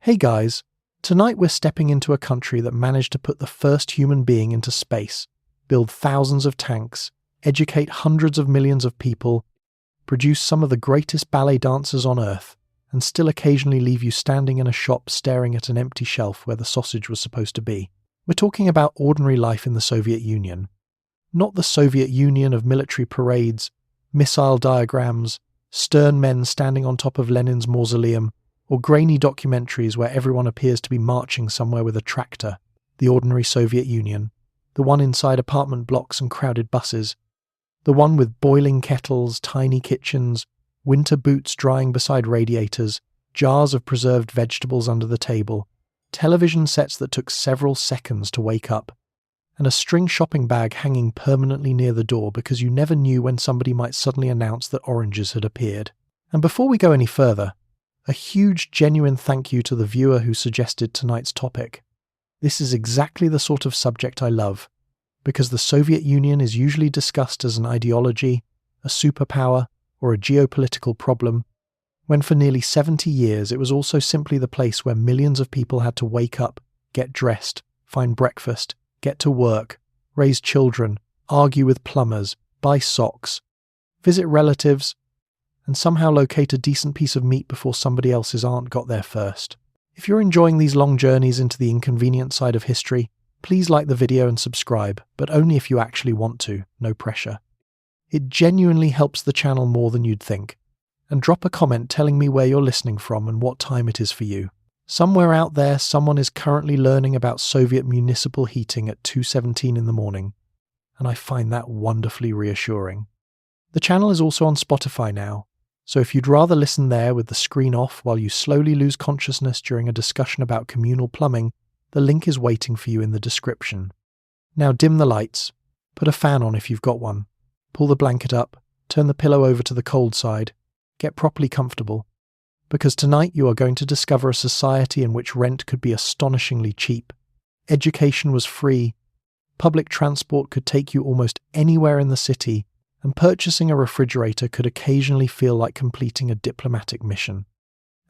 Hey guys, tonight we're stepping into a country that managed to put the first human being into space, build thousands of tanks, educate hundreds of millions of people, produce some of the greatest ballet dancers on Earth, and still occasionally leave you standing in a shop staring at an empty shelf where the sausage was supposed to be. We're talking about ordinary life in the Soviet Union. Not the Soviet Union of military parades, missile diagrams, stern men standing on top of Lenin's mausoleum, or grainy documentaries where everyone appears to be marching somewhere with a tractor. The ordinary Soviet Union. The one inside apartment blocks and crowded buses. The one with boiling kettles, tiny kitchens, winter boots drying beside radiators, jars of preserved vegetables under the table, television sets that took several seconds to wake up, and a string shopping bag hanging permanently near the door because you never knew when somebody might suddenly announce that oranges had appeared. And before we go any further, a huge, genuine thank you to the viewer who suggested tonight's topic. This is exactly the sort of subject I love, because the Soviet Union is usually discussed as an ideology, a superpower, or a geopolitical problem, when for nearly 70 years it was also simply the place where millions of people had to wake up, get dressed, find breakfast, get to work, raise children, argue with plumbers, buy socks, visit relatives, and somehow locate a decent piece of meat before somebody else's aunt got there first. If you're enjoying these long journeys into the inconvenient side of history, please like the video and subscribe, but only if you actually want to, no pressure. It genuinely helps the channel more than you'd think. And drop a comment telling me where you're listening from and what time it is for you. Somewhere out there, someone is currently learning about Soviet municipal heating at 2:17 in the morning, and I find that wonderfully reassuring. The channel is also on Spotify now, so if you'd rather listen there with the screen off while you slowly lose consciousness during a discussion about communal plumbing, the link is waiting for you in the description. Now dim the lights, put a fan on if you've got one, pull the blanket up, turn the pillow over to the cold side, get properly comfortable, because tonight you are going to discover a society in which rent could be astonishingly cheap, education was free, public transport could take you almost anywhere in the city, and purchasing a refrigerator could occasionally feel like completing a diplomatic mission.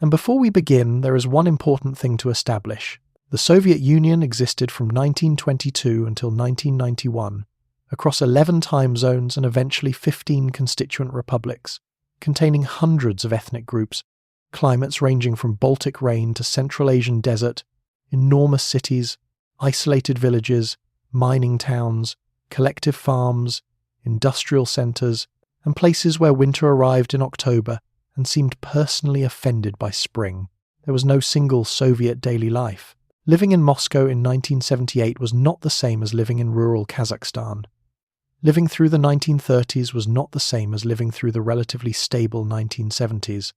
And before we begin, there is one important thing to establish. The Soviet Union existed from 1922 until 1991, across 11 time zones and eventually 15 constituent republics, containing hundreds of ethnic groups, climates ranging from Baltic rain to Central Asian desert, enormous cities, isolated villages, mining towns, collective farms, industrial centres, and places where winter arrived in October and seemed personally offended by spring. There was no single Soviet daily life. Living in Moscow in 1978 was not the same as living in rural Kazakhstan. Living through the 1930s was not the same as living through the relatively stable 1970s.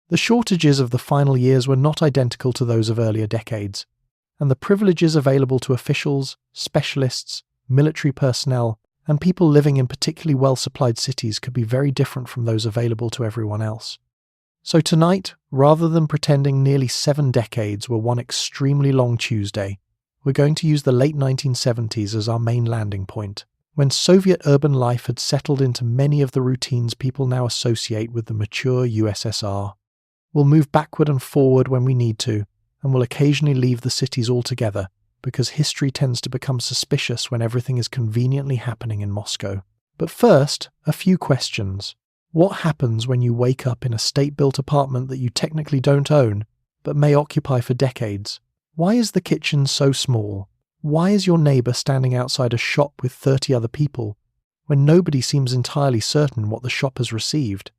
The shortages of the final years were not identical to those of earlier decades, and the privileges available to officials, specialists, military personnel, and people living in particularly well-supplied cities could be very different from those available to everyone else. So tonight, rather than pretending nearly 7 decades were one extremely long Tuesday, we're going to use the late 1970s as our main landing point, when Soviet urban life had settled into many of the routines people now associate with the mature USSR. We'll move backward and forward when we need to, and we'll occasionally leave the cities altogether, because history tends to become suspicious when everything is conveniently happening in Moscow. But first, a few questions. What happens when you wake up in a state-built apartment that you technically don't own, but may occupy for decades? Why is the kitchen so small? Why is your neighbour standing outside a shop with 30 other people, when nobody seems entirely certain what the shop has received?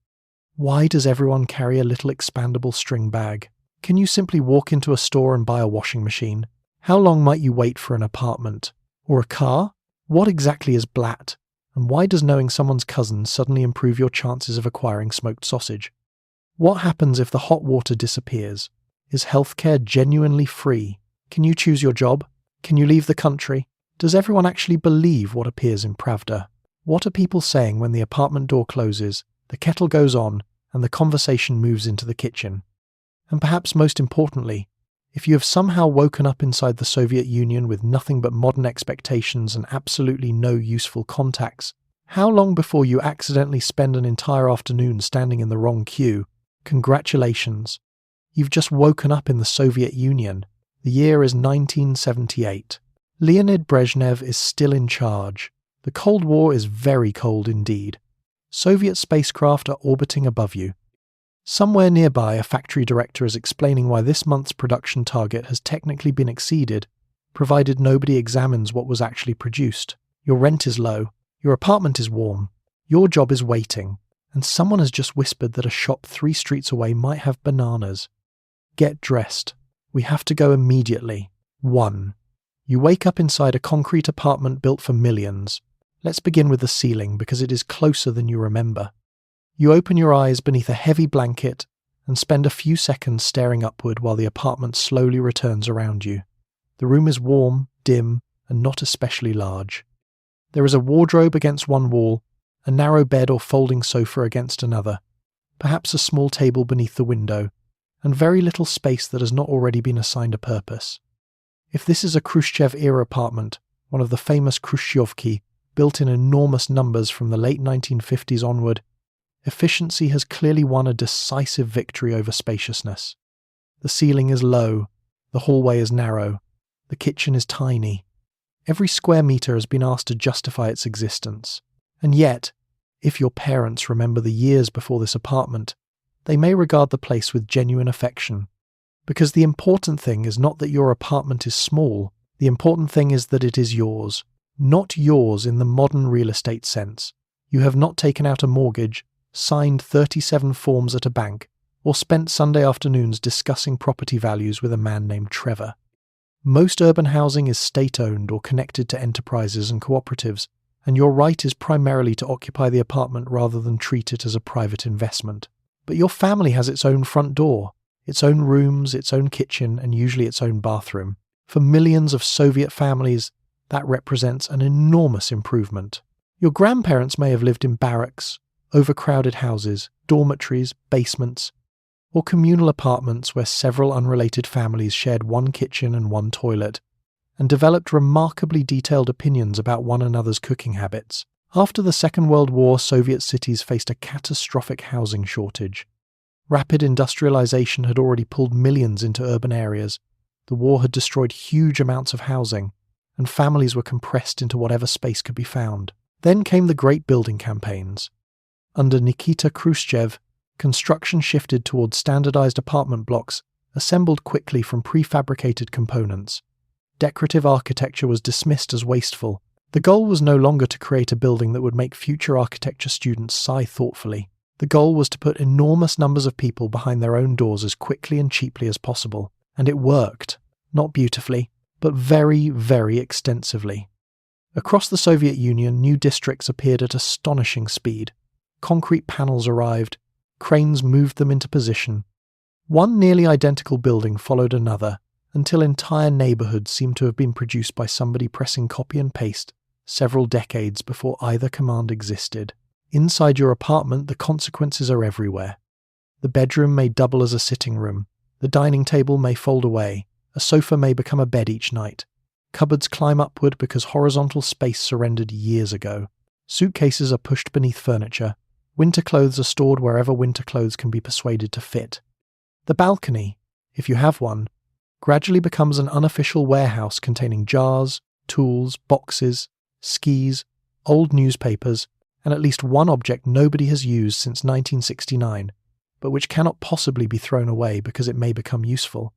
Why does everyone carry a little expandable string bag? Can you simply walk into a store and buy a washing machine? How long might you wait for an apartment? Or a car? What exactly is blat? And why does knowing someone's cousin suddenly improve your chances of acquiring smoked sausage? What happens if the hot water disappears? Is healthcare genuinely free? Can you choose your job? Can you leave the country? Does everyone actually believe what appears in Pravda? What are people saying when the apartment door closes, the kettle goes on, and the conversation moves into the kitchen? And perhaps most importantly, if you have somehow woken up inside the Soviet Union with nothing but modern expectations and absolutely no useful contacts, how long before you accidentally spend an entire afternoon standing in the wrong queue? Congratulations. You've just woken up in the Soviet Union. The year is 1978. Leonid Brezhnev is still in charge. The Cold War is very cold indeed. Soviet spacecraft are orbiting above you. Somewhere nearby, a factory director is explaining why this month's production target has technically been exceeded, provided nobody examines what was actually produced. Your rent is low, your apartment is warm, your job is waiting, and someone has just whispered that a shop 3 streets away might have bananas. Get dressed. We have to go immediately. 1. You wake up inside a concrete apartment built for millions. Let's begin with the ceiling because it is closer than you remember. You open your eyes beneath a heavy blanket and spend a few seconds staring upward while the apartment slowly returns around you. The room is warm, dim, and not especially large. There is a wardrobe against one wall, a narrow bed or folding sofa against another, perhaps a small table beneath the window, and very little space that has not already been assigned a purpose. If this is a Khrushchev-era apartment, one of the famous Khrushchevki, built in enormous numbers from the late 1950s onward, efficiency has clearly won a decisive victory over spaciousness. The ceiling is low, the hallway is narrow, the kitchen is tiny. Every square metre has been asked to justify its existence. And yet, if your parents remember the years before this apartment, they may regard the place with genuine affection. Because the important thing is not that your apartment is small, the important thing is that it is yours. Not yours in the modern real estate sense. You have not taken out a mortgage, signed 37 forms at a bank, or spent Sunday afternoons discussing property values with a man named Trevor. Most urban housing is state-owned or connected to enterprises and cooperatives, and your right is primarily to occupy the apartment rather than treat it as a private investment. But your family has its own front door, its own rooms, its own kitchen, and usually its own bathroom. For millions of Soviet families, that represents an enormous improvement. Your grandparents may have lived in barracks, overcrowded houses, dormitories, basements, or communal apartments where several unrelated families shared one kitchen and one toilet, and developed remarkably detailed opinions about one another's cooking habits. After the Second World War, Soviet cities faced a catastrophic housing shortage. Rapid industrialization had already pulled millions into urban areas. The war had destroyed huge amounts of housing, and families were compressed into whatever space could be found. Then came the great building campaigns. Under Nikita Khrushchev, construction shifted towards standardized apartment blocks assembled quickly from prefabricated components. Decorative architecture was dismissed as wasteful. The goal was no longer to create a building that would make future architecture students sigh thoughtfully. The goal was to put enormous numbers of people behind their own doors as quickly and cheaply as possible. And it worked. Not beautifully, but very, very extensively. Across the Soviet Union, new districts appeared at astonishing speed. Concrete panels arrived. Cranes moved them into position. One nearly identical building followed another, until entire neighbourhoods seemed to have been produced by somebody pressing copy and paste several decades before either command existed. Inside your apartment, the consequences are everywhere. The bedroom may double as a sitting room. The dining table may fold away. A sofa may become a bed each night. Cupboards climb upward because horizontal space surrendered years ago. Suitcases are pushed beneath furniture. Winter clothes are stored wherever winter clothes can be persuaded to fit. The balcony, if you have one, gradually becomes an unofficial warehouse containing jars, tools, boxes, skis, old newspapers, and at least one object nobody has used since 1969, but which cannot possibly be thrown away because it may become useful.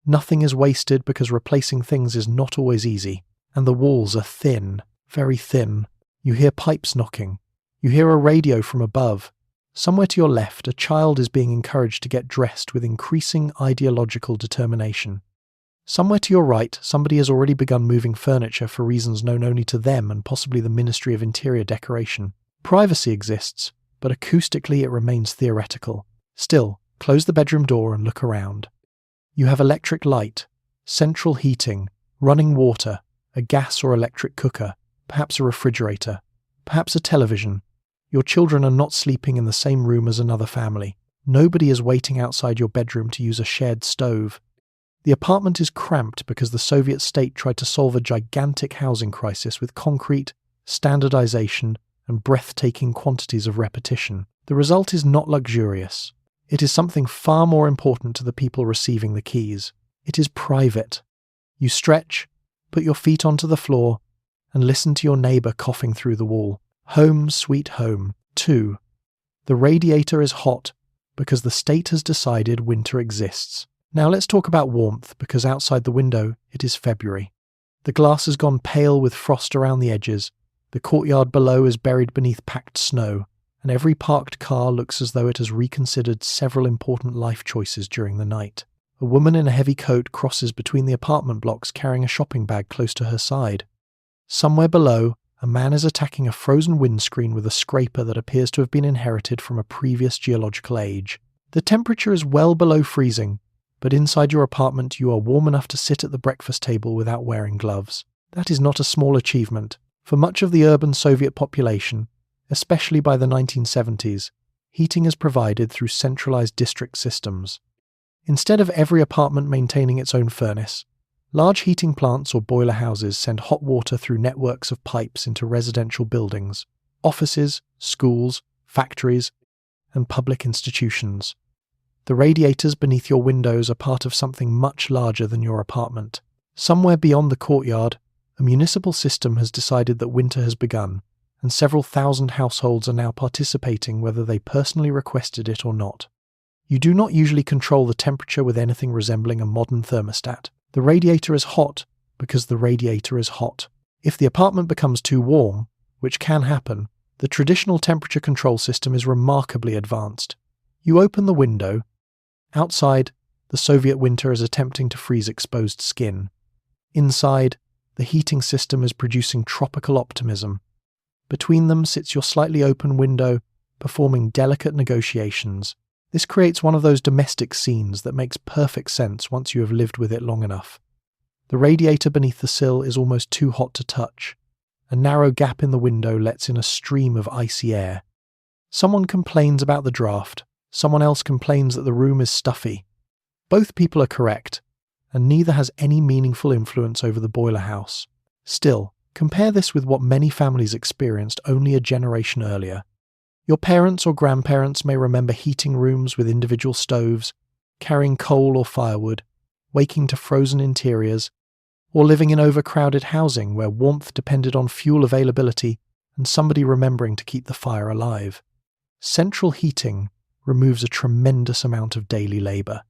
Nothing is wasted because replacing things is not always easy, and the walls are thin, very thin. You hear pipes knocking. You hear a radio from above. Somewhere to your left, a child is being encouraged to get dressed with increasing ideological determination. Somewhere to your right, somebody has already begun moving furniture for reasons known only to them and possibly the Ministry of Interior Decoration. Privacy exists, but acoustically it remains theoretical. Still, close the bedroom door and look around. You have electric light, central heating, running water, a gas or electric cooker, perhaps a refrigerator, perhaps a television. Your children are not sleeping in the same room as another family. Nobody is waiting outside your bedroom to use a shared stove. The apartment is cramped because the Soviet state tried to solve a gigantic housing crisis with concrete, standardization, and breathtaking quantities of repetition. The result is not luxurious. It is something far more important to the people receiving the keys. It is private. You stretch, put your feet onto the floor, and listen to your neighbor coughing through the wall. Home sweet home. 2. The radiator is hot because the state has decided winter exists. Now let's talk about warmth, because outside the window it is February. The glass has gone pale with frost around the edges, the courtyard below is buried beneath packed snow, and every parked car looks as though it has reconsidered several important life choices during the night. A woman in a heavy coat crosses between the apartment blocks carrying a shopping bag close to her side. Somewhere below, a man is attacking a frozen windscreen with a scraper that appears to have been inherited from a previous geological age. The temperature is well below freezing, but inside your apartment you are warm enough to sit at the breakfast table without wearing gloves. That is not a small achievement. For much of the urban Soviet population, especially by the 1970s, heating is provided through centralized district systems. Instead of every apartment maintaining its own furnace, large heating plants or boiler houses send hot water through networks of pipes into residential buildings, offices, schools, factories, and public institutions. The radiators beneath your windows are part of something much larger than your apartment. Somewhere beyond the courtyard, a municipal system has decided that winter has begun, and several thousand households are now participating whether they personally requested it or not. You do not usually control the temperature with anything resembling a modern thermostat. The radiator is hot because the radiator is hot. If the apartment becomes too warm, which can happen, the traditional temperature control system is remarkably advanced. You open the window. Outside, the Soviet winter is attempting to freeze exposed skin. Inside, the heating system is producing tropical optimism. Between them sits your slightly open window, performing delicate negotiations. This creates one of those domestic scenes that makes perfect sense once you have lived with it long enough. The radiator beneath the sill is almost too hot to touch. A narrow gap in the window lets in a stream of icy air. Someone complains about the draft. Someone else complains that the room is stuffy. Both people are correct, and neither has any meaningful influence over the boiler house. Still, compare this with what many families experienced only a generation earlier. Your parents or grandparents may remember heating rooms with individual stoves, carrying coal or firewood, waking to frozen interiors, or living in overcrowded housing where warmth depended on fuel availability and somebody remembering to keep the fire alive. Central heating removes a tremendous amount of daily labour.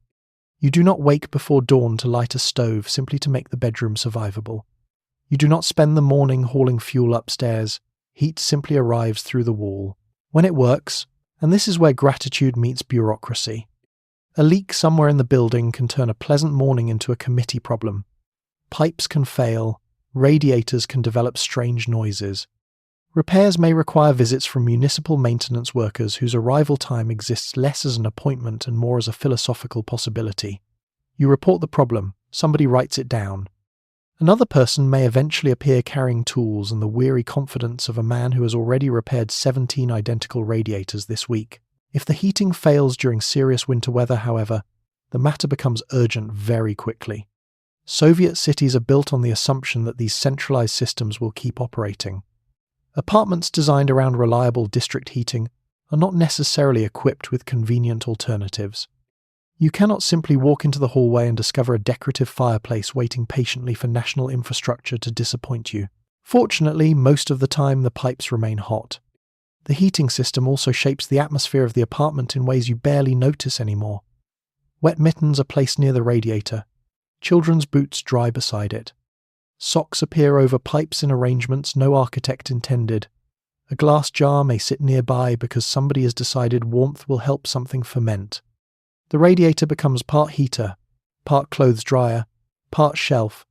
You do not wake before dawn to light a stove simply to make the bedroom survivable. You do not spend the morning hauling fuel upstairs. Heat simply arrives through the wall. When it works, and this is where gratitude meets bureaucracy, a leak somewhere in the building can turn a pleasant morning into a committee problem. Pipes can fail, radiators can develop strange noises. Repairs may require visits from municipal maintenance workers whose arrival time exists less as an appointment and more as a philosophical possibility. You report the problem, somebody writes it down. Another person may eventually appear carrying tools and the weary confidence of a man who has already repaired 17 identical radiators this week. If the heating fails during serious winter weather, however, the matter becomes urgent very quickly. Soviet cities are built on the assumption that these centralized systems will keep operating. Apartments designed around reliable district heating are not necessarily equipped with convenient alternatives. You cannot simply walk into the hallway and discover a decorative fireplace waiting patiently for national infrastructure to disappoint you. Fortunately, most of the time the pipes remain hot. The heating system also shapes the atmosphere of the apartment in ways you barely notice anymore. Wet mittens are placed near the radiator. Children's boots dry beside it. Socks appear over pipes in arrangements no architect intended. A glass jar may sit nearby because somebody has decided warmth will help something ferment. The radiator becomes part heater, part clothes dryer, part shelf,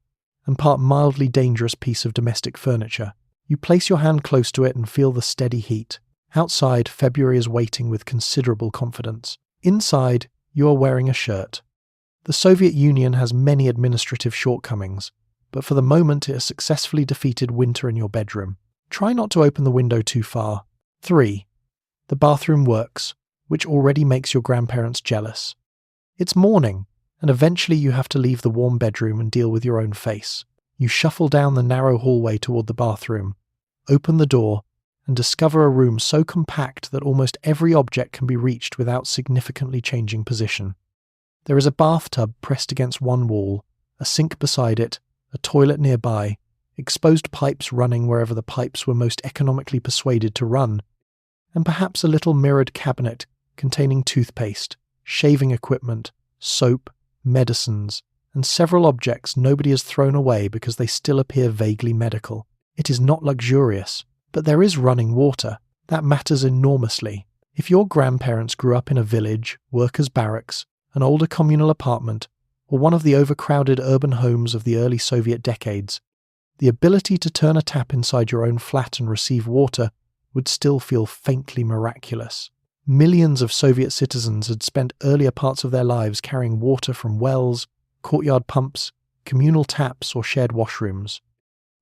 and part mildly dangerous piece of domestic furniture. You place your hand close to it and feel the steady heat. Outside, February is waiting with considerable confidence. Inside, you are wearing a shirt. The Soviet Union has many administrative shortcomings, but for the moment it has successfully defeated winter in your bedroom. Try not to open the window too far. 3. The bathroom works, which already makes your grandparents jealous. It's morning, and eventually you have to leave the warm bedroom and deal with your own face. You shuffle down the narrow hallway toward the bathroom, open the door, and discover a room so compact that almost every object can be reached without significantly changing position. There is a bathtub pressed against one wall, a sink beside it, a toilet nearby, exposed pipes running wherever the pipes were most economically persuaded to run, and perhaps a little mirrored cabinet containing toothpaste, shaving equipment, soap, medicines, and several objects nobody has thrown away because they still appear vaguely medical. It is not luxurious, but there is running water. That matters enormously. If your grandparents grew up in a village, workers' barracks, an older communal apartment, or one of the overcrowded urban homes of the early Soviet decades, the ability to turn a tap inside your own flat and receive water would still feel faintly miraculous. Millions of Soviet citizens had spent earlier parts of their lives carrying water from wells, courtyard pumps, communal taps, or shared washrooms.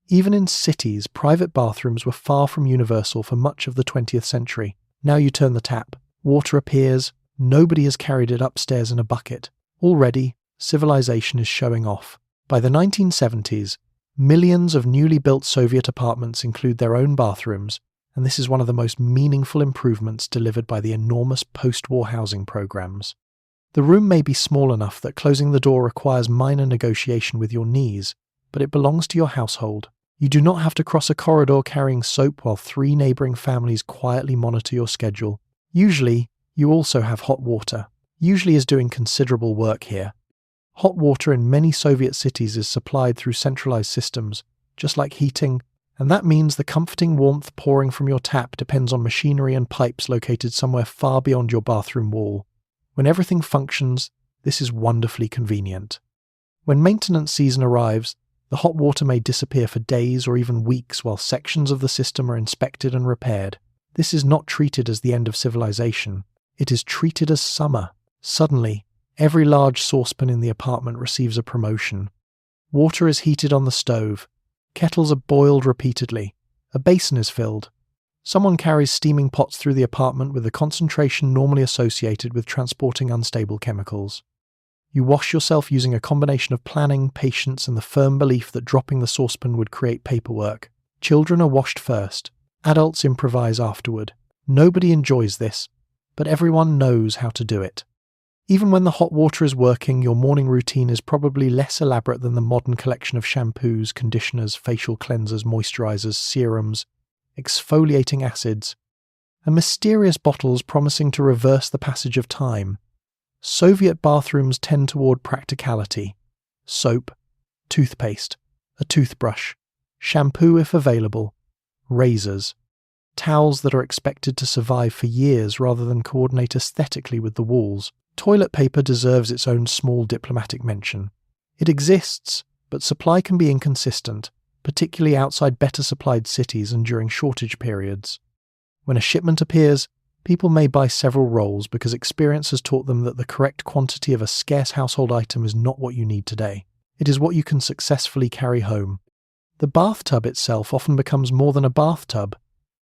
Even in cities, private bathrooms were far from universal for much of the 20th century. Now you turn the tap, water appears, nobody has carried it upstairs in a bucket. Already, civilization is showing off. By the 1970s, millions of newly built Soviet apartments include their own bathrooms, and this is one of the most meaningful improvements delivered by the enormous post-war housing programs. The room may be small enough that closing the door requires minor negotiation with your knees, but it belongs to your household. You do not have to cross a corridor carrying soap while 3 neighbouring families quietly monitor your schedule. Usually, you also have hot water. Usually is doing considerable work here. Hot water in many Soviet cities is supplied through centralised systems, just like heating, and that means the comforting warmth pouring from your tap depends on machinery and pipes located somewhere far beyond your bathroom wall. When everything functions, this is wonderfully convenient. When maintenance season arrives, the hot water may disappear for days or even weeks while sections of the system are inspected and repaired. This is not treated as the end of civilization. It is treated as summer. Suddenly, every large saucepan in the apartment receives a promotion. Water is heated on the stove. Kettles are boiled repeatedly. A basin is filled. Someone carries steaming pots through the apartment with the concentration normally associated with transporting unstable chemicals. You wash yourself using a combination of planning, patience, and the firm belief that dropping the saucepan would create paperwork. Children are washed first. Adults improvise afterward. Nobody enjoys this, but everyone knows how to do it. Even when the hot water is working, your morning routine is probably less elaborate than the modern collection of shampoos, conditioners, facial cleansers, moisturizers, serums, exfoliating acids, and mysterious bottles promising to reverse the passage of time. Soviet bathrooms tend toward practicality. Soap, toothpaste, a toothbrush, shampoo if available, razors, towels that are expected to survive for years rather than coordinate aesthetically with the walls. Toilet paper deserves its own small diplomatic mention. It exists, but supply can be inconsistent, particularly outside better supplied cities and during shortage periods. When a shipment appears, people may buy several rolls because experience has taught them that the correct quantity of a scarce household item is not what you need today. It is what you can successfully carry home. The bathtub itself often becomes more than a bathtub.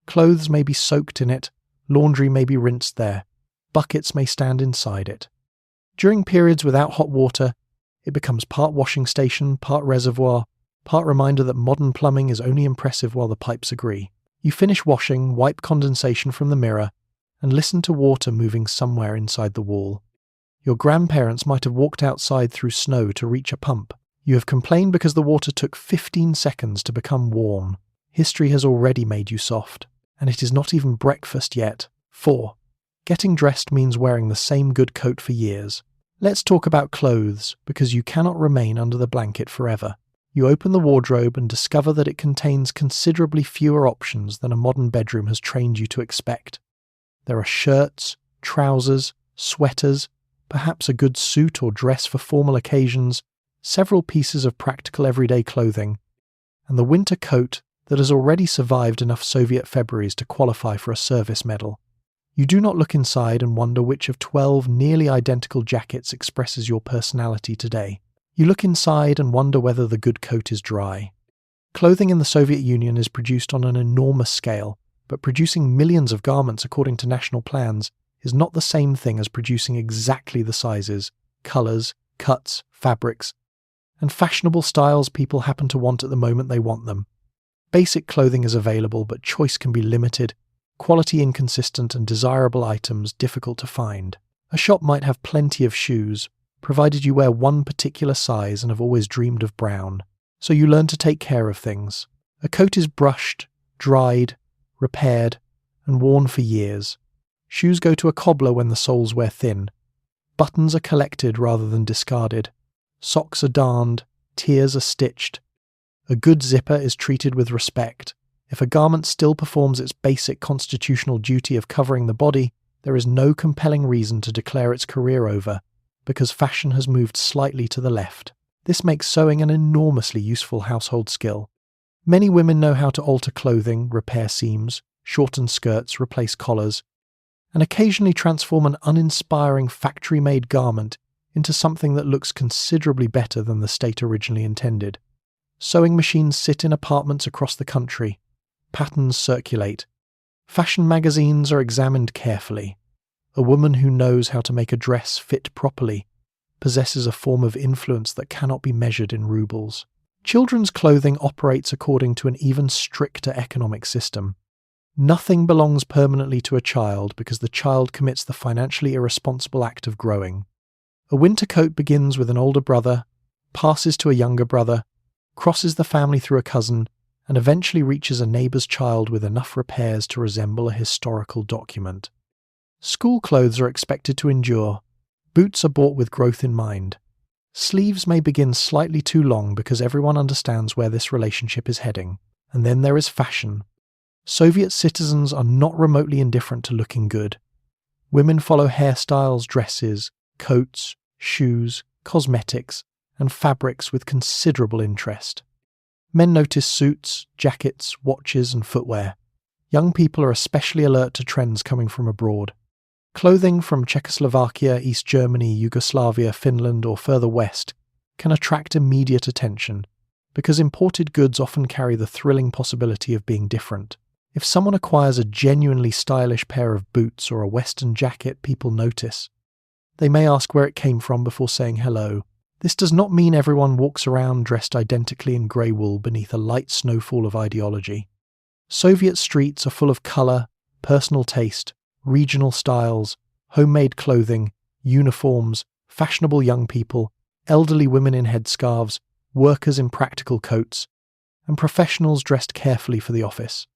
Clothes may be soaked in it, laundry may be rinsed there. Buckets may stand inside it. During periods without hot water, it becomes part washing station, part reservoir, part reminder that modern plumbing is only impressive while the pipes agree. You finish washing, wipe condensation from the mirror, and listen to water moving somewhere inside the wall. Your grandparents might have walked outside through snow to reach a pump. You have complained because the water took 15 seconds to become warm. History has already made you soft, and it is not even breakfast yet. 4. Getting dressed means wearing the same good coat for years. Let's talk about clothes, because you cannot remain under the blanket forever. You open the wardrobe and discover that it contains considerably fewer options than a modern bedroom has trained you to expect. There are shirts, trousers, sweaters, perhaps a good suit or dress for formal occasions, several pieces of practical everyday clothing, and the winter coat that has already survived enough Soviet Februaries to qualify for a service medal. You do not look inside and wonder which of 12 nearly identical jackets expresses your personality today. You look inside and wonder whether the good coat is dry. Clothing in the Soviet Union is produced on an enormous scale, but producing millions of garments according to national plans is not the same thing as producing exactly the sizes, colours, cuts, fabrics, and fashionable styles people happen to want at the moment they want them. Basic clothing is available, but choice can be limited, quality inconsistent, and desirable items difficult to find. A shop might have plenty of shoes, provided you wear one particular size and have always dreamed of brown. So you learn to take care of things. A coat is brushed, dried, repaired, and worn for years. Shoes go to a cobbler when the soles wear thin. Buttons are collected rather than discarded. Socks are darned, tiers are stitched. A good zipper is treated with respect. If a garment still performs its basic constitutional duty of covering the body, there is no compelling reason to declare its career over, because fashion has moved slightly to the left. This makes sewing an enormously useful household skill. Many women know how to alter clothing, repair seams, shorten skirts, replace collars, and occasionally transform an uninspiring factory-made garment into something that looks considerably better than the state originally intended. Sewing machines sit in apartments across the country. Patterns circulate. Fashion magazines are examined carefully. A woman who knows how to make a dress fit properly possesses a form of influence that cannot be measured in rubles. Children's clothing operates according to an even stricter economic system. Nothing belongs permanently to a child because the child commits the financially irresponsible act of growing. A winter coat begins with an older brother, passes to a younger brother, crosses the family through a cousin, and eventually reaches a neighbour's child with enough repairs to resemble a historical document. School clothes are expected to endure. Boots are bought with growth in mind. Sleeves may begin slightly too long because everyone understands where this relationship is heading. And then there is fashion. Soviet citizens are not remotely indifferent to looking good. Women follow hairstyles, dresses, coats, shoes, cosmetics, and fabrics with considerable interest. Men notice suits, jackets, watches, and footwear. Young people are especially alert to trends coming from abroad. Clothing from Czechoslovakia, East Germany, Yugoslavia, Finland, or further west can attract immediate attention, because imported goods often carry the thrilling possibility of being different. If someone acquires a genuinely stylish pair of boots or a Western jacket, people notice. They may ask where it came from before saying hello. This does not mean everyone walks around dressed identically in grey wool beneath a light snowfall of ideology. Soviet streets are full of colour, personal taste, regional styles, homemade clothing, uniforms, fashionable young people, elderly women in headscarves, workers in practical coats, and professionals dressed carefully for the office.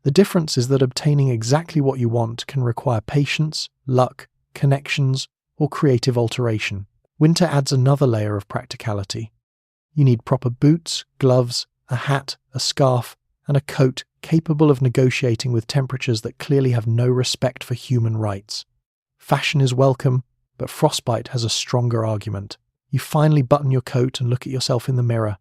The difference is that obtaining exactly what you want can require patience, luck, connections, or creative alteration. Winter adds another layer of practicality. You need proper boots, gloves, a hat, a scarf, and a coat capable of negotiating with temperatures that clearly have no respect for human rights. Fashion is welcome, but frostbite has a stronger argument. You finally button your coat and look at yourself in the mirror.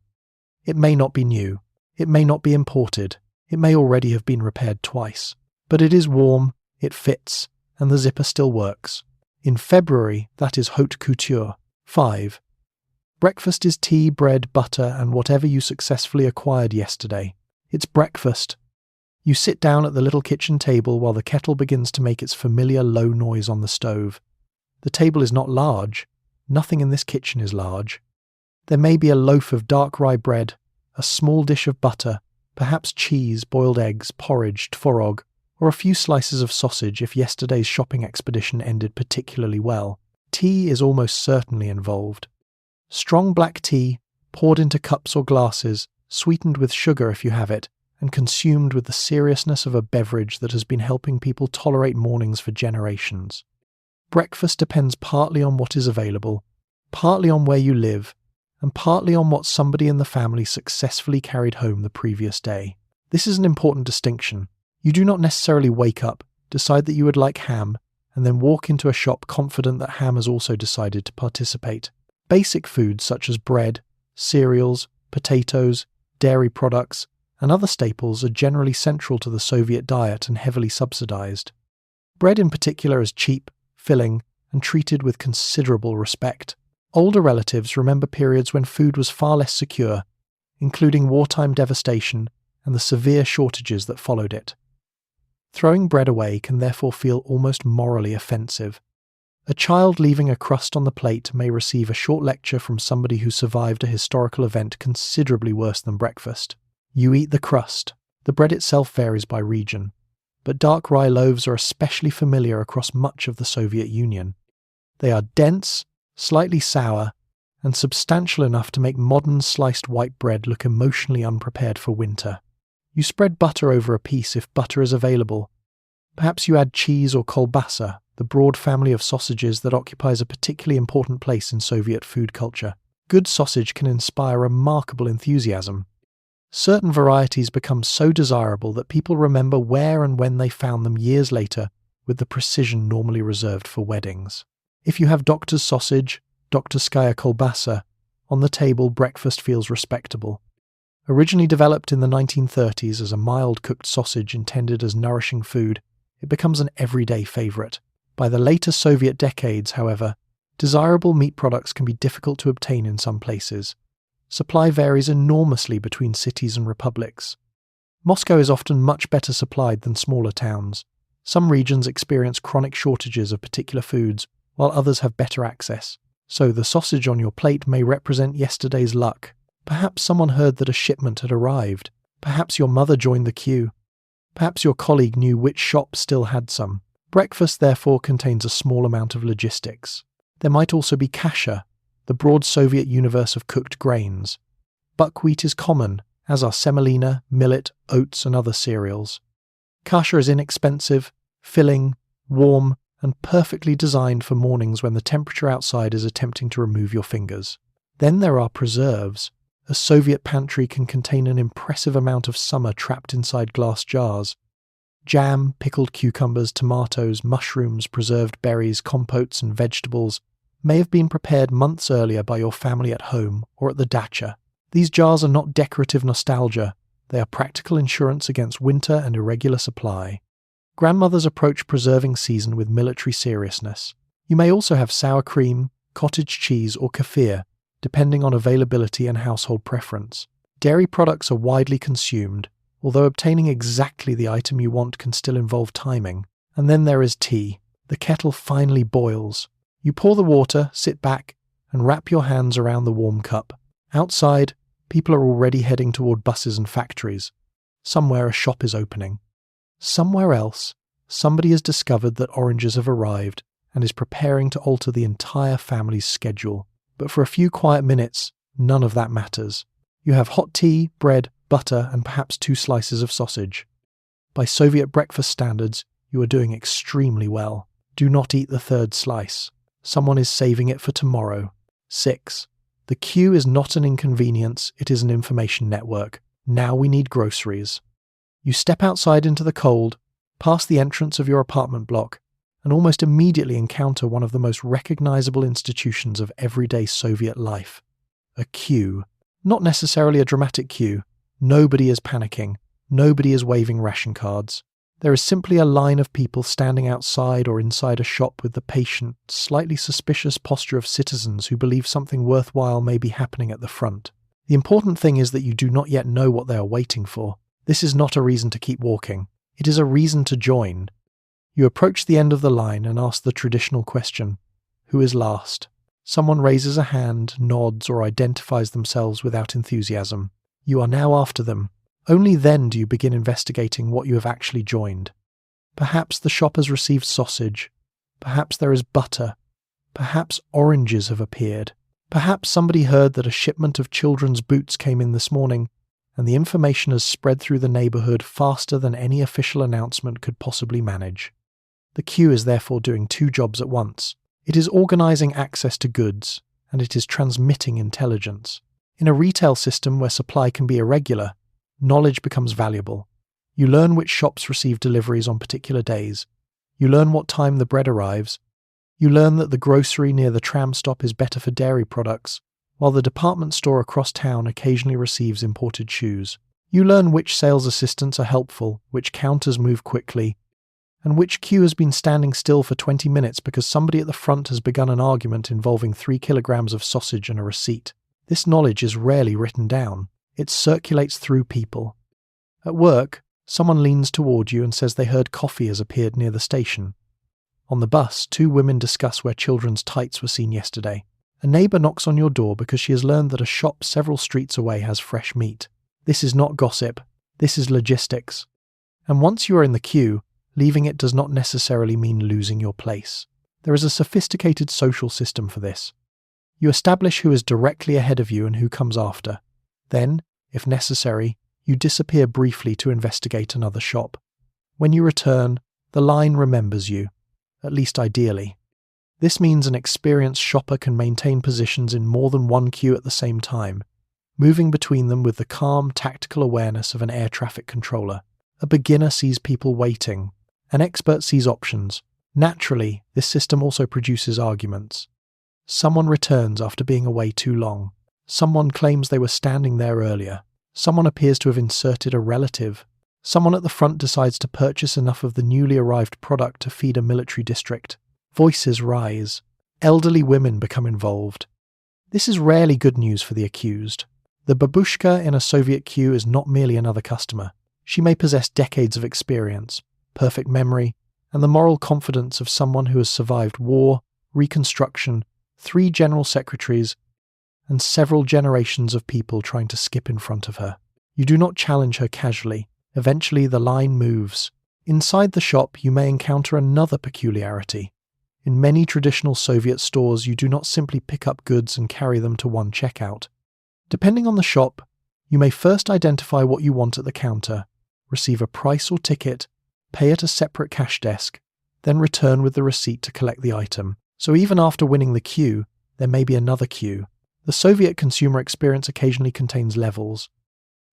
It may not be new. It may not be imported. It may already have been repaired twice. But it is warm, it fits, and the zipper still works. In February, that is haute couture. 5. Breakfast is tea, bread, butter, and whatever you successfully acquired yesterday. It's breakfast. You sit down at the little kitchen table while the kettle begins to make its familiar low noise on the stove. The table is not large. Nothing in this kitchen is large. There may be a loaf of dark rye bread, a small dish of butter, perhaps cheese, boiled eggs, porridge, tvorog, or a few slices of sausage if yesterday's shopping expedition ended particularly well. Tea is almost certainly involved. Strong black tea, poured into cups or glasses, sweetened with sugar if you have it, and consumed with the seriousness of a beverage that has been helping people tolerate mornings for generations. Breakfast depends partly on what is available, partly on where you live, and partly on what somebody in the family successfully carried home the previous day. This is an important distinction. You do not necessarily wake up, decide that you would like ham, and then walk into a shop confident that ham has also decided to participate. Basic foods such as bread, cereals, potatoes, dairy products, and other staples are generally central to the Soviet diet and heavily subsidized. Bread in particular is cheap, filling, and treated with considerable respect. Older relatives remember periods when food was far less secure, including wartime devastation and the severe shortages that followed it. Throwing bread away can therefore feel almost morally offensive. A child leaving a crust on the plate may receive a short lecture from somebody who survived a historical event considerably worse than breakfast. You eat the crust. The bread itself varies by region, but dark rye loaves are especially familiar across much of the Soviet Union. They are dense, slightly sour, and substantial enough to make modern sliced white bread look emotionally unprepared for winter. You spread butter over a piece if butter is available. Perhaps you add cheese or kolbasa, the broad family of sausages that occupies a particularly important place in Soviet food culture. Good sausage can inspire remarkable enthusiasm. Certain varieties become so desirable that people remember where and when they found them years later with the precision normally reserved for weddings. If you have doctor's sausage, doktorskaya kolbasa, on the table, breakfast feels respectable. Originally developed in the 1930s as a mild-cooked sausage intended as nourishing food, it becomes an everyday favourite. By the later Soviet decades, however, desirable meat products can be difficult to obtain in some places. Supply varies enormously between cities and republics. Moscow is often much better supplied than smaller towns. Some regions experience chronic shortages of particular foods, while others have better access. So the sausage on your plate may represent yesterday's luck. Perhaps someone heard that a shipment had arrived. Perhaps your mother joined the queue. Perhaps your colleague knew which shop still had some. Breakfast, therefore, contains a small amount of logistics. There might also be kasha, the broad Soviet universe of cooked grains. Buckwheat is common, as are semolina, millet, oats, and other cereals. Kasha is inexpensive, filling, warm, and perfectly designed for mornings when the temperature outside is attempting to remove your fingers. Then there are preserves. A Soviet pantry can contain an impressive amount of summer trapped inside glass jars. Jam, pickled cucumbers, tomatoes, mushrooms, preserved berries, compotes, and vegetables may have been prepared months earlier by your family at home or at the dacha. These jars are not decorative nostalgia, they are practical insurance against winter and irregular supply. Grandmothers approach preserving season with military seriousness. You may also have sour cream, cottage cheese, or kefir, depending on availability and household preference. Dairy products are widely consumed, although obtaining exactly the item you want can still involve timing. And then there is tea. The kettle finally boils. You pour the water, sit back, and wrap your hands around the warm cup. Outside, people are already heading toward buses and factories. Somewhere a shop is opening. Somewhere else, somebody has discovered that oranges have arrived and is preparing to alter the entire family's schedule. But for a few quiet minutes, none of that matters. You have hot tea, bread, butter, and perhaps 2 slices of sausage. By Soviet breakfast standards, you are doing extremely well. Do not eat the 3rd slice. Someone is saving it for tomorrow. 6. The queue is not an inconvenience, it is an information network. Now we need groceries. You step outside into the cold, past the entrance of your apartment block, and almost immediately encounter one of the most recognizable institutions of everyday Soviet life. A queue. Not necessarily a dramatic queue. Nobody is panicking. Nobody is waving ration cards. There is simply a line of people standing outside or inside a shop with the patient, slightly suspicious posture of citizens who believe something worthwhile may be happening at the front. The important thing is that you do not yet know what they are waiting for. This is not a reason to keep walking. It is a reason to join. You approach the end of the line and ask the traditional question, who is last? Someone raises a hand, nods, or identifies themselves without enthusiasm. You are now after them. Only then do you begin investigating what you have actually joined. Perhaps the shop has received sausage. Perhaps there is butter. Perhaps oranges have appeared. Perhaps somebody heard that a shipment of children's boots came in this morning, and the information has spread through the neighbourhood faster than any official announcement could possibly manage. The queue is therefore doing 2 jobs at once. It is organising access to goods, and it is transmitting intelligence. In a retail system where supply can be irregular, knowledge becomes valuable. You learn which shops receive deliveries on particular days. You learn what time the bread arrives. You learn that the grocery near the tram stop is better for dairy products, while the department store across town occasionally receives imported shoes. You learn which sales assistants are helpful, which counters move quickly, and which queue has been standing still for 20 minutes because somebody at the front has begun an argument involving 3 kilograms of sausage and a receipt. This knowledge is rarely written down. It circulates through people. At work, someone leans toward you and says they heard coffee has appeared near the station. On the bus, 2 women discuss where children's tights were seen yesterday. A neighbour knocks on your door because she has learned that a shop several streets away has fresh meat. This is not gossip, this is logistics. And once you are in the queue, leaving it does not necessarily mean losing your place. There is a sophisticated social system for this. You establish who is directly ahead of you and who comes after. Then, if necessary, you disappear briefly to investigate another shop. When you return, the line remembers you, at least ideally. This means an experienced shopper can maintain positions in more than one queue at the same time, moving between them with the calm, tactical awareness of an air traffic controller. A beginner sees people waiting. An expert sees options. Naturally, this system also produces arguments. Someone returns after being away too long. Someone claims they were standing there earlier. Someone appears to have inserted a relative. Someone at the front decides to purchase enough of the newly arrived product to feed a military district. Voices rise. Elderly women become involved. This is rarely good news for the accused. The babushka in a Soviet queue is not merely another customer. She may possess decades of experience, perfect memory, and the moral confidence of someone who has survived war, reconstruction, 3 general secretaries, and several generations of people trying to skip in front of her. You do not challenge her casually. Eventually the line moves. Inside the shop you may encounter another peculiarity. In many traditional Soviet stores you do not simply pick up goods and carry them to one checkout. Depending on the shop, you may first identify what you want at the counter, receive a price or ticket, pay at a separate cash desk, then return with the receipt to collect the item. So even after winning the queue, there may be another queue. The Soviet consumer experience occasionally contains levels.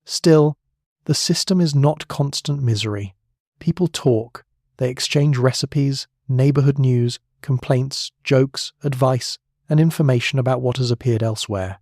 Still, the system is not constant misery. People talk, they exchange recipes, neighborhood news, complaints, jokes, advice, and information about what has appeared elsewhere.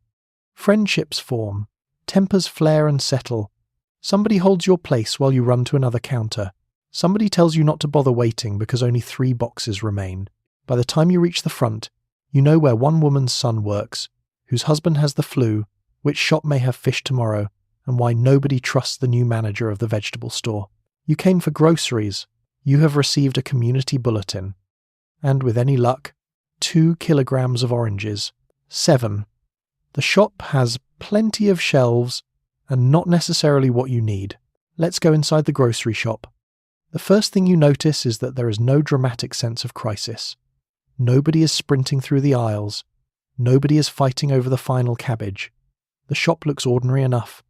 Friendships form, tempers flare and settle. Somebody holds your place while you run to another counter. Somebody tells you not to bother waiting because only 3 boxes remain. By the time you reach the front, you know where one woman's son works, whose husband has the flu, which shop may have fish tomorrow, and why nobody trusts the new manager of the vegetable store. You came for groceries. You have received a community bulletin. And with any luck, 2 kilograms of oranges. 7. The shop has plenty of shelves and not necessarily what you need. Let's go inside the grocery shop. The first thing you notice is that there is no dramatic sense of crisis. Nobody is sprinting through the aisles. Nobody is fighting over the final cabbage. The shop looks ordinary enough.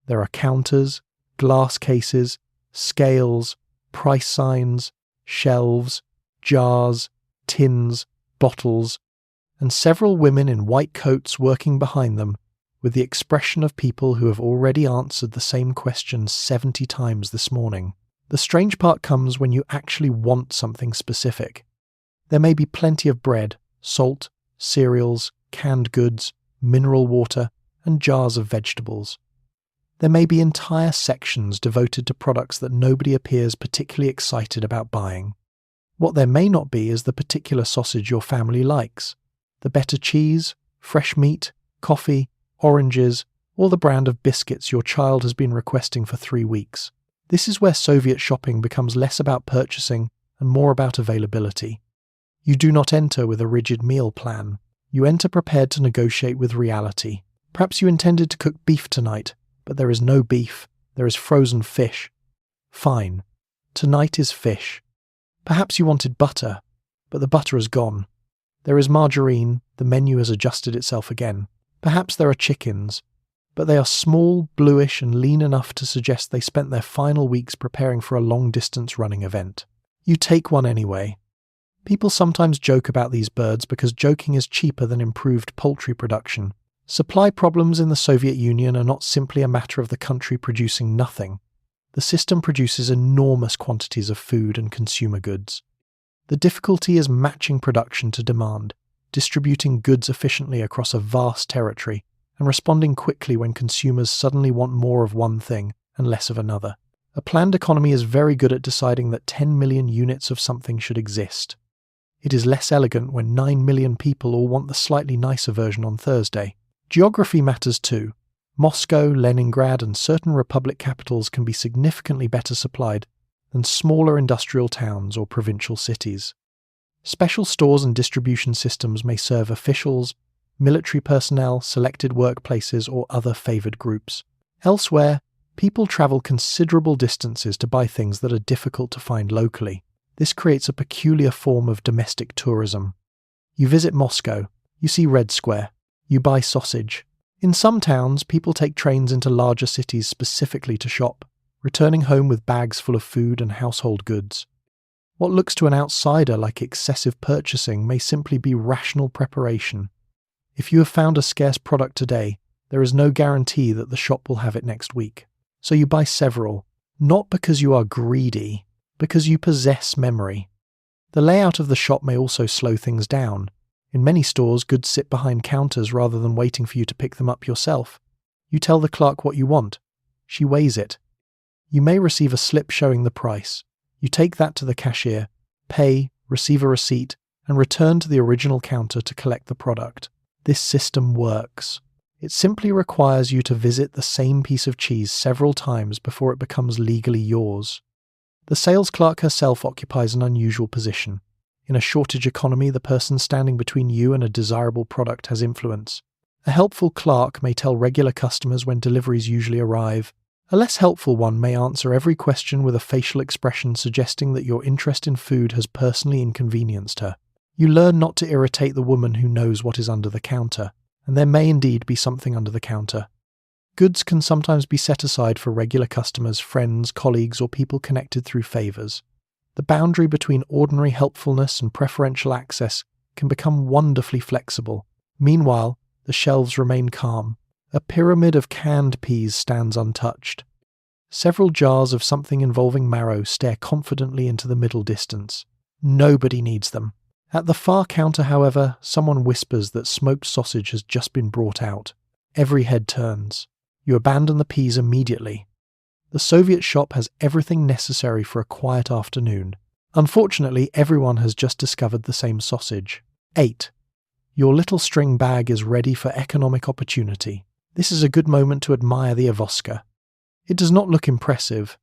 There are counters, glass cases, scales, price signs, shelves, jars, tins, bottles, and several women in white coats working behind them, with the expression of people who have already answered the same question 70 times this morning. The strange part comes when you actually want something specific. There may be plenty of bread, salt, cereals, canned goods, mineral water, and jars of vegetables. There may be entire sections devoted to products that nobody appears particularly excited about buying. What there may not be is the particular sausage your family likes, the better cheese, fresh meat, coffee, oranges, or the brand of biscuits your child has been requesting for 3 weeks. This is where Soviet shopping becomes less about purchasing and more about availability. You do not enter with a rigid meal plan. You enter prepared to negotiate with reality. Perhaps you intended to cook beef tonight, but there is no beef. There is frozen fish. Fine. Tonight is fish. Perhaps you wanted butter, but the butter is gone. There is margarine. The menu has adjusted itself again. Perhaps there are chickens, but they are small, bluish, and lean enough to suggest they spent their final weeks preparing for a long-distance running event. You take one anyway. People sometimes joke about these birds because joking is cheaper than improved poultry production. Supply problems in the Soviet Union are not simply a matter of the country producing nothing. The system produces enormous quantities of food and consumer goods. The difficulty is matching production to demand, distributing goods efficiently across a vast territory, and responding quickly when consumers suddenly want more of one thing and less of another. A planned economy is very good at deciding that 10 million units of something should exist. It is less elegant when 9 million people all want the slightly nicer version on Thursday. Geography matters too. Moscow, Leningrad, and certain republic capitals can be significantly better supplied than smaller industrial towns or provincial cities. Special stores and distribution systems may serve officials, military personnel, selected workplaces, or other favoured groups. Elsewhere, People travel considerable distances to buy things that are difficult to find locally. This creates a peculiar form of domestic tourism. You visit Moscow, you see Red Square, you buy sausage. In some towns, people take trains into larger cities specifically to shop, returning home with bags full of food and household goods. What looks to an outsider like excessive purchasing may simply be rational preparation. If you have found a scarce product today, there is no guarantee that the shop will have it next week. So you buy several, not because you are greedy, because you possess memory. The layout of the shop may also slow things down. In many stores, goods sit behind counters rather than waiting for you to pick them up yourself. You tell the clerk what you want. She weighs it. You may receive a slip showing the price. You take that to the cashier, pay, receive a receipt, and return to the original counter to collect the product. This system works. It simply requires you to visit the same piece of cheese several times before it becomes legally yours. The sales clerk herself occupies an unusual position. In a shortage economy, the person standing between you and a desirable product has influence. A helpful clerk may tell regular customers when deliveries usually arrive. A less helpful one may answer every question with a facial expression suggesting that your interest in food has personally inconvenienced her. You learn not to irritate the woman who knows what is under the counter, and there may indeed be something under the counter. Goods can sometimes be set aside for regular customers, friends, colleagues, or people connected through favours. The boundary between ordinary helpfulness and preferential access can become wonderfully flexible. Meanwhile, the shelves remain calm. A pyramid of canned peas stands untouched. Several jars of something involving marrow stare confidently into the middle distance. Nobody needs them. At the far counter, however, someone whispers that smoked sausage has just been brought out. Every head turns. You abandon the peas immediately. The Soviet shop has everything necessary for a quiet afternoon. Unfortunately, everyone has just discovered the same sausage. 8. Your little string bag is ready for economic opportunity. This is a good moment to admire the avoska. It does not look impressive.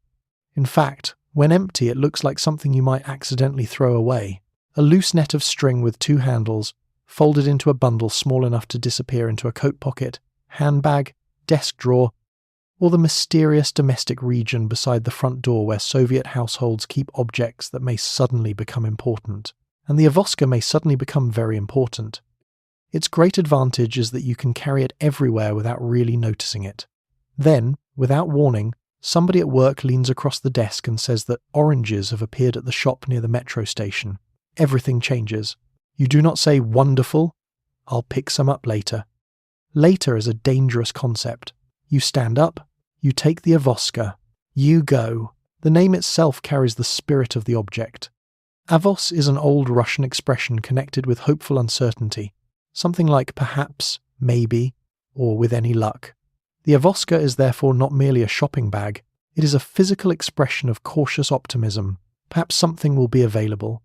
In fact, when empty, it looks like something you might accidentally throw away. A loose net of string with 2 handles, folded into a bundle small enough to disappear into a coat pocket, handbag, desk drawer, or the mysterious domestic region beside the front door where Soviet households keep objects that may suddenly become important. And the avoska may suddenly become very important. Its great advantage is that you can carry it everywhere without really noticing it. Then, without warning, somebody at work leans across the desk and says that oranges have appeared at the shop near the metro station. Everything changes. You do not say, "Wonderful, I'll pick some up later." Later is a dangerous concept. You stand up, you take the avoska, you go. The name itself carries the spirit of the object. Avos is an old Russian expression connected with hopeful uncertainty. Something like perhaps, maybe, or with any luck. The avoska is therefore not merely a shopping bag, it is a physical expression of cautious optimism. Perhaps something will be available.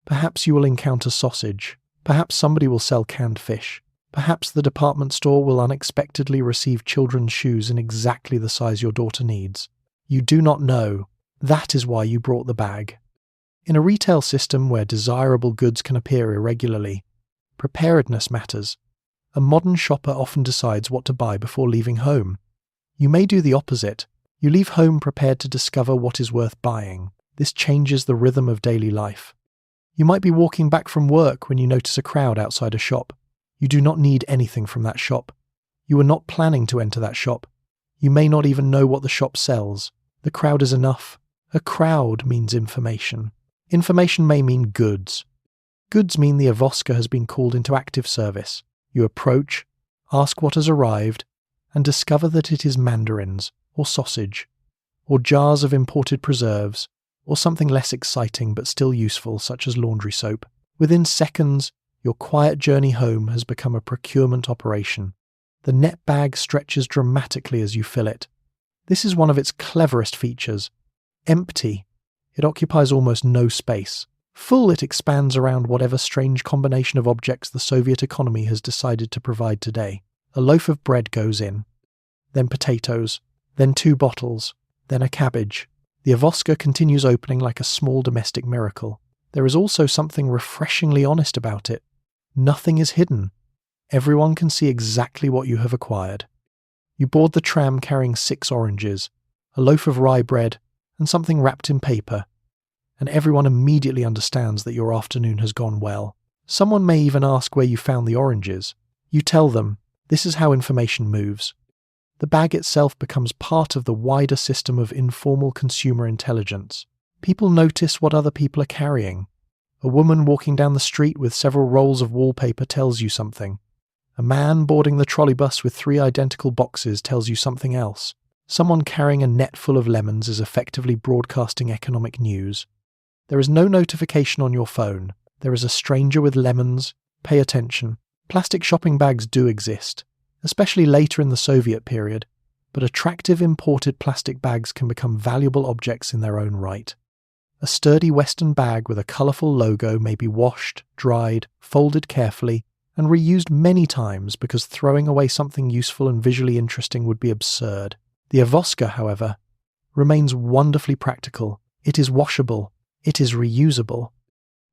Perhaps you will encounter sausage. Perhaps somebody will sell canned fish. Perhaps the department store will unexpectedly receive children's shoes in exactly the size your daughter needs. You do not know. That is why you brought the bag. In a retail system where desirable goods can appear irregularly, preparedness matters. A modern shopper often decides what to buy before leaving home. You may do the opposite. You leave home prepared to discover what is worth buying. This changes the rhythm of daily life. You might be walking back from work when you notice a crowd outside a shop. You do not need anything from that shop. You are not planning to enter that shop. You may not even know what the shop sells. The crowd is enough. A crowd means information. Information may mean goods. Goods mean the avoska has been called into active service. You approach, ask what has arrived, and discover that it is mandarins, or sausage, or jars of imported preserves, or something less exciting but still useful such as laundry soap. Within seconds, your quiet journey home has become a procurement operation. The net bag stretches dramatically as you fill it. This is one of its cleverest features. Empty, it occupies almost no space. Full, it expands around whatever strange combination of objects the Soviet economy has decided to provide today. A loaf of bread goes in, then potatoes, then 2 bottles, then a cabbage. The avoska continues opening like a small domestic miracle. There is also something refreshingly honest about it. Nothing is hidden. Everyone can see exactly what you have acquired. You board the tram carrying 6 oranges. a loaf of rye bread, and something wrapped in paper, and everyone immediately understands that your afternoon has gone well. Someone may even ask where you found the oranges. You tell them, this is how information moves. The bag itself becomes part of the wider system of informal consumer intelligence. People notice what other people are carrying. A woman walking down the street with several rolls of wallpaper tells you something. A man boarding the trolley bus with 3 identical boxes tells you something else. Someone carrying a net full of lemons is effectively broadcasting economic news. There is no notification on your phone. There is a stranger with lemons. Pay attention. Plastic shopping bags do exist, especially later in the Soviet period, but attractive imported plastic bags can become valuable objects in their own right. A sturdy Western bag with a colourful logo may be washed, dried, folded carefully, and reused many times because throwing away something useful and visually interesting would be absurd. The avoska, however, remains wonderfully practical. It is washable. It is reusable.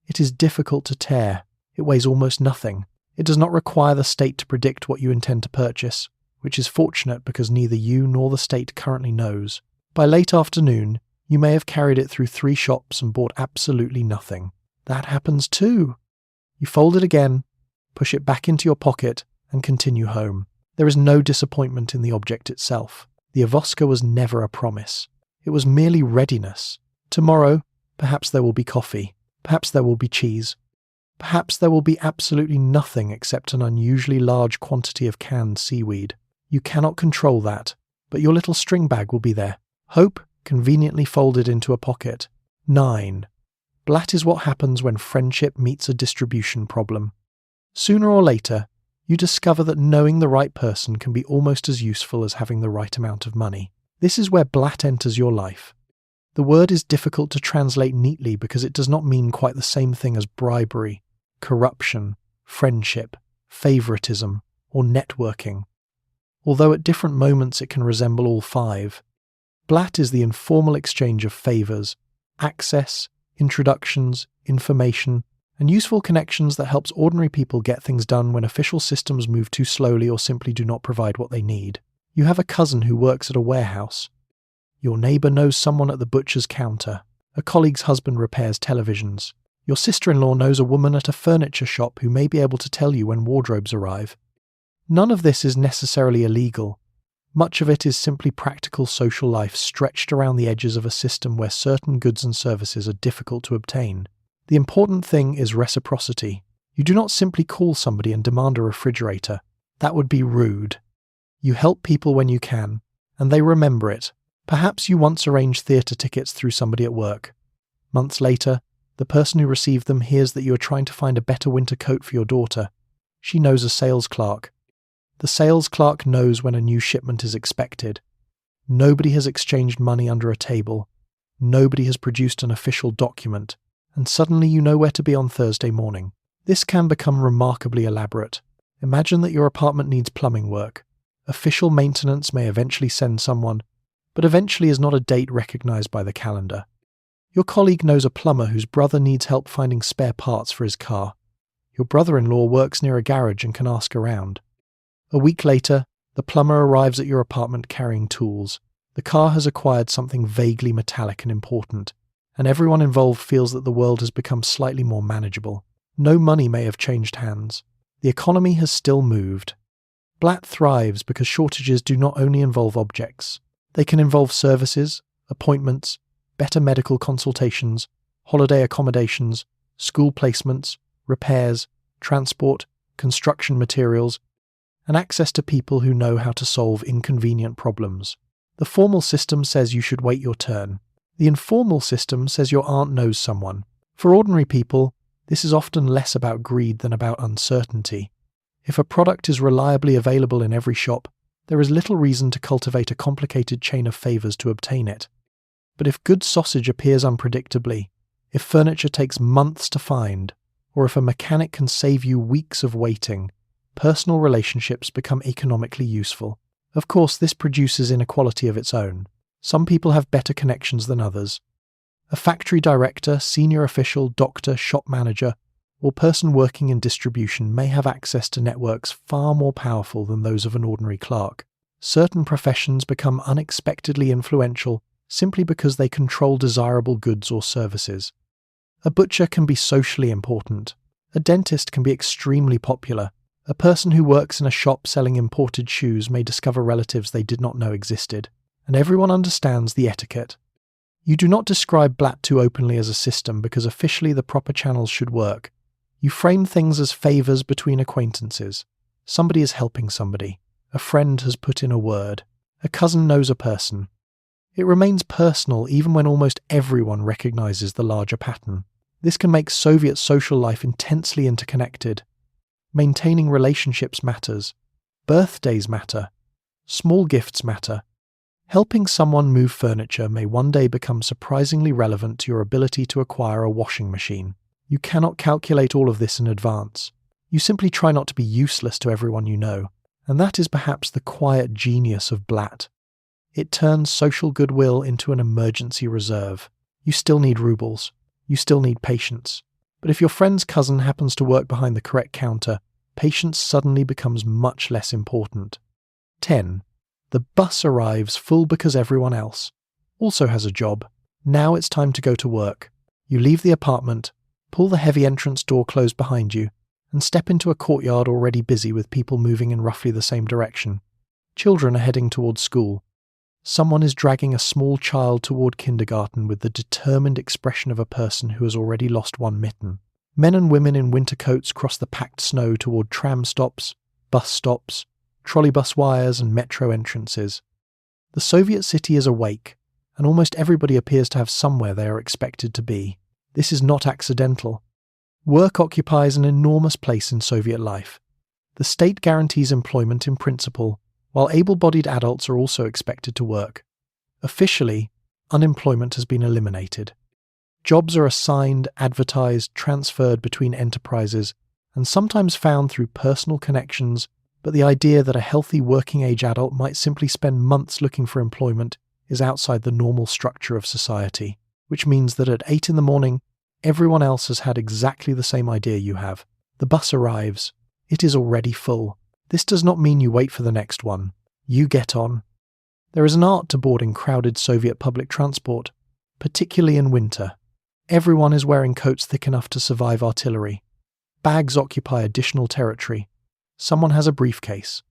It is difficult to tear. It weighs almost nothing. It does not require the state to predict what you intend to purchase, which is fortunate because neither you nor the state currently knows. By late afternoon, you may have carried it through 3 shops and bought absolutely nothing. That happens too. You fold it again, push it back into your pocket, and continue home. There is no disappointment in the object itself. The avoska was never a promise. It was merely readiness. Tomorrow, perhaps there will be coffee. Perhaps there will be cheese. Perhaps there will be absolutely nothing except an unusually large quantity of canned seaweed. You cannot control that, but your little string bag will be there. Hope, conveniently folded into a pocket. 9. Blat is what happens when friendship meets a distribution problem. Sooner or later, you discover that knowing the right person can be almost as useful as having the right amount of money. This is where blat enters your life. The word is difficult to translate neatly because it does not mean quite the same thing as bribery, corruption, friendship, favoritism, or networking. Although at different moments it can resemble all 5. Blat is the informal exchange of favours, access, introductions, information, and useful connections that helps ordinary people get things done when official systems move too slowly or simply do not provide what they need. You have a cousin who works at a warehouse. Your neighbour knows someone at the butcher's counter. A colleague's husband repairs televisions. Your sister-in-law knows a woman at a furniture shop who may be able to tell you when wardrobes arrive. None of this is necessarily illegal. Much of it is simply practical social life stretched around the edges of a system where certain goods and services are difficult to obtain. The important thing is reciprocity. You do not simply call somebody and demand a refrigerator. That would be rude. You help people when you can, and they remember it. Perhaps you once arranged theatre tickets through somebody at work. Months later, the person who received them hears that you are trying to find a better winter coat for your daughter. She knows a sales clerk. The sales clerk knows when a new shipment is expected. Nobody has exchanged money under a table. Nobody has produced an official document. And suddenly you know where to be on Thursday morning. This can become remarkably elaborate. Imagine that your apartment needs plumbing work. Official maintenance may eventually send someone, but eventually is not a date recognized by the calendar. Your colleague knows a plumber whose brother needs help finding spare parts for his car. Your brother-in-law works near a garage and can ask around. A week later, the plumber arrives at your apartment carrying tools. The car has acquired something vaguely metallic and important, and everyone involved feels that the world has become slightly more manageable. No money may have changed hands. The economy has still moved. Blat thrives because shortages do not only involve objects. They can involve services, appointments, better medical consultations, holiday accommodations, school placements, repairs, transport, construction materials, and access to people who know how to solve inconvenient problems. The formal system says you should wait your turn. The informal system says your aunt knows someone. For ordinary people, this is often less about greed than about uncertainty. If a product is reliably available in every shop, there is little reason to cultivate a complicated chain of favours to obtain it. But if good sausage appears unpredictably, if furniture takes months to find, or if a mechanic can save you weeks of waiting, personal relationships become economically useful. Of course, this produces inequality of its own. Some people have better connections than others. A factory director, senior official, doctor, shop manager, or person working in distribution may have access to networks far more powerful than those of an ordinary clerk. Certain professions become unexpectedly influential simply because they control desirable goods or services. A butcher can be socially important. A dentist can be extremely popular. A person who works in a shop selling imported shoes may discover relatives they did not know existed. And everyone understands the etiquette. You do not describe blat too openly as a system because officially the proper channels should work. You frame things as favours between acquaintances. Somebody is helping somebody. A friend has put in a word. A cousin knows a person. It remains personal even when almost everyone recognises the larger pattern. This can make Soviet social life intensely interconnected. Maintaining relationships matters. Birthdays matter. Small gifts matter. Helping someone move furniture may one day become surprisingly relevant to your ability to acquire a washing machine. You cannot calculate all of this in advance. You simply try not to be useless to everyone you know, and that is perhaps the quiet genius of blat. It turns social goodwill into an emergency reserve. You still need rubles. You still need patience. But if your friend's cousin happens to work behind the correct counter, patience suddenly becomes much less important. 10. The bus arrives full because everyone else also has a job. Now it's time to go to work. You leave the apartment, pull the heavy entrance door closed behind you, and step into a courtyard already busy with people moving in roughly the same direction. Children are heading towards school. Someone is dragging a small child toward kindergarten with the determined expression of a person who has already lost one mitten. Men and women in winter coats cross the packed snow toward tram stops, bus stops, trolleybus wires and metro entrances. The Soviet city is awake, and almost everybody appears to have somewhere they are expected to be. This is not accidental. Work occupies an enormous place in Soviet life. The state guarantees employment in principle, while able-bodied adults are also expected to work. Officially, unemployment has been eliminated. Jobs are assigned, advertised, transferred between enterprises, and sometimes found through personal connections, but the idea that a healthy working-age adult might simply spend months looking for employment is outside the normal structure of society, which means that at 8 in the morning, everyone else has had exactly the same idea you have. The bus arrives. It is already full. This does not mean you wait for the next one. You get on. There is an art to boarding crowded Soviet public transport, particularly in winter. Everyone is wearing coats thick enough to survive artillery. Bags occupy additional territory. Someone has a briefcase.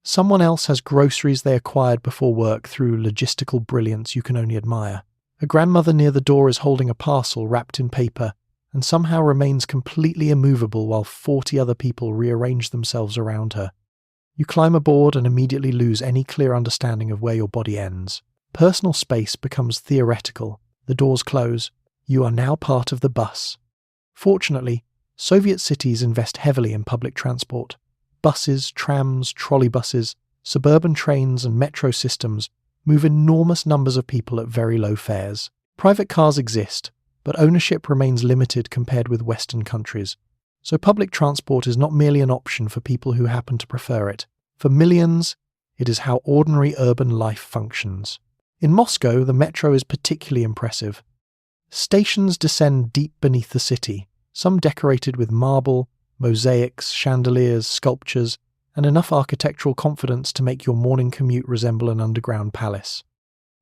Someone else has groceries they acquired before work through logistical brilliance you can only admire. A grandmother near the door is holding a parcel wrapped in paper and somehow remains completely immovable while 40 other people rearrange themselves around her. You climb aboard and immediately lose any clear understanding of where your body ends. Personal space becomes theoretical. The doors close. You are now part of the bus. Fortunately, Soviet cities invest heavily in public transport. Buses, trams, trolleybuses, suburban trains and metro systems move enormous numbers of people at very low fares. Private cars exist, but ownership remains limited compared with Western countries. So public transport is not merely an option for people who happen to prefer it. For millions, it is how ordinary urban life functions. In Moscow, the metro is particularly impressive. Stations descend deep beneath the city, some decorated with marble, mosaics, chandeliers, sculptures, and enough architectural confidence to make your morning commute resemble an underground palace.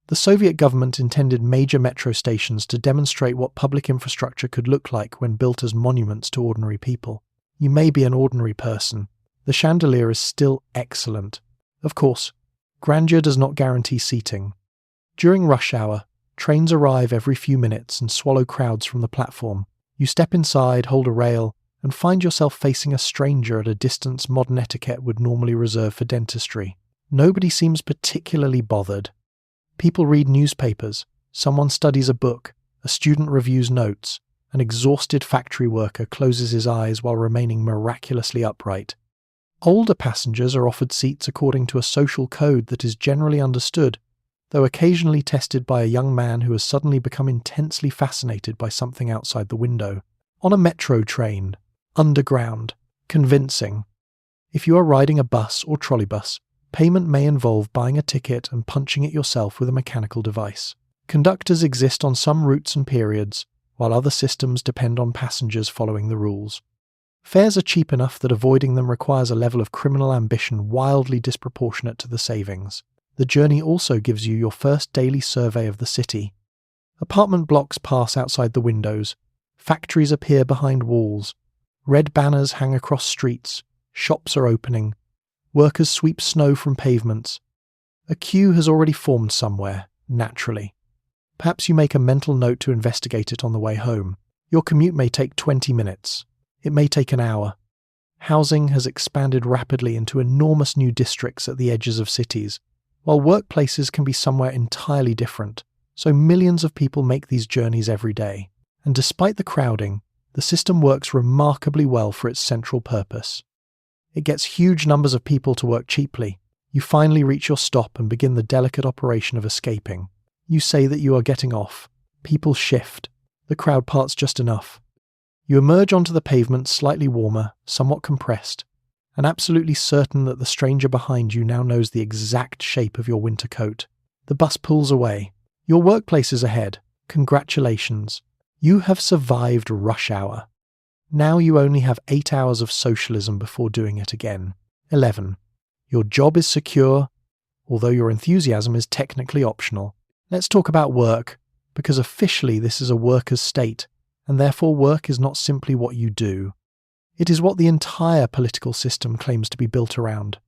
The Soviet government intended major metro stations to demonstrate what public infrastructure could look like when built as monuments to ordinary people. You may be an ordinary person. The chandelier is still excellent. Of course, grandeur does not guarantee seating. During rush hour, trains arrive every few minutes and swallow crowds from the platform. You step inside, hold a rail, and find yourself facing a stranger at a distance modern etiquette would normally reserve for dentistry. Nobody seems particularly bothered. People read newspapers, someone studies a book, a student reviews notes, an exhausted factory worker closes his eyes while remaining miraculously upright. Older passengers are offered seats according to a social code that is generally understood, though occasionally tested by a young man who has suddenly become intensely fascinated by something outside the window. On a metro train, underground, convincing. If you are riding a bus or trolleybus, payment may involve buying a ticket and punching it yourself with a mechanical device. Conductors exist on some routes and periods, while other systems depend on passengers following the rules. Fares are cheap enough that avoiding them requires a level of criminal ambition wildly disproportionate to the savings. The journey also gives you your first daily survey of the city. Apartment blocks pass outside the windows, factories appear behind walls, red banners hang across streets, shops are opening, workers sweep snow from pavements. A queue has already formed somewhere, naturally. Perhaps you make a mental note to investigate it on the way home. Your commute may take 20 minutes. It may take an hour. Housing has expanded rapidly into enormous new districts at the edges of cities, while workplaces can be somewhere entirely different, so millions of people make these journeys every day. And despite the crowding, the system works remarkably well for its central purpose. It gets huge numbers of people to work cheaply. You finally reach your stop and begin the delicate operation of escaping. You say that you are getting off. People shift. The crowd parts just enough. You emerge onto the pavement slightly warmer, somewhat compressed, and absolutely certain that the stranger behind you now knows the exact shape of your winter coat. The bus pulls away. Your workplace is ahead. Congratulations. You have survived rush hour. Now you only have 8 hours of socialism before doing it again. 11. Your job is secure, although your enthusiasm is technically optional. Let's talk about work, because officially this is a worker's state, and therefore work is not simply what you do. It is what the entire political system claims to be built around.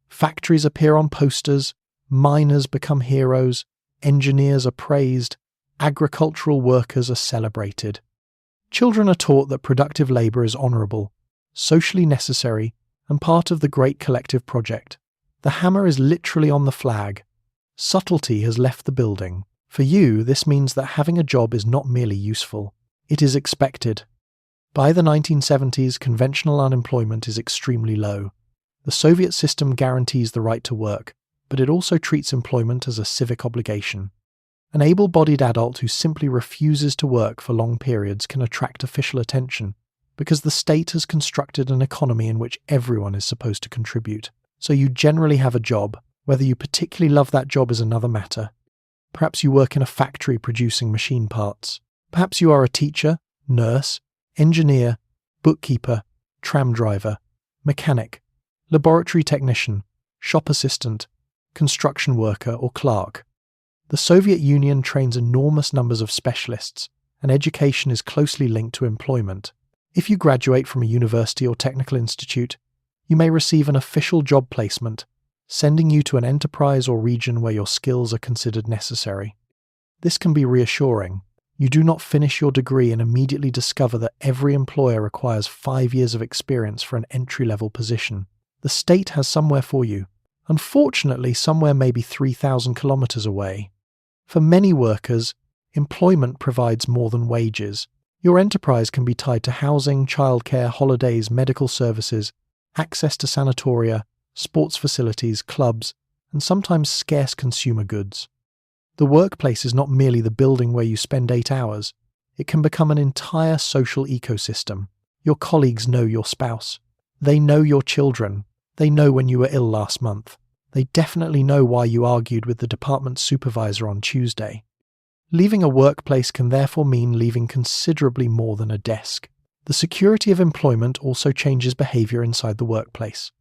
Factories appear on posters, miners become heroes, engineers are praised, agricultural workers are celebrated. Children are taught that productive labour is honourable, socially necessary, and part of the great collective project. The hammer is literally on the flag. Subtlety has left the building. For you, this means that having a job is not merely useful. It is expected. By the 1970s, conventional unemployment is extremely low. The Soviet system guarantees the right to work, but it also treats employment as a civic obligation. An able-bodied adult who simply refuses to work for long periods can attract official attention, because the state has constructed an economy in which everyone is supposed to contribute. So you generally have a job. Whether you particularly love that job is another matter. Perhaps you work in a factory producing machine parts. Perhaps you are a teacher, nurse, engineer, bookkeeper, tram driver, mechanic, laboratory technician, shop assistant, construction worker, or clerk. The Soviet Union trains enormous numbers of specialists, and education is closely linked to employment. If you graduate from a university or technical institute, you may receive an official job placement, sending you to an enterprise or region where your skills are considered necessary. This can be reassuring. You do not finish your degree and immediately discover that every employer requires 5 years of experience for an entry-level position. The state has somewhere for you. Unfortunately, somewhere maybe 3,000 kilometers away. For many workers, employment provides more than wages. Your enterprise can be tied to housing, childcare, holidays, medical services, access to sanatoria, sports facilities, clubs, and sometimes scarce consumer goods. The workplace is not merely the building where you spend 8 hours. It can become an entire social ecosystem. Your colleagues know your spouse. They know your children. They know when you were ill last month. They definitely know why you argued with the department supervisor on Tuesday. Leaving a workplace can therefore mean leaving considerably more than a desk. The security of employment also changes behaviour inside the workplace.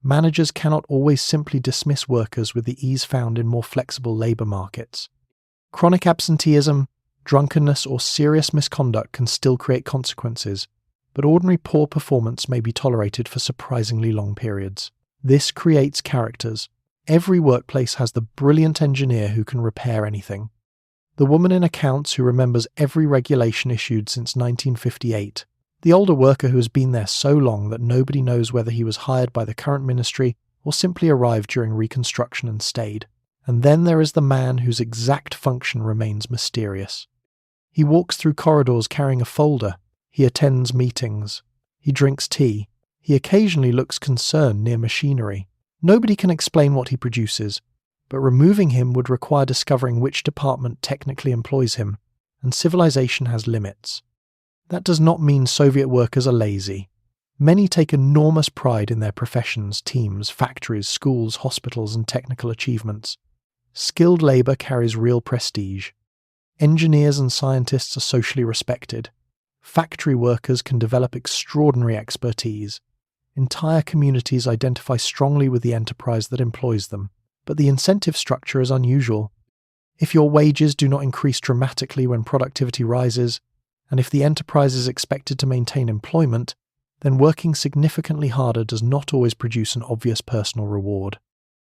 Managers cannot always simply dismiss workers with the ease found in more flexible labour markets. Chronic absenteeism, drunkenness, or serious misconduct can still create consequences, but ordinary poor performance may be tolerated for surprisingly long periods. This creates characters. Every workplace has the brilliant engineer who can repair anything. The woman in accounts who remembers every regulation issued since 1958. The older worker who has been there so long that nobody knows whether he was hired by the current ministry or simply arrived during Reconstruction and stayed. And then there is the man whose exact function remains mysterious. He walks through corridors carrying a folder. He attends meetings. He drinks tea. He occasionally looks concerned near machinery. Nobody can explain what he produces, but removing him would require discovering which department technically employs him, and civilization has limits. That does not mean Soviet workers are lazy. Many take enormous pride in their professions, teams, factories, schools, hospitals, and technical achievements. Skilled labour carries real prestige. Engineers and scientists are socially respected. Factory workers can develop extraordinary expertise. Entire communities identify strongly with the enterprise that employs them, but the incentive structure is unusual. If your wages do not increase dramatically when productivity rises, and if the enterprise is expected to maintain employment, then working significantly harder does not always produce an obvious personal reward.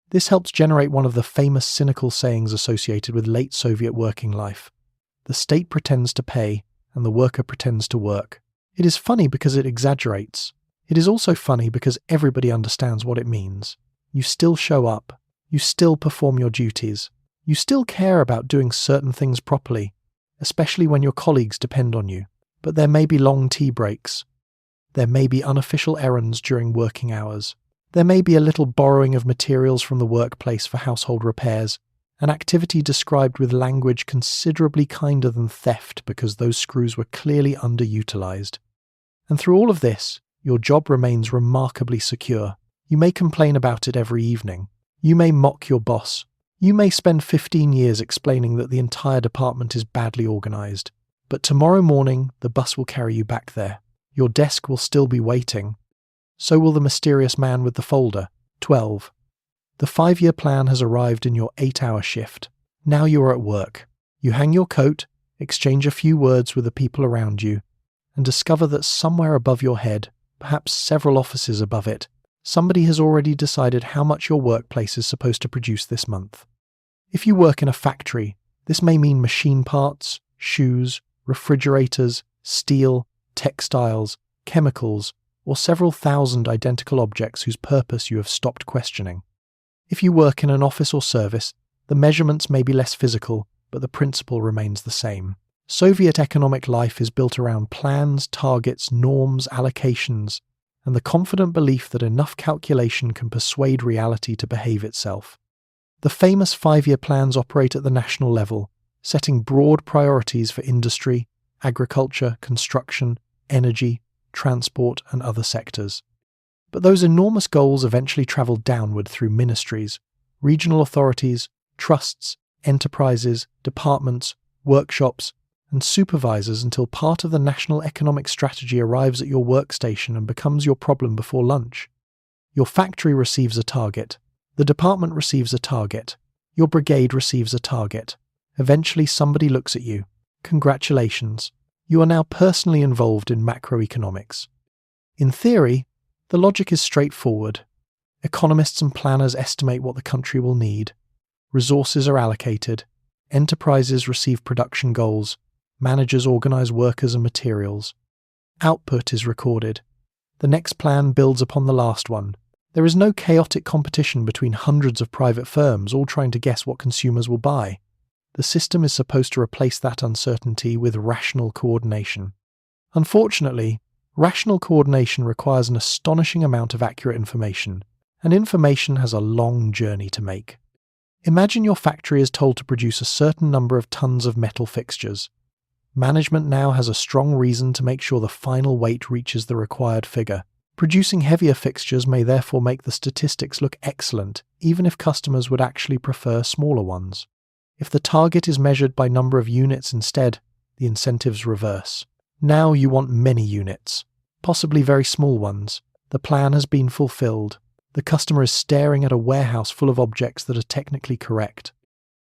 This helps generate one of the famous cynical sayings associated with late Soviet working life. The state pretends to pay, and the worker pretends to work. It is funny because it exaggerates. It is also funny because everybody understands what it means. You still show up. You still perform your duties. You still care about doing certain things properly, especially when your colleagues depend on you. But there may be long tea breaks. There may be unofficial errands during working hours. There may be a little borrowing of materials from the workplace for household repairs, an activity described with language considerably kinder than theft because those screws were clearly underutilized. And through all of this, your job remains remarkably secure. You may complain about it every evening. You may mock your boss. You may spend 15 years explaining that the entire department is badly organized. But tomorrow morning, the bus will carry you back there. Your desk will still be waiting. So will the mysterious man with the folder. 12. The 5-year plan has arrived in your 8-hour shift. Now you are at work. You hang your coat, exchange a few words with the people around you, and discover that somewhere above your head, perhaps several offices above it, somebody has already decided how much your workplace is supposed to produce this month. If you work in a factory, this may mean machine parts, shoes, refrigerators, steel, textiles, chemicals, or several thousand identical objects whose purpose you have stopped questioning. If you work in an office or service, the measurements may be less physical, but the principle remains the same. Soviet economic life is built around plans, targets, norms, allocations, and the confident belief that enough calculation can persuade reality to behave itself. The famous 5-year plans operate at the national level, setting broad priorities for industry, agriculture, construction, energy, transport, and other sectors. But those enormous goals eventually travel downward through ministries, regional authorities, trusts, enterprises, departments, workshops, and supervisors until part of the national economic strategy arrives at your workstation and becomes your problem before lunch. Your factory receives a target. The department receives a target. Your brigade receives a target. Eventually somebody looks at you. Congratulations. You are now personally involved in macroeconomics. In theory, the logic is straightforward. Economists and planners estimate what the country will need. Resources are allocated. Enterprises receive production goals. Managers organize workers and materials. Output is recorded. The next plan builds upon the last one. There is no chaotic competition between hundreds of private firms all trying to guess what consumers will buy. The system is supposed to replace that uncertainty with rational coordination. Unfortunately, rational coordination requires an astonishing amount of accurate information, and information has a long journey to make. Imagine your factory is told to produce a certain number of tons of metal fixtures. Management now has a strong reason to make sure the final weight reaches the required figure. Producing heavier fixtures may therefore make the statistics look excellent, even if customers would actually prefer smaller ones. If the target is measured by number of units instead, the incentives reverse. Now you want many units, possibly very small ones. The plan has been fulfilled. The customer is staring at a warehouse full of objects that are technically correct.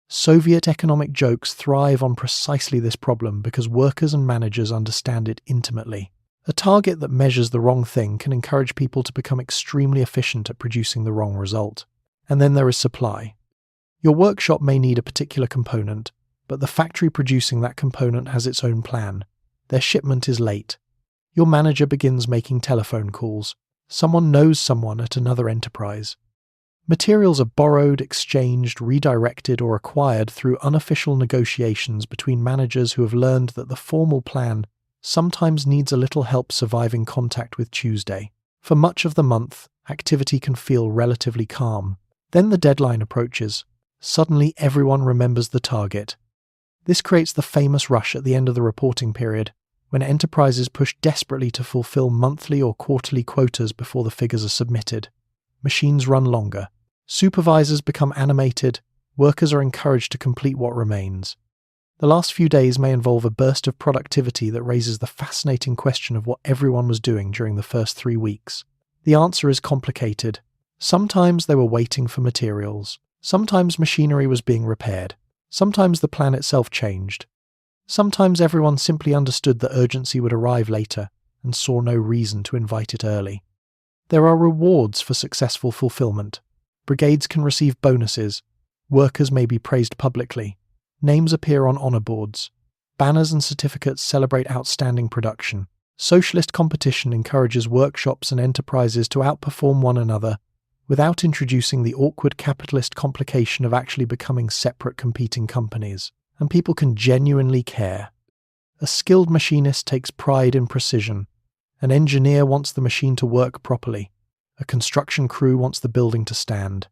Soviet economic jokes thrive on precisely this problem because workers and managers understand it intimately. A target that measures the wrong thing can encourage people to become extremely efficient at producing the wrong result. And then there is supply. Your workshop may need a particular component, but the factory producing that component has its own plan. Their shipment is late. Your manager begins making telephone calls. Someone knows someone at another enterprise. Materials are borrowed, exchanged, redirected, or acquired through unofficial negotiations between managers who have learned that the formal plan sometimes needs a little help surviving contact with Tuesday. For much of the month, activity can feel relatively calm. Then the deadline approaches. Suddenly everyone remembers the target. This creates the famous rush at the end of the reporting period, when enterprises push desperately to fulfill monthly or quarterly quotas before the figures are submitted. Machines run longer. Supervisors become animated. Workers are encouraged to complete what remains. The last few days may involve a burst of productivity that raises the fascinating question of what everyone was doing during the first 3 weeks. The answer is complicated. Sometimes they were waiting for materials. Sometimes machinery was being repaired. Sometimes the plan itself changed. Sometimes everyone simply understood that urgency would arrive later and saw no reason to invite it early. There are rewards for successful fulfillment. Brigades can receive bonuses. Workers may be praised publicly. Names appear on honour boards. Banners and certificates celebrate outstanding production. Socialist competition encourages workshops and enterprises to outperform one another without introducing the awkward capitalist complication of actually becoming separate competing companies. And people can genuinely care. A skilled machinist takes pride in precision. An engineer wants the machine to work properly. A construction crew wants the building to stand.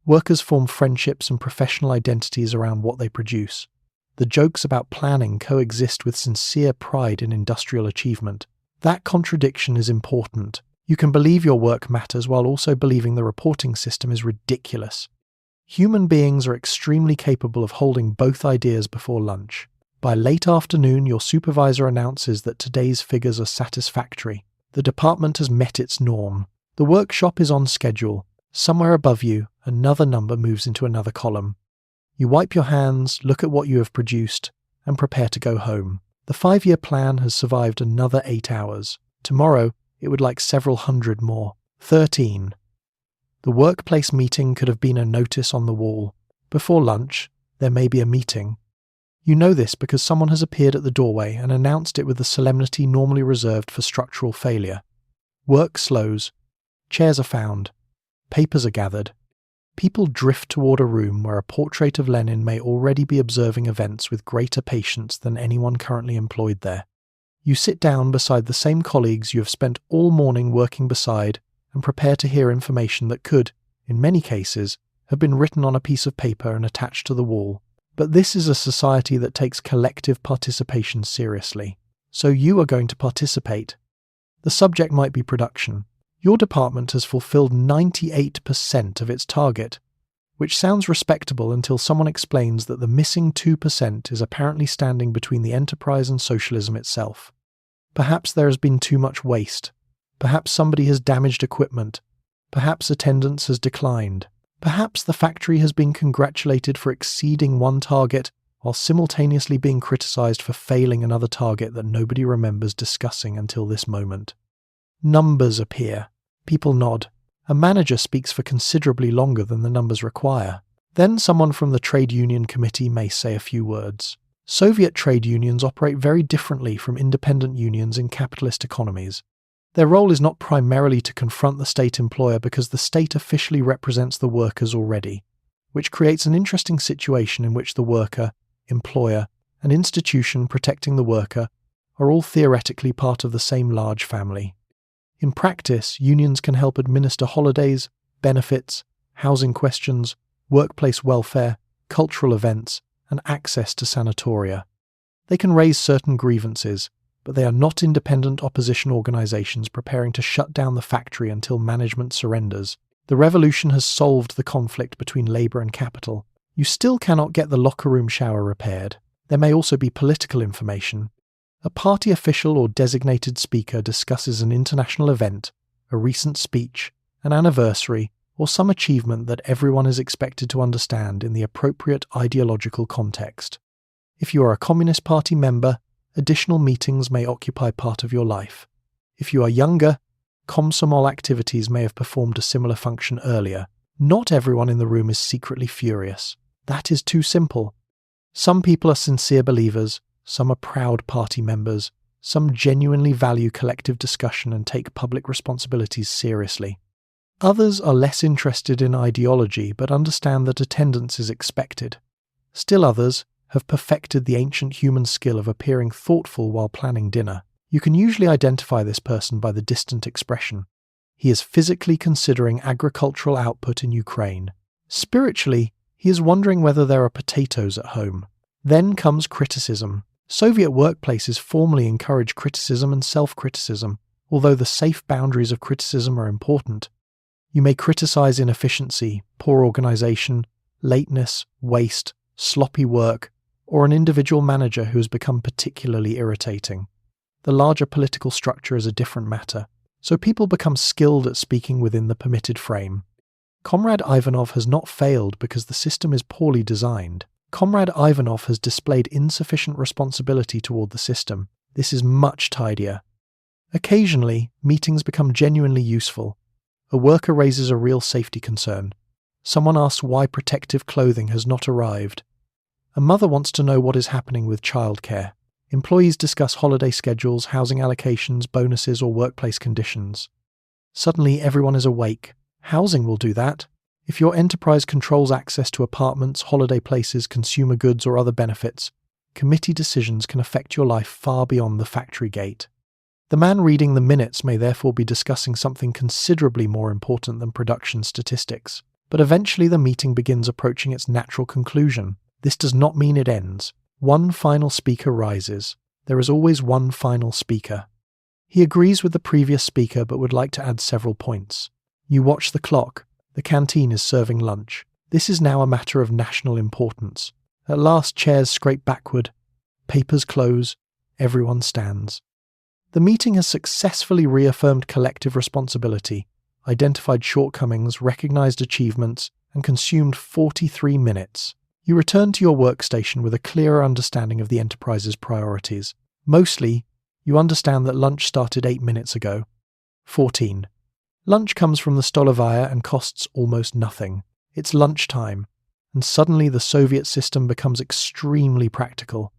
Workers form friendships and professional identities around what they produce. The jokes about planning coexist with sincere pride in industrial achievement. That contradiction is important. You can believe your work matters while also believing the reporting system is ridiculous. Human beings are extremely capable of holding both ideas before lunch. By late afternoon, your supervisor announces that today's figures are satisfactory. The department has met its norm. The workshop is on schedule. Somewhere above you, another number moves into another column. You wipe your hands, look at what you have produced, and prepare to go home. The 5-year plan has survived another 8 hours. Tomorrow, it would like several hundred more. 13. The workplace meeting could have been a notice on the wall. Before lunch, there may be a meeting. You know this because someone has appeared at the doorway and announced it with the solemnity normally reserved for structural failure. Work slows. Chairs are found. Papers are gathered. People drift toward a room where a portrait of Lenin may already be observing events with greater patience than anyone currently employed there. You sit down beside the same colleagues you have spent all morning working beside and prepare to hear information that could, in many cases, have been written on a piece of paper and attached to the wall. But this is a society that takes collective participation seriously. So you are going to participate. The subject might be production. Your department has fulfilled 98% of its target, which sounds respectable until someone explains that the missing 2% is apparently standing between the enterprise and socialism itself. Perhaps there has been too much waste. Perhaps somebody has damaged equipment. Perhaps attendance has declined. Perhaps the factory has been congratulated for exceeding one target while simultaneously being criticized for failing another target that nobody remembers discussing until this moment. Numbers appear. People nod. A manager speaks for considerably longer than the numbers require. Then someone from the trade union committee may say a few words. Soviet trade unions operate very differently from independent unions in capitalist economies. Their role is not primarily to confront the state employer because the state officially represents the workers already, which creates an interesting situation in which the worker, employer, and institution protecting the worker are all theoretically part of the same large family. In practice, unions can help administer holidays, benefits, housing questions, workplace welfare, cultural events, and access to sanatoria. They can raise certain grievances, but they are not independent opposition organizations preparing to shut down the factory until management surrenders. The revolution has solved the conflict between labor and capital. You still cannot get the locker room shower repaired. There may also be political information. A party official or designated speaker discusses an international event, a recent speech, an anniversary, or some achievement that everyone is expected to understand in the appropriate ideological context. If you are a Communist Party member, additional meetings may occupy part of your life. If you are younger, Komsomol activities may have performed a similar function earlier. Not everyone in the room is secretly furious. That is too simple. Some people are sincere believers, some are proud party members, some genuinely value collective discussion and take public responsibilities seriously. Others are less interested in ideology but understand that attendance is expected. Still others have perfected the ancient human skill of appearing thoughtful while planning dinner. You can usually identify this person by the distant expression. He is physically considering agricultural output in Ukraine. Spiritually, he is wondering whether there are potatoes at home. Then comes criticism. Soviet workplaces formally encourage criticism and self-criticism, although the safe boundaries of criticism are important. You may criticize inefficiency, poor organization, lateness, waste, sloppy work, or an individual manager who has become particularly irritating. The larger political structure is a different matter, so people become skilled at speaking within the permitted frame. Comrade Ivanov has not failed because the system is poorly designed. Comrade Ivanov has displayed insufficient responsibility toward the system. This is much tidier. Occasionally, meetings become genuinely useful. A worker raises a real safety concern. Someone asks why protective clothing has not arrived. A mother wants to know what is happening with childcare. Employees discuss holiday schedules, housing allocations, bonuses, or workplace conditions. Suddenly, everyone is awake. Housing will do that. If your enterprise controls access to apartments, holiday places, consumer goods, or other benefits, committee decisions can affect your life far beyond the factory gate. The man reading the minutes may therefore be discussing something considerably more important than production statistics. But eventually the meeting begins approaching its natural conclusion. This does not mean it ends. One final speaker rises. There is always one final speaker. He agrees with the previous speaker but would like to add several points. You watch the clock. The canteen is serving lunch. This is now a matter of national importance. At last, chairs scrape backward. Papers close. Everyone stands. The meeting has successfully reaffirmed collective responsibility, identified shortcomings, recognized achievements, and consumed 43 minutes. You return to your workstation with a clearer understanding of the enterprise's priorities. Mostly, you understand that lunch started 8 minutes ago. 14. Lunch comes from the Stolovaya and costs almost nothing. It's lunchtime, and suddenly the Soviet system becomes extremely practical.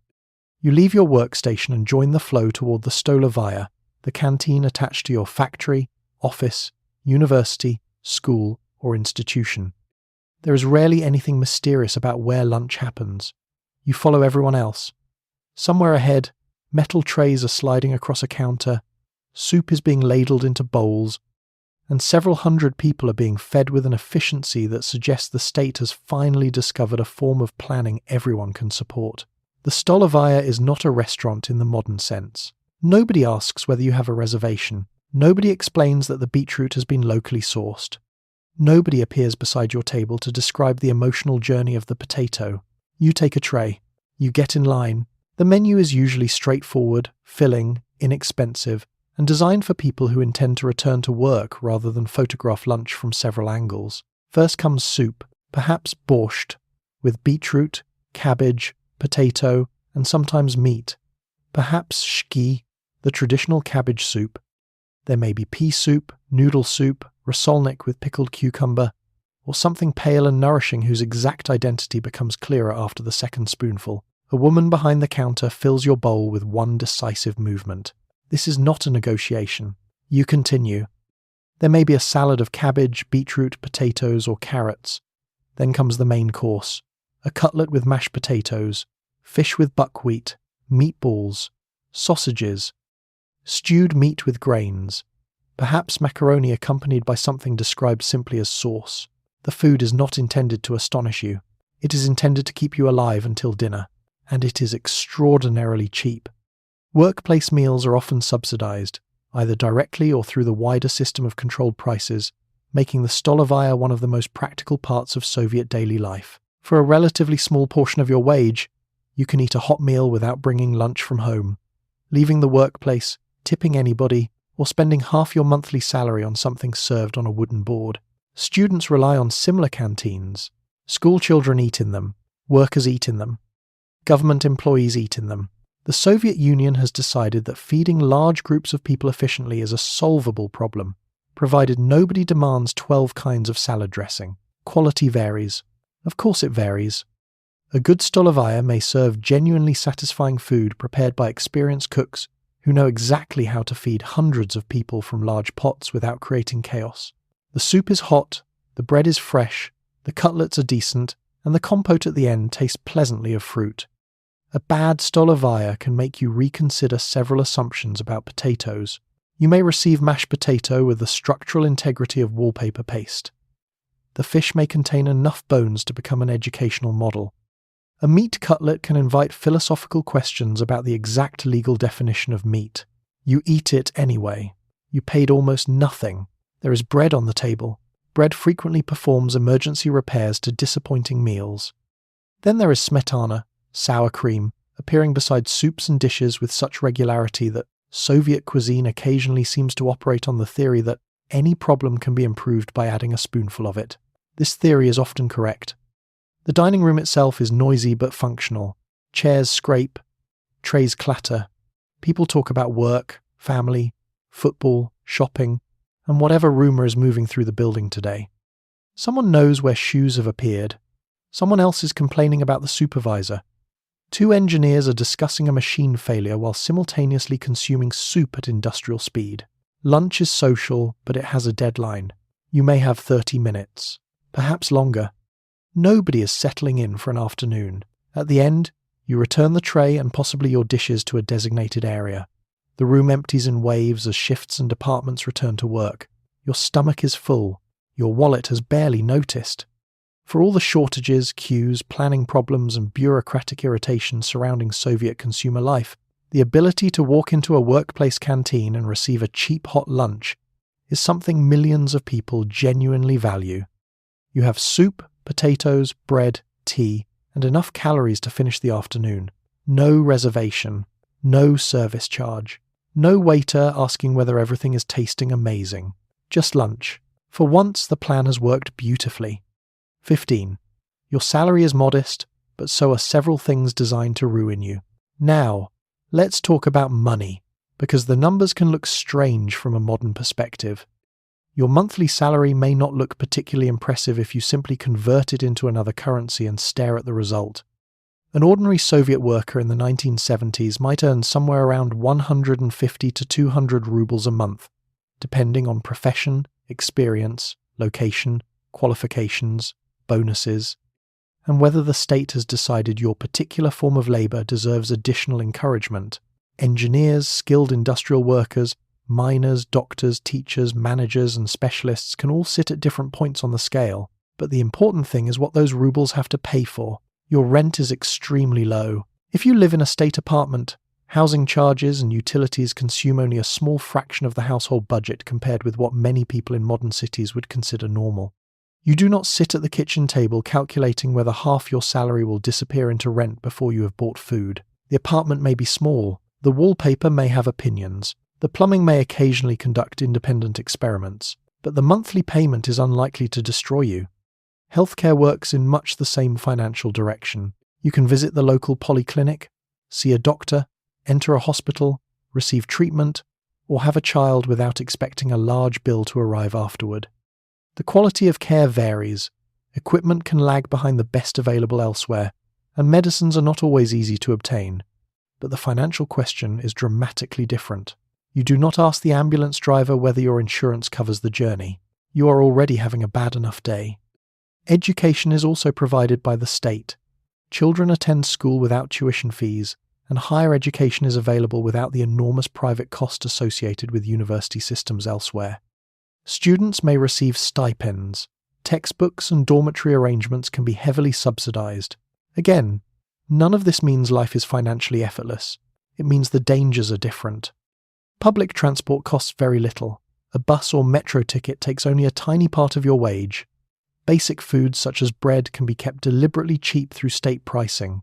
You leave your workstation and join the flow toward the Stolovaya, the canteen attached to your factory, office, university, school, or institution. There is rarely anything mysterious about where lunch happens. You follow everyone else. Somewhere ahead, metal trays are sliding across a counter, soup is being ladled into bowls, and several hundred people are being fed with an efficiency that suggests the state has finally discovered a form of planning everyone can support. The Stolovaya is not a restaurant in the modern sense. Nobody asks whether you have a reservation. Nobody explains that the beetroot has been locally sourced. Nobody appears beside your table to describe the emotional journey of the potato. You take a tray. You get in line. The menu is usually straightforward, filling, inexpensive, and designed for people who intend to return to work rather than photograph lunch from several angles. First comes soup, perhaps borscht, with beetroot, cabbage, potato, and sometimes meat. Perhaps shki, the traditional cabbage soup. There may be pea soup, noodle soup, rasolnik with pickled cucumber, or something pale and nourishing whose exact identity becomes clearer after the second spoonful. A woman behind the counter fills your bowl with one decisive movement. This is not a negotiation. You continue. There may be a salad of cabbage, beetroot, potatoes, or carrots. Then comes the main course. A cutlet with mashed potatoes, fish with buckwheat, meatballs, sausages, stewed meat with grains, perhaps macaroni accompanied by something described simply as sauce. The food is not intended to astonish you. It is intended to keep you alive until dinner, and it is extraordinarily cheap. Workplace meals are often subsidized, either directly or through the wider system of controlled prices, making the Stolovaya one of the most practical parts of Soviet daily life. For a relatively small portion of your wage, you can eat a hot meal without bringing lunch from home, leaving the workplace, tipping anybody, or spending half your monthly salary on something served on a wooden board. Students rely on similar canteens. School children eat in them. Workers eat in them. Government employees eat in them. The Soviet Union has decided that feeding large groups of people efficiently is a solvable problem, provided nobody demands 12 kinds of salad dressing. Quality varies. Of course it varies. A good Stolovaya may serve genuinely satisfying food prepared by experienced cooks who know exactly how to feed hundreds of people from large pots without creating chaos. The soup is hot, the bread is fresh, the cutlets are decent, and the compote at the end tastes pleasantly of fruit. A bad Stolovaya can make you reconsider several assumptions about potatoes. You may receive mashed potato with the structural integrity of wallpaper paste. The fish may contain enough bones to become an educational model. A meat cutlet can invite philosophical questions about the exact legal definition of meat. You eat it anyway. You paid almost nothing. There is bread on the table. Bread frequently performs emergency repairs to disappointing meals. Then there is smetana, sour cream, appearing beside soups and dishes with such regularity that Soviet cuisine occasionally seems to operate on the theory that any problem can be improved by adding a spoonful of it. This theory is often correct. The dining room itself is noisy but functional. Chairs scrape, trays clatter. People talk about work, family, football, shopping, and whatever rumour is moving through the building today. Someone knows where shoes have appeared. Someone else is complaining about the supervisor. Two engineers are discussing a machine failure while simultaneously consuming soup at industrial speed. Lunch is social, but it has a deadline. You may have 30 minutes, perhaps longer. Nobody is settling in for an afternoon. At the end, you return the tray and possibly your dishes to a designated area. The room empties in waves as shifts and departments return to work. Your stomach is full. Your wallet has barely noticed. For all the shortages, queues, planning problems, and bureaucratic irritations surrounding Soviet consumer life, the ability to walk into a workplace canteen and receive a cheap hot lunch is something millions of people genuinely value. You have soup, potatoes, bread, tea, and enough calories to finish the afternoon. No reservation, no service charge, no waiter asking whether everything is tasting amazing. Just lunch. For once, the plan has worked beautifully. 15. Your salary is modest, but so are several things designed to ruin you. Now, let's talk about money, because the numbers can look strange from a modern perspective. Your monthly salary may not look particularly impressive if you simply convert it into another currency and stare at the result. An ordinary Soviet worker in the 1970s might earn somewhere around 150 to 200 rubles a month, depending on profession, experience, location, qualifications, bonuses, and whether the state has decided your particular form of labour deserves additional encouragement. Engineers, skilled industrial workers, miners, doctors, teachers, managers, and specialists can all sit at different points on the scale, but the important thing is what those rubles have to pay for. Your rent is extremely low. If you live in a state apartment, housing charges and utilities consume only a small fraction of the household budget compared with what many people in modern cities would consider normal. You do not sit at the kitchen table calculating whether half your salary will disappear into rent before you have bought food. The apartment may be small, the wallpaper may have opinions, the plumbing may occasionally conduct independent experiments, but the monthly payment is unlikely to destroy you. Healthcare works in much the same financial direction. You can visit the local polyclinic, see a doctor, enter a hospital, receive treatment, or have a child without expecting a large bill to arrive afterward. The quality of care varies. Equipment can lag behind the best available elsewhere, and medicines are not always easy to obtain. But the financial question is dramatically different. You do not ask the ambulance driver whether your insurance covers the journey. You are already having a bad enough day. Education is also provided by the state. Children attend school without tuition fees, and higher education is available without the enormous private cost associated with university systems elsewhere. Students may receive stipends. Textbooks and dormitory arrangements can be heavily subsidized. Again, none of this means life is financially effortless. It means the dangers are different. Public transport costs very little. A bus or metro ticket takes only a tiny part of your wage. Basic foods such as bread can be kept deliberately cheap through state pricing.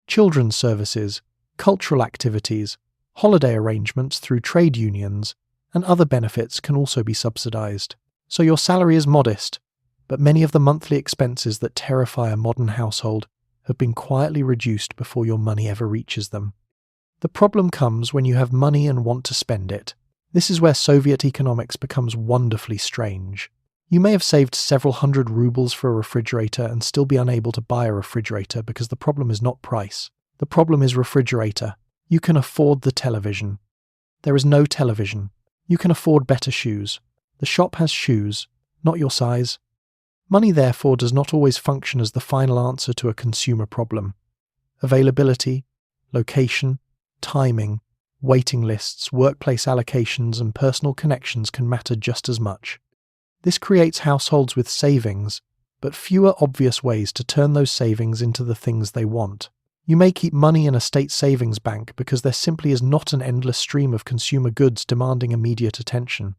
Children's services, cultural activities, holiday arrangements through trade unions, and other benefits can also be subsidized. So your salary is modest, but many of the monthly expenses that terrify a modern household have been quietly reduced before your money ever reaches them. The problem comes when you have money and want to spend it. This is where Soviet economics becomes wonderfully strange. You may have saved several hundred rubles for a refrigerator and still be unable to buy a refrigerator because the problem is not price. The problem is refrigerator. You can afford the television. There is no television. You can afford better shoes. The shop has shoes, not your size. Money, therefore, does not always function as the final answer to a consumer problem. Availability, location, timing, waiting lists, workplace allocations, and personal connections can matter just as much. This creates households with savings, but fewer obvious ways to turn those savings into the things they want. You may keep money in a state savings bank because there simply is not an endless stream of consumer goods demanding immediate attention.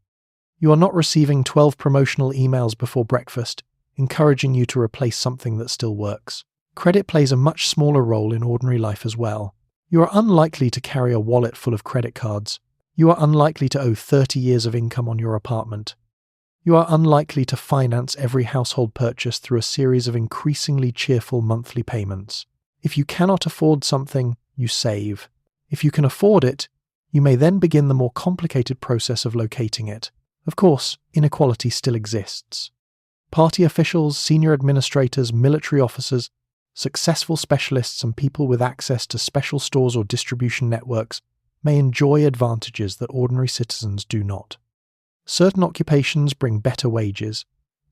You are not receiving 12 promotional emails before breakfast, encouraging you to replace something that still works. Credit plays a much smaller role in ordinary life as well. You are unlikely to carry a wallet full of credit cards. You are unlikely to owe 30 years of income on your apartment. You are unlikely to finance every household purchase through a series of increasingly cheerful monthly payments. If you cannot afford something, you save. If you can afford it, you may then begin the more complicated process of locating it. Of course, inequality still exists. Party officials, senior administrators, military officers, successful specialists, and people with access to special stores or distribution networks may enjoy advantages that ordinary citizens do not. Certain occupations bring better wages,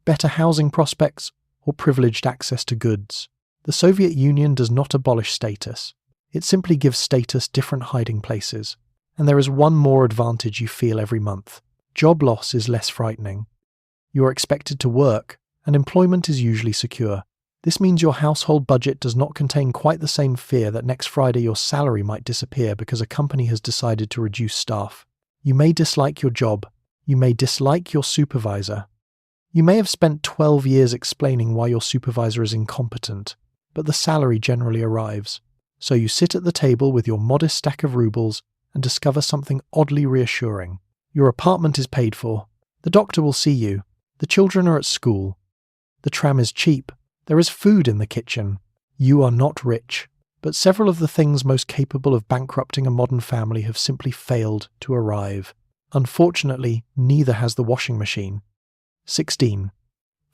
better housing prospects, or privileged access to goods. The Soviet Union does not abolish status. It simply gives status different hiding places. And there is one more advantage you feel every month. Job loss is less frightening. You are expected to work, and employment is usually secure. This means your household budget does not contain quite the same fear that next Friday your salary might disappear because a company has decided to reduce staff. You may dislike your job. You may dislike your supervisor. You may have spent 12 years explaining why your supervisor is incompetent, but the salary generally arrives. So you sit at the table with your modest stack of rubles and discover something oddly reassuring. Your apartment is paid for. The doctor will see you. The children are at school. The tram is cheap. There is food in the kitchen. You are not rich, but several of the things most capable of bankrupting a modern family have simply failed to arrive. Unfortunately, neither has the washing machine. 16.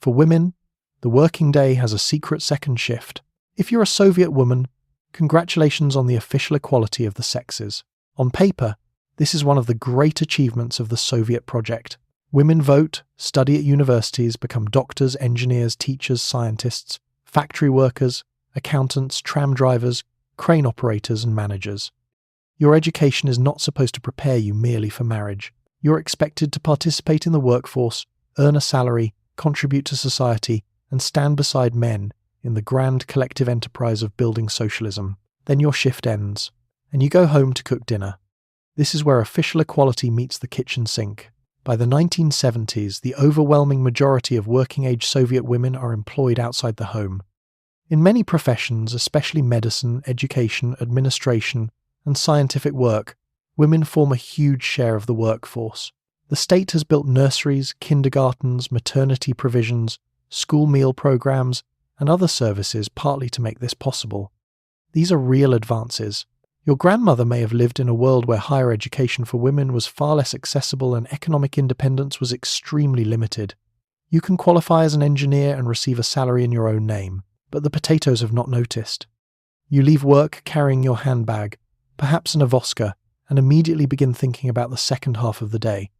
For women, the working day has a secret second shift. If you're a Soviet woman, congratulations on the official equality of the sexes. On paper, this is one of the great achievements of the Soviet project. Women vote, study at universities, become doctors, engineers, teachers, scientists, factory workers, accountants, tram drivers, crane operators, and managers. Your education is not supposed to prepare you merely for marriage. You're expected to participate in the workforce, earn a salary, contribute to society, and stand beside men in the grand collective enterprise of building socialism. Then your shift ends, and you go home to cook dinner. This is where official equality meets the kitchen sink. By the 1970s, the overwhelming majority of working-age Soviet women are employed outside the home. In many professions, especially medicine, education, administration, and scientific work, women form a huge share of the workforce. The state has built nurseries, kindergartens, maternity provisions, school meal programs, and other services partly to make this possible. These are real advances. Your grandmother may have lived in a world where higher education for women was far less accessible and economic independence was extremely limited. You can qualify as an engineer and receive a salary in your own name, but the potatoes have not noticed. You leave work carrying your handbag, perhaps an avoska, and immediately begin thinking about the second half of the day.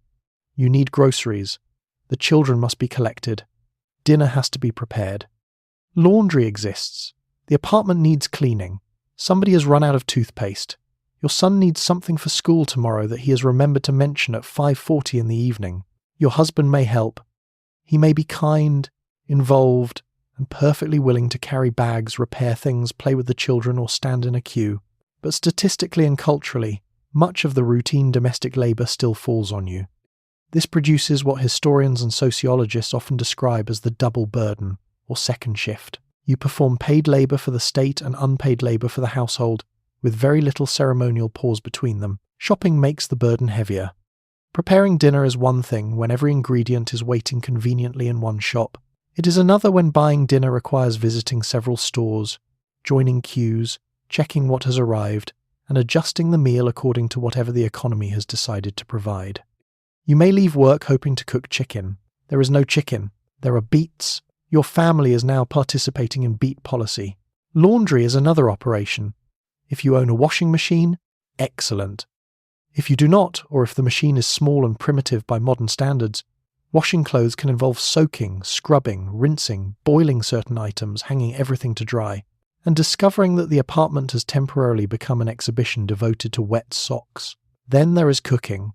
You need groceries. The children must be collected. Dinner has to be prepared. Laundry exists. The apartment needs cleaning. Somebody has run out of toothpaste. Your son needs something for school tomorrow that he has remembered to mention at 5:40 in the evening. Your husband may help. He may be kind, involved, and perfectly willing to carry bags, repair things, play with the children, or stand in a queue. But statistically and culturally, much of the routine domestic labour still falls on you. This produces what historians and sociologists often describe as the double burden, or second shift. You perform paid labour for the state and unpaid labour for the household, with very little ceremonial pause between them. Shopping makes the burden heavier. Preparing dinner is one thing when every ingredient is waiting conveniently in one shop. It is another when buying dinner requires visiting several stores, joining queues, checking what has arrived, and adjusting the meal according to whatever the economy has decided to provide. You may leave work hoping to cook chicken. There is no chicken. There are beets. Your family is now participating in beet policy. Laundry is another operation. If you own a washing machine, excellent. If you do not, or if the machine is small and primitive by modern standards, washing clothes can involve soaking, scrubbing, rinsing, boiling certain items, hanging everything to dry, and discovering that the apartment has temporarily become an exhibition devoted to wet socks. Then there is cooking.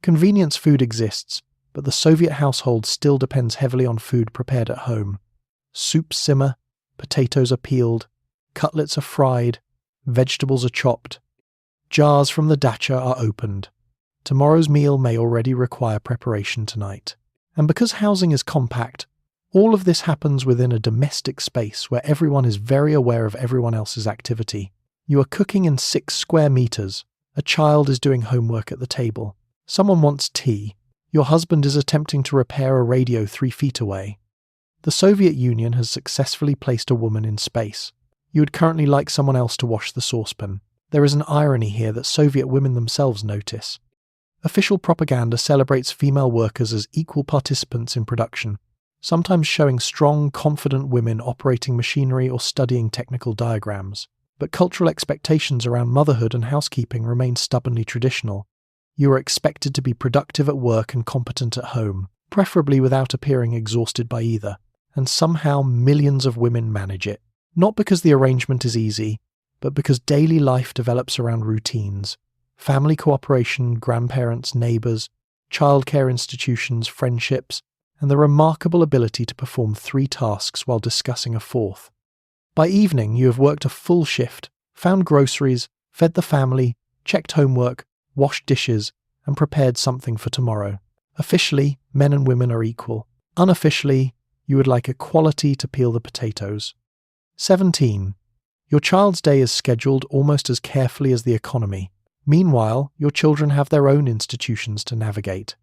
Convenience food exists, but the Soviet household still depends heavily on food prepared at home. Soups simmer, potatoes are peeled, cutlets are fried, vegetables are chopped. Jars from the dacha are opened. Tomorrow's meal may already require preparation tonight. And because housing is compact, All of this happens within a domestic space where everyone is very aware of everyone else's activity. You are cooking in 6 square meters. A child is doing homework at the table. Someone wants tea. Your husband is attempting to repair a radio 3 feet away. The Soviet Union has successfully placed a woman in space. You would currently like someone else to wash the saucepan. There is an irony here that Soviet women themselves notice. Official propaganda celebrates female workers as equal participants in production, sometimes showing strong, confident women operating machinery or studying technical diagrams. But cultural expectations around motherhood and housekeeping remain stubbornly traditional. You are expected to be productive at work and competent at home, preferably without appearing exhausted by either. And somehow millions of women manage it. Not because the arrangement is easy, but because daily life develops around routines. Family cooperation, grandparents, neighbours, childcare institutions, friendships, and the remarkable ability to perform 3 tasks while discussing a 4th. By evening, you have worked a full shift, found groceries, fed the family, checked homework, washed dishes, and prepared something for tomorrow. Officially, men and women are equal. Unofficially, you would like equality to peel the potatoes. 17. Your child's day is scheduled almost as carefully as the economy. Meanwhile, your children have their own institutions to navigate.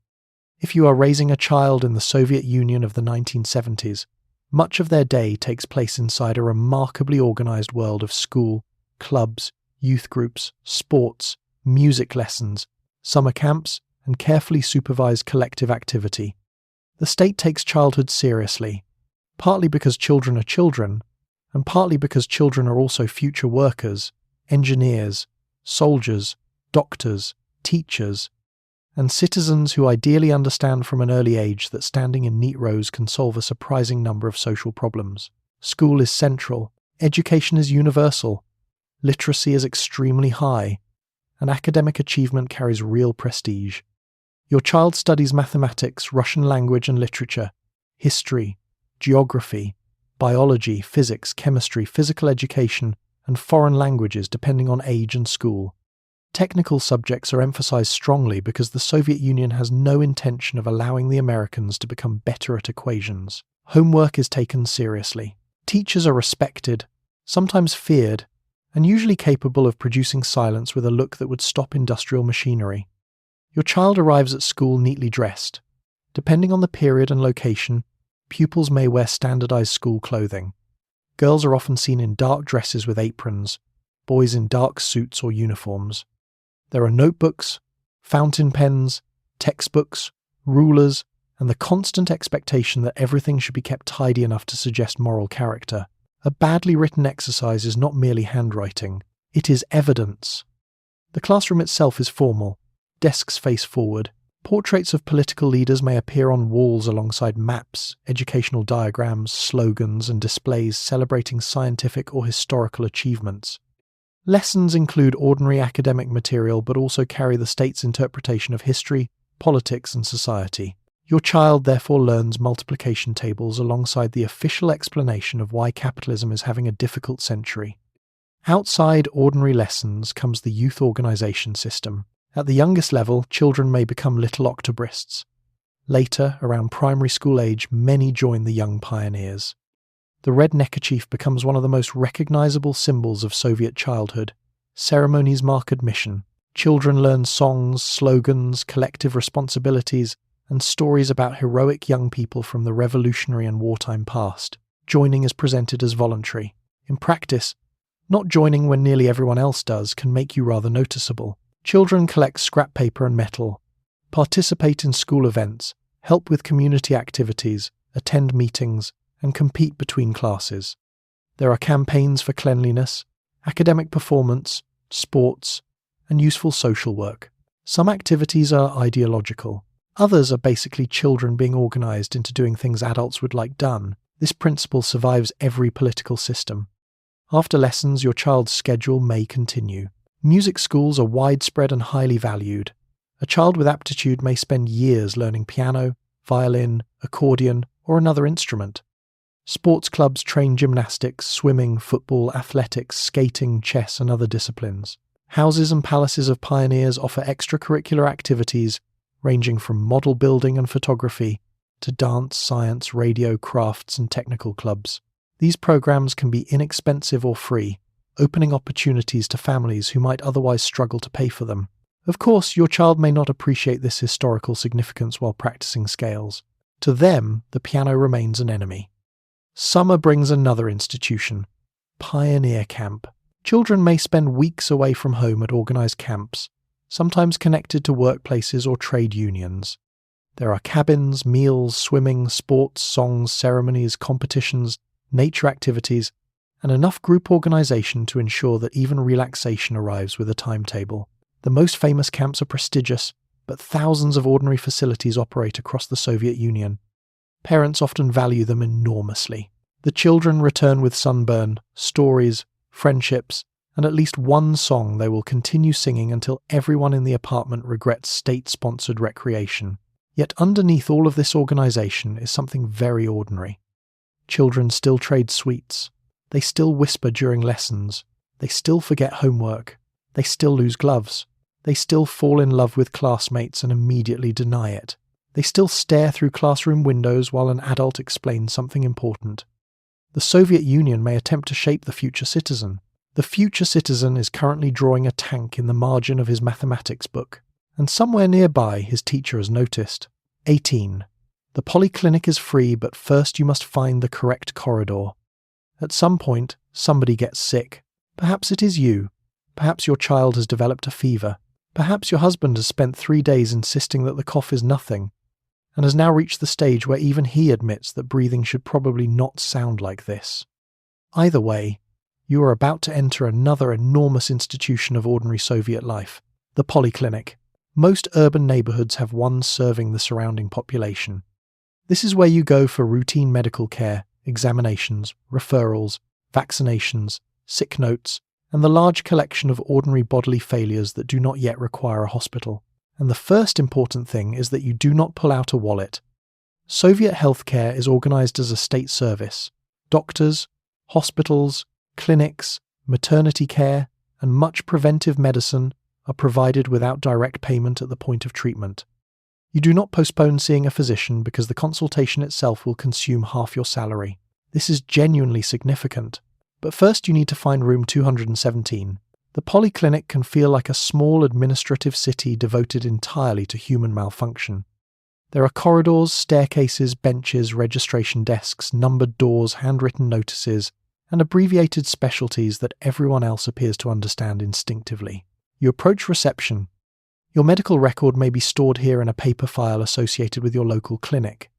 If you are raising a child in the Soviet Union of the 1970s, much of their day takes place inside a remarkably organized world of school, clubs, youth groups, sports, music lessons, summer camps, and carefully supervised collective activity. The state takes childhood seriously, partly because children are children, and partly because children are also future workers, engineers, soldiers, doctors, teachers, and citizens who ideally understand from an early age that standing in neat rows can solve a surprising number of social problems. School is central, education is universal, literacy is extremely high, and academic achievement carries real prestige. Your child studies mathematics, Russian language and literature, history, geography, biology, physics, chemistry, physical education, and foreign languages depending on age and school. Technical subjects are emphasized strongly because the Soviet Union has no intention of allowing the Americans to become better at equations. Homework is taken seriously. Teachers are respected, sometimes feared, and usually capable of producing silence with a look that would stop industrial machinery. Your child arrives at school neatly dressed. Depending on the period and location, pupils may wear standardized school clothing. Girls are often seen in dark dresses with aprons, boys in dark suits or uniforms. There are notebooks, fountain pens, textbooks, rulers, and the constant expectation that everything should be kept tidy enough to suggest moral character. A badly written exercise is not merely handwriting, it is evidence. The classroom itself is formal. Desks face forward. Portraits of political leaders may appear on walls alongside maps, educational diagrams, slogans, and displays celebrating scientific or historical achievements. Lessons include ordinary academic material but also carry the state's interpretation of history, politics, and society. Your child therefore learns multiplication tables alongside the official explanation of why capitalism is having a difficult century. Outside ordinary lessons comes the youth organization system. At the youngest level, children may become little octobrists. Later, around primary school age, many join the young pioneers. The red neckerchief becomes one of the most recognizable symbols of Soviet childhood. Ceremonies mark admission. Children learn songs, slogans, collective responsibilities, and stories about heroic young people from the revolutionary and wartime past. Joining is presented as voluntary. In practice, not joining when nearly everyone else does can make you rather noticeable. Children collect scrap paper and metal, participate in school events, help with community activities, attend meetings, and compete between classes. There are campaigns for cleanliness, academic performance, sports, and useful social work. Some activities are ideological. Others are basically children being organized into doing things adults would like done. This principle survives every political system. After lessons, your child's schedule may continue. Music schools are widespread and highly valued. A child with aptitude may spend years learning piano, violin, accordion, or another instrument. Sports clubs train gymnastics, swimming, football, athletics, skating, chess, and other disciplines. Houses and palaces of pioneers offer extracurricular activities ranging from model building and photography to dance, science, radio, crafts, and technical clubs. These programs can be inexpensive or free, opening opportunities to families who might otherwise struggle to pay for them. Of course, your child may not appreciate this historical significance while practicing scales. To them, the piano remains an enemy. Summer brings another institution, Pioneer Camp. Children may spend weeks away from home at organised camps, sometimes connected to workplaces or trade unions. There are cabins, meals, swimming, sports, songs, ceremonies, competitions, nature activities, and enough group organisation to ensure that even relaxation arrives with a timetable. The most famous camps are prestigious, but thousands of ordinary facilities operate across the Soviet Union. Parents often value them enormously. The children return with sunburn, stories, friendships, and at least one song they will continue singing until everyone in the apartment regrets state-sponsored recreation. Yet underneath all of this organisation is something very ordinary. Children still trade sweets. They still whisper during lessons. They still forget homework. They still lose gloves. They still fall in love with classmates and immediately deny it. They still stare through classroom windows while an adult explains something important. The Soviet Union may attempt to shape the future citizen. The future citizen is currently drawing a tank in the margin of his mathematics book, and somewhere nearby his teacher has noticed. 18. The polyclinic is free, but first you must find the correct corridor. At some point, somebody gets sick. Perhaps it is you. Perhaps your child has developed a fever. Perhaps your husband has spent 3 days insisting that the cough is nothing, and has now reached the stage where even he admits that breathing should probably not sound like this. Either way, you are about to enter another enormous institution of ordinary Soviet life, the polyclinic. Most urban neighbourhoods have one serving the surrounding population. This is where you go for routine medical care, examinations, referrals, vaccinations, sick notes, and the large collection of ordinary bodily failures that do not yet require a hospital. And the first important thing is that you do not pull out a wallet. Soviet healthcare is organised as a state service. Doctors, hospitals, clinics, maternity care, and much preventive medicine are provided without direct payment at the point of treatment. You do not postpone seeing a physician because the consultation itself will consume half your salary. This is genuinely significant. But first you need to find room 217. The polyclinic can feel like a small administrative city devoted entirely to human malfunction. There are corridors, staircases, benches, registration desks, numbered doors, handwritten notices, and abbreviated specialties that everyone else appears to understand instinctively. You approach reception. Your medical record may be stored here in a paper file associated with your local clinic.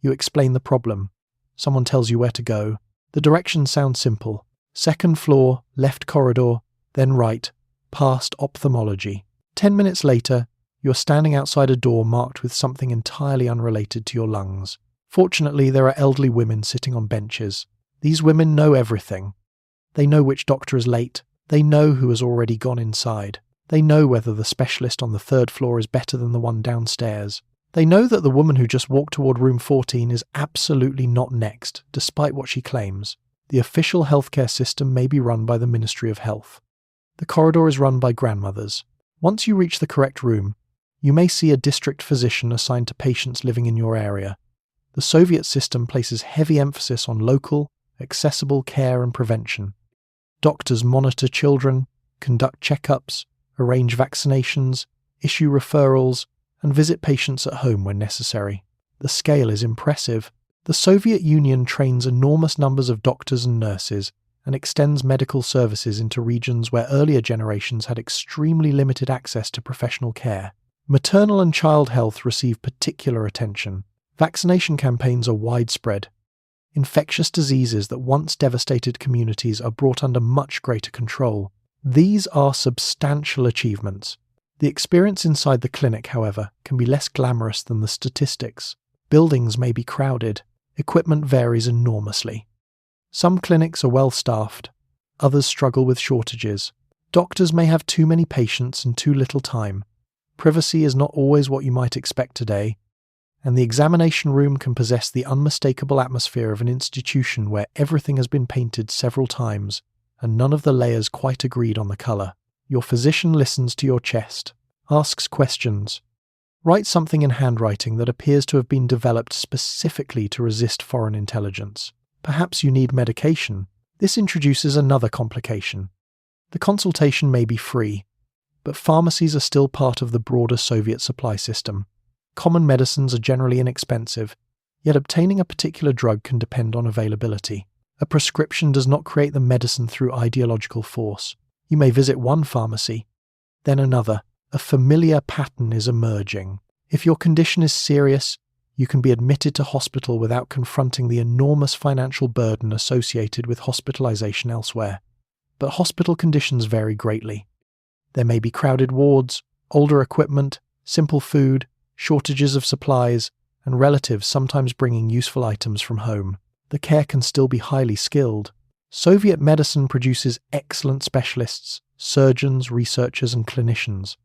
You explain the problem. Someone tells you where to go. The directions sound simple. 2nd floor, left corridor, then right, past ophthalmology. 10 minutes later, you're standing outside a door marked with something entirely unrelated to your lungs. Fortunately, there are elderly women sitting on benches. These women know everything. They know which doctor is late. They know who has already gone inside. They know whether the specialist on the 3rd floor is better than the one downstairs. They know that the woman who just walked toward room 14 is absolutely not next, despite what she claims. The official healthcare system may be run by the Ministry of Health. The corridor is run by grandmothers. Once you reach the correct room, you may see a district physician assigned to patients living in your area. The Soviet system places heavy emphasis on local, accessible care and prevention. Doctors monitor children, conduct checkups, arrange vaccinations, issue referrals, and visit patients at home when necessary. The scale is impressive. The Soviet Union trains enormous numbers of doctors and nurses and extends medical services into regions where earlier generations had extremely limited access to professional care. Maternal and child health receive particular attention. Vaccination campaigns are widespread. Infectious diseases that once devastated communities are brought under much greater control. These are substantial achievements. The experience inside the clinic, however, can be less glamorous than the statistics. Buildings may be crowded. Equipment varies enormously. Some clinics are well staffed. Others struggle with shortages. Doctors may have too many patients and too little time. Privacy is not always what you might expect today, and the examination room can possess the unmistakable atmosphere of an institution where everything has been painted several times and none of the layers quite agreed on the colour. Your physician listens to your chest, asks questions, Write something in handwriting that appears to have been developed specifically to resist foreign intelligence. Perhaps you need medication. This introduces another complication. The consultation may be free, but pharmacies are still part of the broader Soviet supply system. Common medicines are generally inexpensive, yet obtaining a particular drug can depend on availability. A prescription does not create the medicine through ideological force. You may visit one pharmacy, then another. A familiar pattern is emerging. If your condition is serious, you can be admitted to hospital without confronting the enormous financial burden associated with hospitalization elsewhere. But hospital conditions vary greatly. There may be crowded wards, older equipment, simple food, shortages of supplies, and relatives sometimes bringing useful items from home. The care can still be highly skilled. Soviet medicine produces excellent specialists, surgeons, researchers, and clinicians.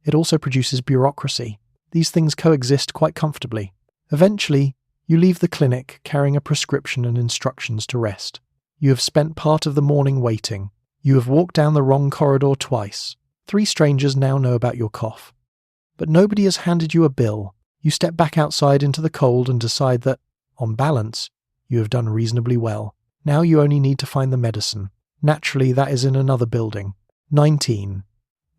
It also produces bureaucracy. These things coexist quite comfortably. Eventually, you leave the clinic carrying a prescription and instructions to rest. You have spent part of the morning waiting. You have walked down the wrong corridor twice. 3 strangers now know about your cough. But nobody has handed you a bill. You step back outside into the cold and decide that, on balance, you have done reasonably well. Now you only need to find the medicine. Naturally, that is in another building. 19.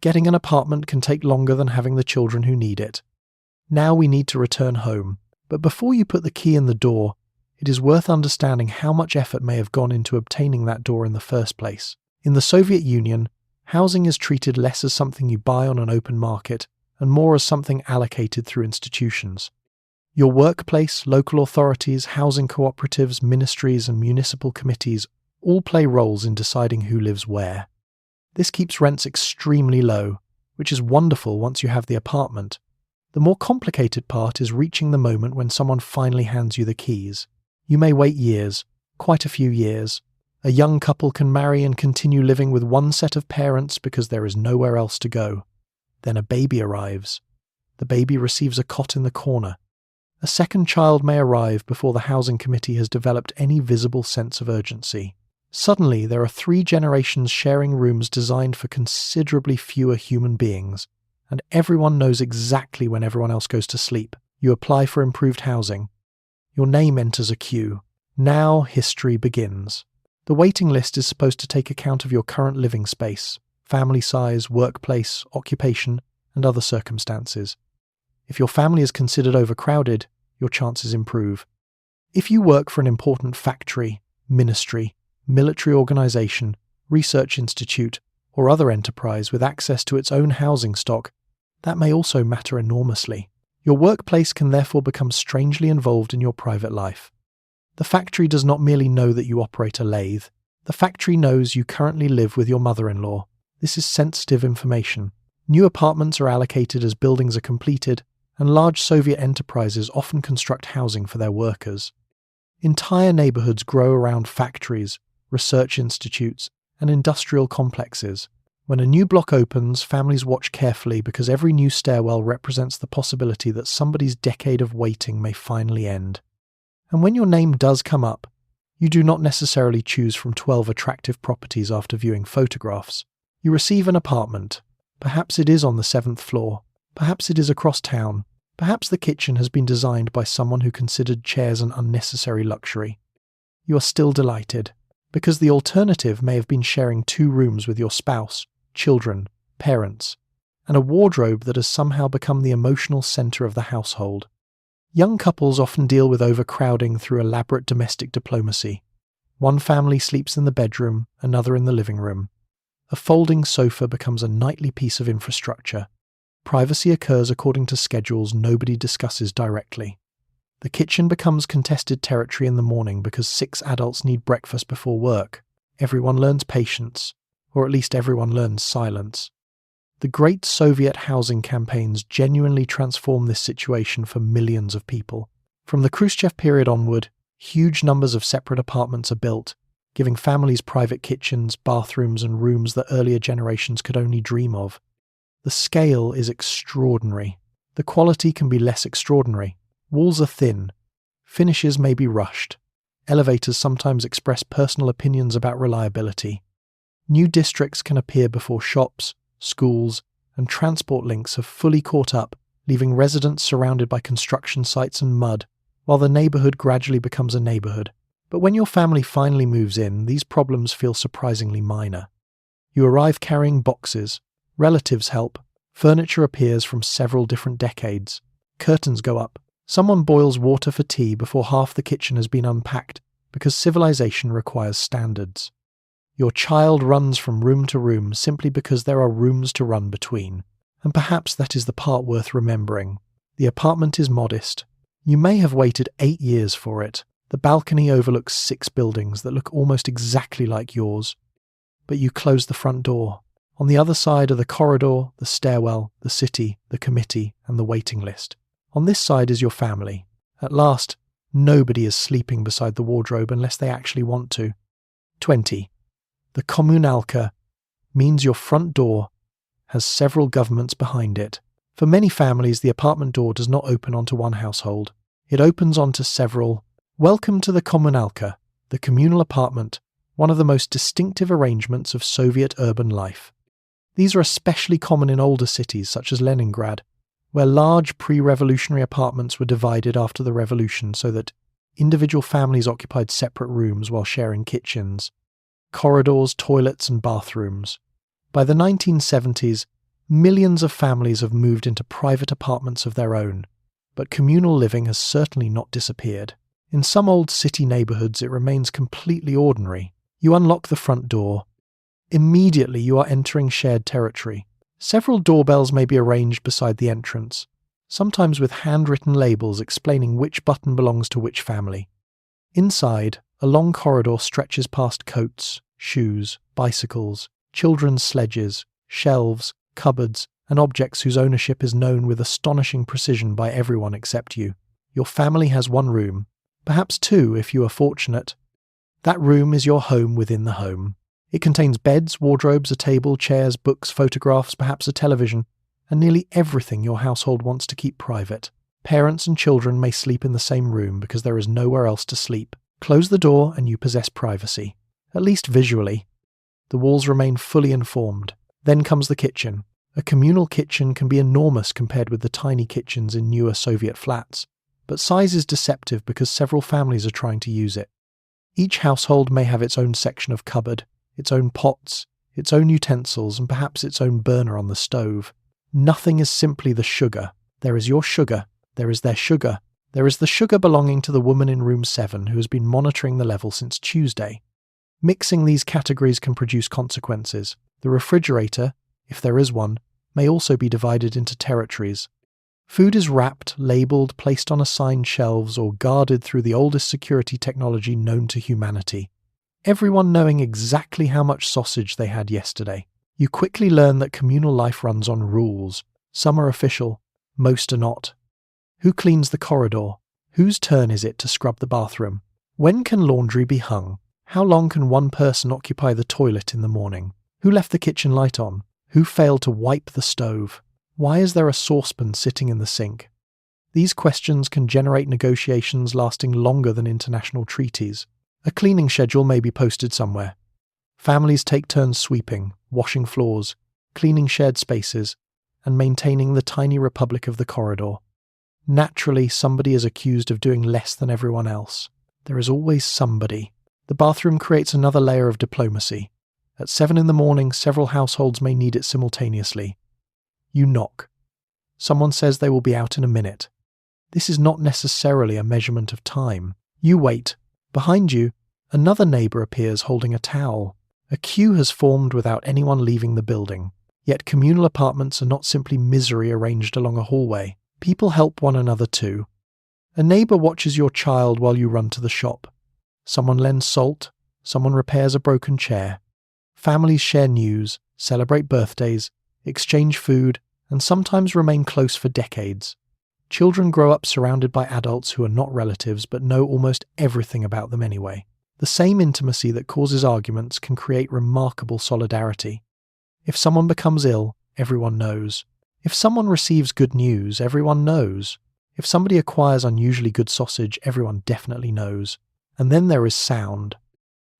Getting an apartment can take longer than having the children who need it. Now we need to return home. But before you put the key in the door, it is worth understanding how much effort may have gone into obtaining that door in the first place. In the Soviet Union, housing is treated less as something you buy on an open market and more as something allocated through institutions. Your workplace, local authorities, housing cooperatives, ministries, and municipal committees all play roles in deciding who lives where. This keeps rents extremely low, which is wonderful once you have the apartment. The more complicated part is reaching the moment when someone finally hands you the keys. You may wait years, quite a few years. A young couple can marry and continue living with one set of parents because there is nowhere else to go. Then a baby arrives. The baby receives a cot in the corner. A second child may arrive before the housing committee has developed any visible sense of urgency. Suddenly, there are 3 generations sharing rooms designed for considerably fewer human beings, and everyone knows exactly when everyone else goes to sleep. You apply for improved housing. Your name enters a queue. Now history begins. The waiting list is supposed to take account of your current living space, family size, workplace, occupation, and other circumstances. If your family is considered overcrowded, your chances improve. If you work for an important factory, ministry, military organization, research institute, or other enterprise with access to its own housing stock, that may also matter enormously. Your workplace can therefore become strangely involved in your private life. The factory does not merely know that you operate a lathe. The factory knows you currently live with your mother-in-law. This is sensitive information. New apartments are allocated as buildings are completed, and large Soviet enterprises often construct housing for their workers. Entire neighborhoods grow around factories, research institutes, and industrial complexes. When a new block opens, families watch carefully because every new stairwell represents the possibility that somebody's decade of waiting may finally end. And when your name does come up, you do not necessarily choose from 12 attractive properties after viewing photographs. You receive an apartment. Perhaps it is on the 7th floor. Perhaps it is across town. Perhaps the kitchen has been designed by someone who considered chairs an unnecessary luxury. You are still delighted, because the alternative may have been sharing 2 rooms with your spouse, children, parents, and a wardrobe that has somehow become the emotional center of the household. Young couples often deal with overcrowding through elaborate domestic diplomacy. One family sleeps in the bedroom, another in the living room. A folding sofa becomes a nightly piece of infrastructure. Privacy occurs according to schedules nobody discusses directly. The kitchen becomes contested territory in the morning because 6 adults need breakfast before work. Everyone learns patience, or at least everyone learns silence. The great Soviet housing campaigns genuinely transformed this situation for millions of people. From the Khrushchev period onward, huge numbers of separate apartments are built, giving families private kitchens, bathrooms, and rooms that earlier generations could only dream of. The scale is extraordinary. The quality can be less extraordinary. Walls are thin. Finishes may be rushed. Elevators sometimes express personal opinions about reliability. New districts can appear before shops, schools, and transport links have fully caught up, leaving residents surrounded by construction sites and mud, while the neighborhood gradually becomes a neighborhood. But when your family finally moves in, these problems feel surprisingly minor. You arrive carrying boxes, relatives help, furniture appears from several different decades, curtains go up, someone boils water for tea before half the kitchen has been unpacked because civilization requires standards. Your child runs from room to room simply because there are rooms to run between. And perhaps that is the part worth remembering. The apartment is modest. You may have waited 8 years for it. The balcony overlooks 6 buildings that look almost exactly like yours. But you close the front door. On the other side are the corridor, the stairwell, the city, the committee, and the waiting list. On this side is your family. At last, nobody is sleeping beside the wardrobe unless they actually want to. 20. The communalka means your front door has several governments behind it. For many families, the apartment door does not open onto one household. It opens onto several. Welcome to the communalka, the communal apartment, one of the most distinctive arrangements of Soviet urban life. These are especially common in older cities such as Leningrad, where large pre-revolutionary apartments were divided after the revolution so that individual families occupied separate rooms while sharing kitchens, corridors, toilets, and bathrooms. By the 1970s, millions of families have moved into private apartments of their own, but communal living has certainly not disappeared. In some old city neighborhoods, it remains completely ordinary. You unlock the front door. Immediately, you are entering shared territory. Several doorbells may be arranged beside the entrance, sometimes with handwritten labels explaining which button belongs to which family. Inside, a long corridor stretches past coats, shoes, bicycles, children's sledges, shelves, cupboards, and objects whose ownership is known with astonishing precision by everyone except you. Your family has one room, perhaps 2 if you are fortunate. That room is your home within the home. It contains beds, wardrobes, a table, chairs, books, photographs, perhaps a television, and nearly everything your household wants to keep private. Parents and children may sleep in the same room because there is nowhere else to sleep. Close the door and you possess privacy, at least visually. The walls remain fully informed. Then comes the kitchen. A communal kitchen can be enormous compared with the tiny kitchens in newer Soviet flats, but size is deceptive because several families are trying to use it. Each household may have its own section of cupboard, its own pots, its own utensils, and perhaps its own burner on the stove. Nothing is simply the sugar. There is your sugar. There is their sugar. There is the sugar belonging to the woman in room 7 who has been monitoring the level since Tuesday. Mixing these categories can produce consequences. The refrigerator, if there is one, may also be divided into territories. Food is wrapped, labelled, placed on assigned shelves, or guarded through the oldest security technology known to humanity. Everyone knowing exactly how much sausage they had yesterday. You quickly learn that communal life runs on rules. Some are official, most are not. Who cleans the corridor? Whose turn is it to scrub the bathroom? When can laundry be hung? How long can one person occupy the toilet in the morning? Who left the kitchen light on? Who failed to wipe the stove? Why is there a saucepan sitting in the sink? These questions can generate negotiations lasting longer than international treaties. A cleaning schedule may be posted somewhere. Families take turns sweeping, washing floors, cleaning shared spaces, and maintaining the tiny republic of the corridor. Naturally, somebody is accused of doing less than everyone else. There is always somebody. The bathroom creates another layer of diplomacy. At 7 in the morning, several households may need it simultaneously. You knock. Someone says they will be out in a minute. This is not necessarily a measurement of time. You wait. Behind you, another neighbour appears holding a towel. A queue has formed without anyone leaving the building. Yet communal apartments are not simply misery arranged along a hallway. People help one another too. A neighbour watches your child while you run to the shop. Someone lends salt. Someone repairs a broken chair. Families share news, celebrate birthdays, exchange food, and sometimes remain close for decades. Children grow up surrounded by adults who are not relatives but know almost everything about them anyway. The same intimacy that causes arguments can create remarkable solidarity. If someone becomes ill, everyone knows. If someone receives good news, everyone knows. If somebody acquires unusually good sausage, everyone definitely knows. And then there is sound.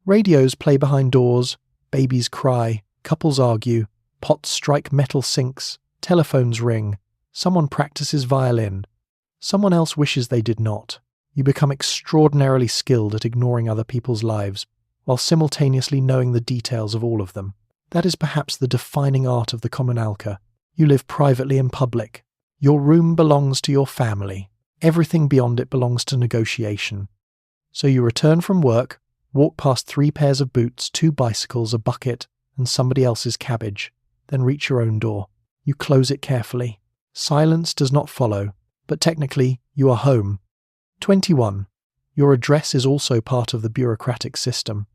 Radios play behind doors, babies cry, couples argue, pots strike metal sinks, telephones ring, Someone practices violin. Someone else wishes they did not. You become extraordinarily skilled at ignoring other people's lives, while simultaneously knowing the details of all of them. That is perhaps the defining art of the communalka. You live privately in public. Your room belongs to your family. Everything beyond it belongs to negotiation. So you return from work, walk past 3 pairs of boots, 2 bicycles, a bucket, and somebody else's cabbage, then reach your own door. You close it carefully. Silence does not follow, but technically you are home. 21. Your address is also part of the bureaucratic system.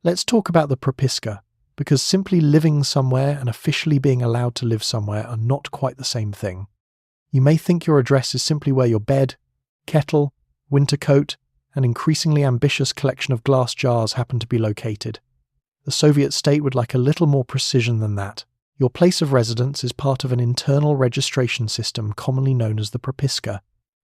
Let's talk about the propiska, because simply living somewhere and officially being allowed to live somewhere are not quite the same thing. You may think your address is simply where your bed, kettle, winter coat, and increasingly ambitious collection of glass jars happen to be located. The Soviet state would like a little more precision than that. Your place of residence is part of an internal registration system commonly known as the propiska,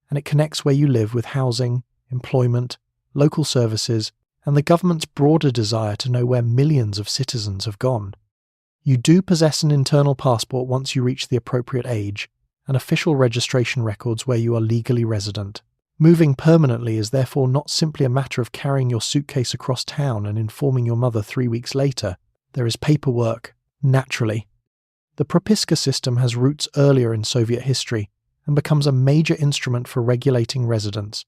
and it connects where you live with housing, employment, local services, and the government's broader desire to know where millions of citizens have gone. You do possess an internal passport once you reach the appropriate age, and official registration records where you are legally resident. Moving permanently is therefore not simply a matter of carrying your suitcase across town and informing your mother 3 weeks later. There is paperwork, naturally. The propiska system has roots earlier in Soviet history and becomes a major instrument for regulating residents,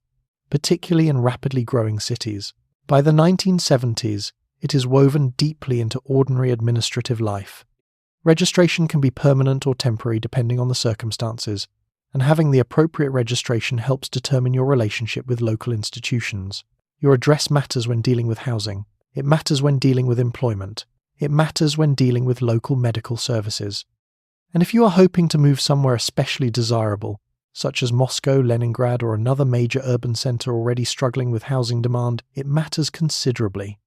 particularly in rapidly growing cities. By the 1970s, it is woven deeply into ordinary administrative life. Registration can be permanent or temporary depending on the circumstances, and having the appropriate registration helps determine your relationship with local institutions. Your address matters when dealing with housing. It matters when dealing with employment. It matters when dealing with local medical services. And if you are hoping to move somewhere especially desirable, such as Moscow, Leningrad, or another major urban centre already struggling with housing demand, it matters considerably.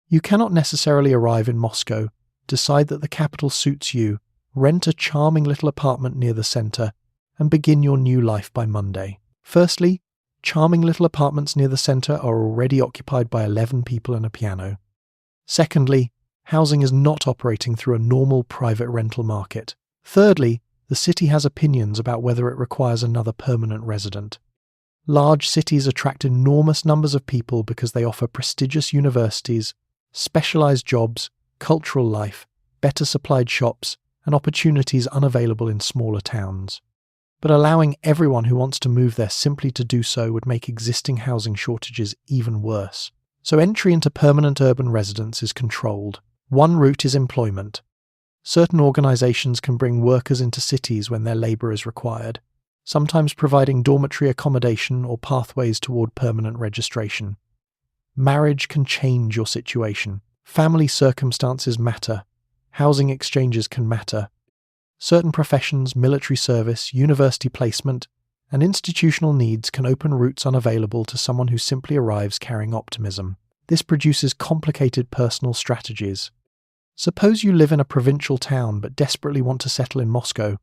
You cannot necessarily arrive in Moscow, decide that the capital suits you, rent a charming little apartment near the centre, and begin your new life by Monday. Firstly, charming little apartments near the centre are already occupied by 11 people and a piano. Secondly, housing is not operating through a normal private rental market. Thirdly, the city has opinions about whether it requires another permanent resident. Large cities attract enormous numbers of people because they offer prestigious universities, specialized jobs, cultural life, better supplied shops, and opportunities unavailable in smaller towns. But allowing everyone who wants to move there simply to do so would make existing housing shortages even worse. So entry into permanent urban residence is controlled. One route is employment. Certain organizations can bring workers into cities when their labor is required, sometimes providing dormitory accommodation or pathways toward permanent registration. Marriage can change your situation. Family circumstances matter. Housing exchanges can matter. Certain professions, military service, university placement, and institutional needs can open routes unavailable to someone who simply arrives carrying optimism. This produces complicated personal strategies. Suppose you live in a provincial town but desperately want to settle in Moscow.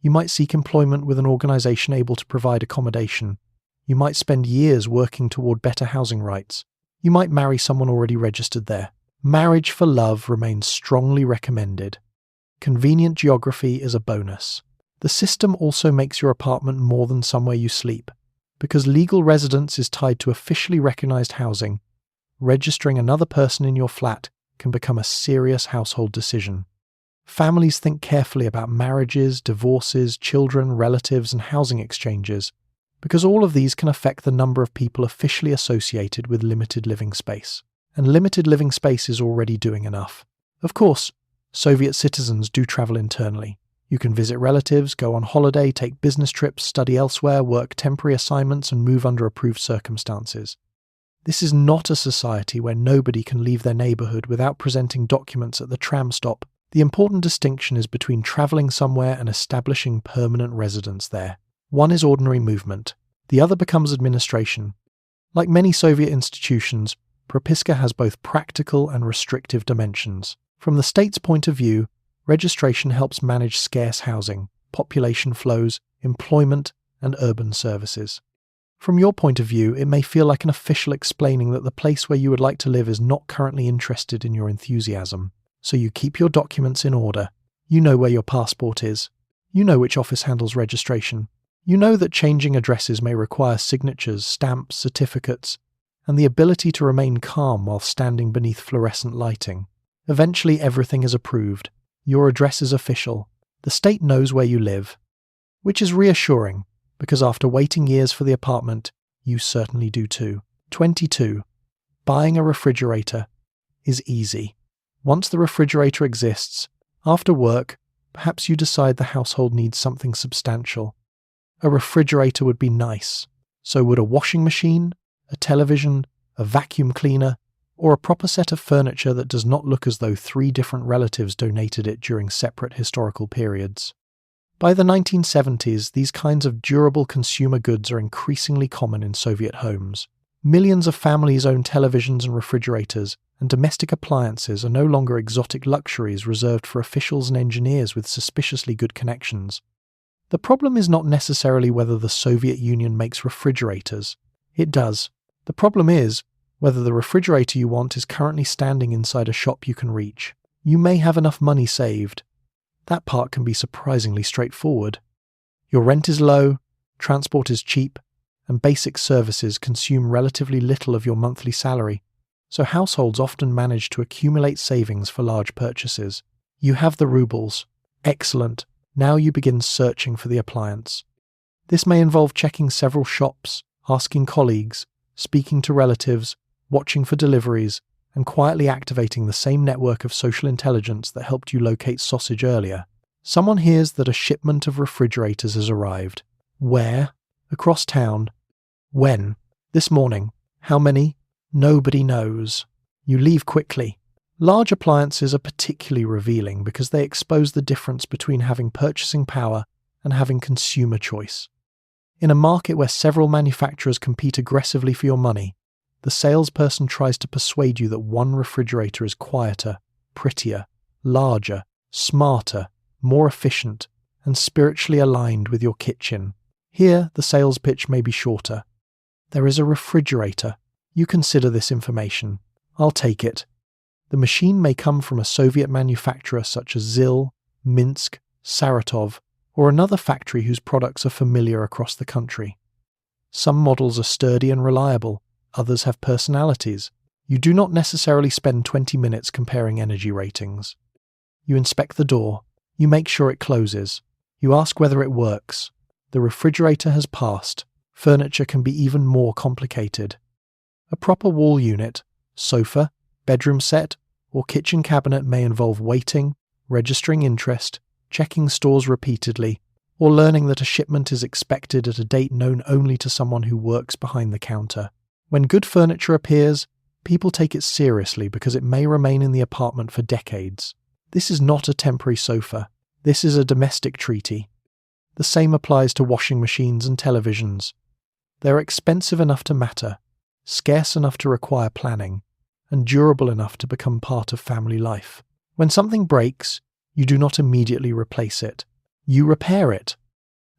You might seek employment with an organization able to provide accommodation. You might spend years working toward better housing rights. You might marry someone already registered there. Marriage for love remains strongly recommended. Convenient geography is a bonus. The system also makes your apartment more than somewhere you sleep. Because legal residence is tied to officially recognized housing, registering another person in your flat can become a serious household decision. Families think carefully about marriages, divorces, children, relatives, and housing exchanges, because all of these can affect the number of people officially associated with limited living space. And limited living space is already doing enough. Of course, Soviet citizens do travel internally. You can visit relatives, go on holiday, take business trips, study elsewhere, work temporary assignments, and move under approved circumstances. This is not a society where nobody can leave their neighbourhood without presenting documents at the tram stop. The important distinction is between travelling somewhere and establishing permanent residence there. One is ordinary movement. The other becomes administration. Like many Soviet institutions, propiska has both practical and restrictive dimensions. From the state's point of view, registration helps manage scarce housing, population flows, employment, and urban services. From your point of view, it may feel like an official explaining that the place where you would like to live is not currently interested in your enthusiasm. So you keep your documents in order. You know where your passport is. You know which office handles registration. You know that changing addresses may require signatures, stamps, certificates, and the ability to remain calm while standing beneath fluorescent lighting. Eventually everything is approved. Your address is official. The state knows where you live. Which is reassuring, because after waiting years for the apartment, you certainly do too. 22. Buying a refrigerator is easy. Once the refrigerator exists, after work, perhaps you decide the household needs something substantial. A refrigerator would be nice. So would a washing machine, a television, a vacuum cleaner, or a proper set of furniture that does not look as though 3 different relatives donated it during separate historical periods. By the 1970s, these kinds of durable consumer goods are increasingly common in Soviet homes. Millions of families own televisions and refrigerators, and domestic appliances are no longer exotic luxuries reserved for officials and engineers with suspiciously good connections. The problem is not necessarily whether the Soviet Union makes refrigerators. It does. The problem is whether the refrigerator you want is currently standing inside a shop you can reach. You may have enough money saved. That part can be surprisingly straightforward. Your rent is low, transport is cheap, and basic services consume relatively little of your monthly salary, so households often manage to accumulate savings for large purchases. You have the rubles. Excellent. Now you begin searching for the appliance. This may involve checking several shops, asking colleagues, speaking to relatives, watching for deliveries, and quietly activating the same network of social intelligence that helped you locate sausage earlier. Someone hears that a shipment of refrigerators has arrived. Where? Across town. When? This morning. How many? Nobody knows. You leave quickly. Large appliances are particularly revealing because they expose the difference between having purchasing power and having consumer choice. In a market where several manufacturers compete aggressively for your money, the salesperson tries to persuade you that one refrigerator is quieter, prettier, larger, smarter, more efficient, and spiritually aligned with your kitchen. Here, the sales pitch may be shorter. There is a refrigerator. You consider this information. I'll take it. The machine may come from a Soviet manufacturer such as ZIL, Minsk, Saratov, or another factory whose products are familiar across the country. Some models are sturdy and reliable. Others have personalities. You do not necessarily spend 20 minutes comparing energy ratings. You inspect the door. You make sure it closes. You ask whether it works. The refrigerator has passed. Furniture can be even more complicated. A proper wall unit, sofa, bedroom set, or kitchen cabinet may involve waiting, registering interest, checking stores repeatedly, or learning that a shipment is expected at a date known only to someone who works behind the counter. When good furniture appears, people take it seriously because it may remain in the apartment for decades. This is not a temporary sofa. This is a domestic treaty. The same applies to washing machines and televisions. They're expensive enough to matter, scarce enough to require planning, and durable enough to become part of family life. When something breaks, you do not immediately replace it. You repair it.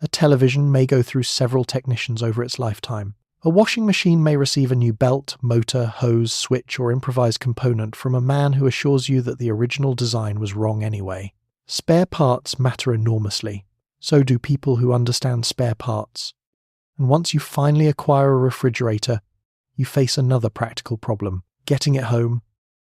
A television may go through several technicians over its lifetime. A washing machine may receive a new belt, motor, hose, switch, or improvised component from a man who assures you that the original design was wrong anyway. Spare parts matter enormously. So do people who understand spare parts. And once you finally acquire a refrigerator, you face another practical problem: getting it home.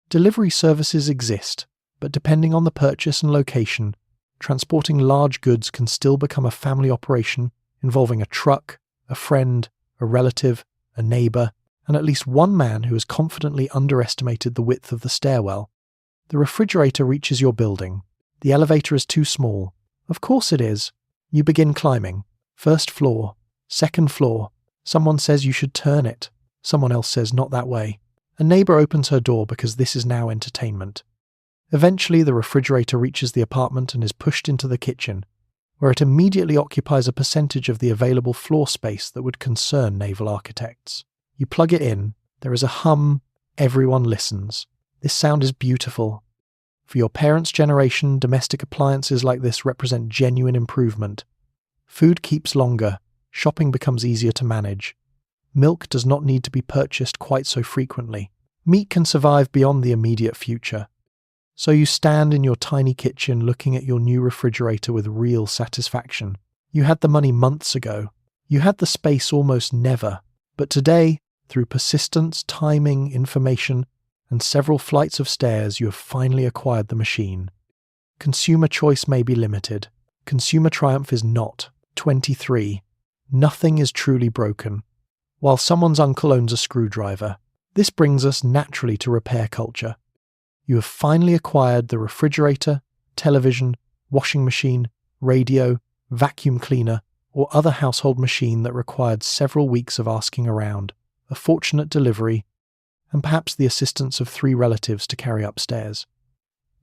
Delivery services exist, but depending on the purchase and location, transporting large goods can still become a family operation involving a truck, a friend, a relative, a neighbour, and at least one man who has confidently underestimated the width of the stairwell. The refrigerator reaches your building. The elevator is too small. Of course it is. You begin climbing. First floor, second floor. Someone says you should turn it. Someone else says not that way. A neighbour opens her door because this is now entertainment. Eventually the refrigerator reaches the apartment and is pushed into the kitchen, where it immediately occupies a percentage of the available floor space that would concern naval architects. You plug it in, there is a hum, everyone listens. This sound is beautiful. For your parents' generation, domestic appliances like this represent genuine improvement. Food keeps longer, shopping becomes easier to manage. Milk does not need to be purchased quite so frequently. Meat can survive beyond the immediate future. So you stand in your tiny kitchen looking at your new refrigerator with real satisfaction. You had the money months ago. You had the space almost never. But today, through persistence, timing, information, and several flights of stairs, you have finally acquired the machine. Consumer choice may be limited. Consumer triumph is not. 23. Nothing is truly broken. While someone's uncle owns a screwdriver, this brings us naturally to repair culture. You have finally acquired the refrigerator, television, washing machine, radio, vacuum cleaner, or other household machine that required several weeks of asking around, a fortunate delivery, and perhaps the assistance of 3 relatives to carry upstairs.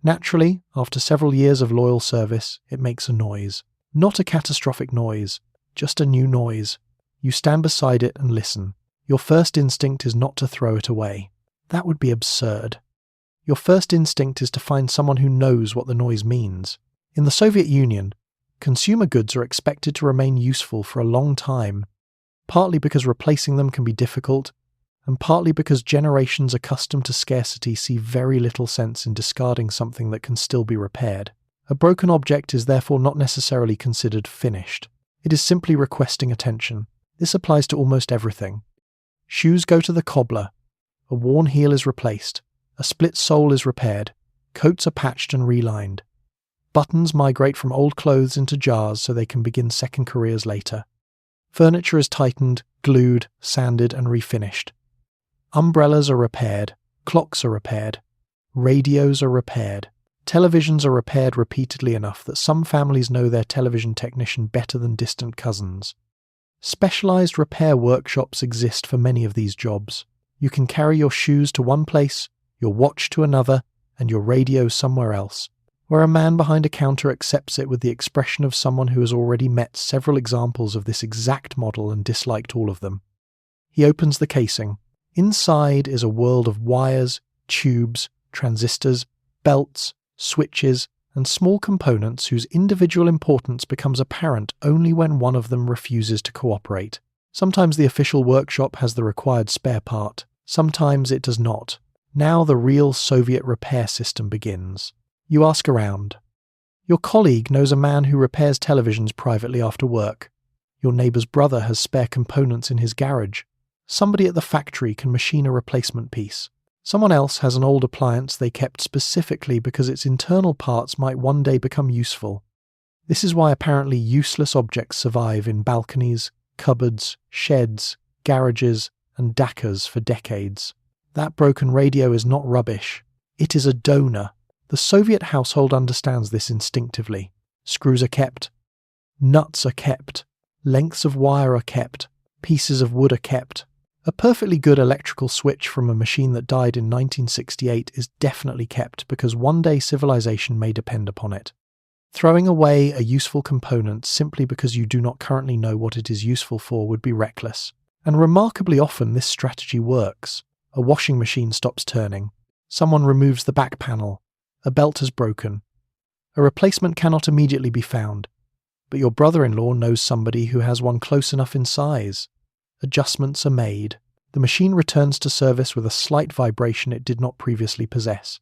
Naturally, after several years of loyal service, it makes a noise. Not a catastrophic noise, just a new noise. You stand beside it and listen. Your first instinct is not to throw it away. That would be absurd. Your first instinct is to find someone who knows what the noise means. In the Soviet Union, consumer goods are expected to remain useful for a long time, partly because replacing them can be difficult, and partly because generations accustomed to scarcity see very little sense in discarding something that can still be repaired. A broken object is therefore not necessarily considered finished. It is simply requesting attention. This applies to almost everything. Shoes go to the cobbler. A worn heel is replaced. A split sole is repaired. Coats are patched and relined. Buttons migrate from old clothes into jars so they can begin second careers later. Furniture is tightened, glued, sanded, and refinished. Umbrellas are repaired. Clocks are repaired. Radios are repaired. Televisions are repaired repeatedly enough that some families know their television technician better than distant cousins. Specialized repair workshops exist for many of these jobs. You can carry your shoes to one place, your watch to another, and your radio somewhere else, where a man behind a counter accepts it with the expression of someone who has already met several examples of this exact model and disliked all of them. He opens the casing. Inside is a world of wires, tubes, transistors, belts, switches, and small components whose individual importance becomes apparent only when one of them refuses to cooperate. Sometimes the official workshop has the required spare part. Sometimes it does not. Now the real Soviet repair system begins. You ask around. Your colleague knows a man who repairs televisions privately after work. Your neighbour's brother has spare components in his garage. Somebody at the factory can machine a replacement piece. Someone else has an old appliance they kept specifically because its internal parts might one day become useful. This is why apparently useless objects survive in balconies, cupboards, sheds, garages, and dachas for decades. That broken radio is not rubbish. It is a donor. The Soviet household understands this instinctively. Screws are kept. Nuts are kept. Lengths of wire are kept. Pieces of wood are kept. A perfectly good electrical switch from a machine that died in 1968 is definitely kept because one day civilization may depend upon it. Throwing away a useful component simply because you do not currently know what it is useful for would be reckless. And remarkably often this strategy works. A washing machine stops turning. Someone removes the back panel. A belt has broken. A replacement cannot immediately be found, but your brother-in-law knows somebody who has one close enough in size. Adjustments are made. The machine returns to service with a slight vibration it did not previously possess.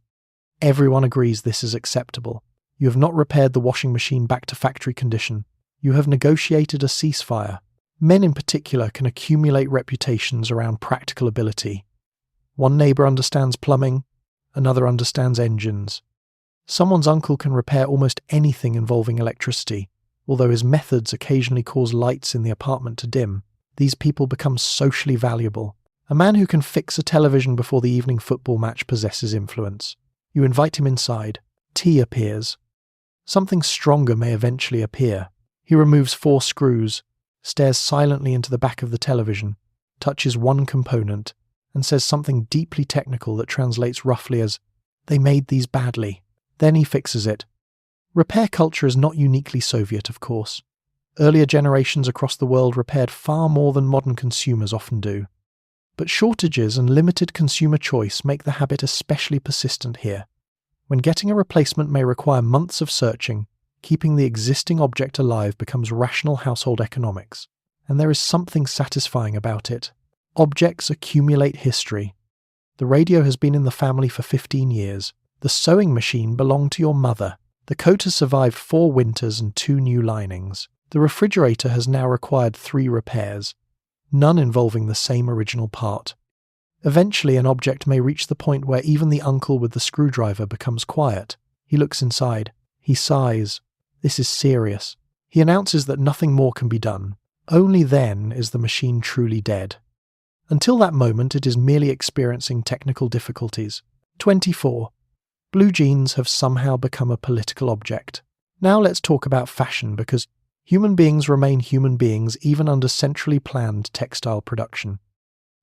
Everyone agrees this is acceptable. You have not repaired the washing machine back to factory condition. You have negotiated a ceasefire. Men in particular can accumulate reputations around practical ability. One neighbour understands plumbing, another understands engines. Someone's uncle can repair almost anything involving electricity, although his methods occasionally cause lights in the apartment to dim. These people become socially valuable. A man who can fix a television before the evening football match possesses influence. You invite him inside. Tea appears. Something stronger may eventually appear. He removes 4 screws, stares silently into the back of the television, touches one component, and says something deeply technical that translates roughly as, "They made these badly." Then he fixes it. Repair culture is not uniquely Soviet, of course. Earlier generations across the world repaired far more than modern consumers often do. But shortages and limited consumer choice make the habit especially persistent here. When getting a replacement may require months of searching, keeping the existing object alive becomes rational household economics, and there is something satisfying about it. Objects accumulate history. The radio has been in the family for 15 years. The sewing machine belonged to your mother. The coat has survived 4 winters and 2 new linings. The refrigerator has now required 3 repairs, none involving the same original part. Eventually, an object may reach the point where even the uncle with the screwdriver becomes quiet. He looks inside. He sighs. This is serious. He announces that nothing more can be done. Only then is the machine truly dead. Until that moment, it is merely experiencing technical difficulties. 24. Blue jeans have somehow become a political object. Now let's talk about fashion, because human beings remain human beings even under centrally planned textile production.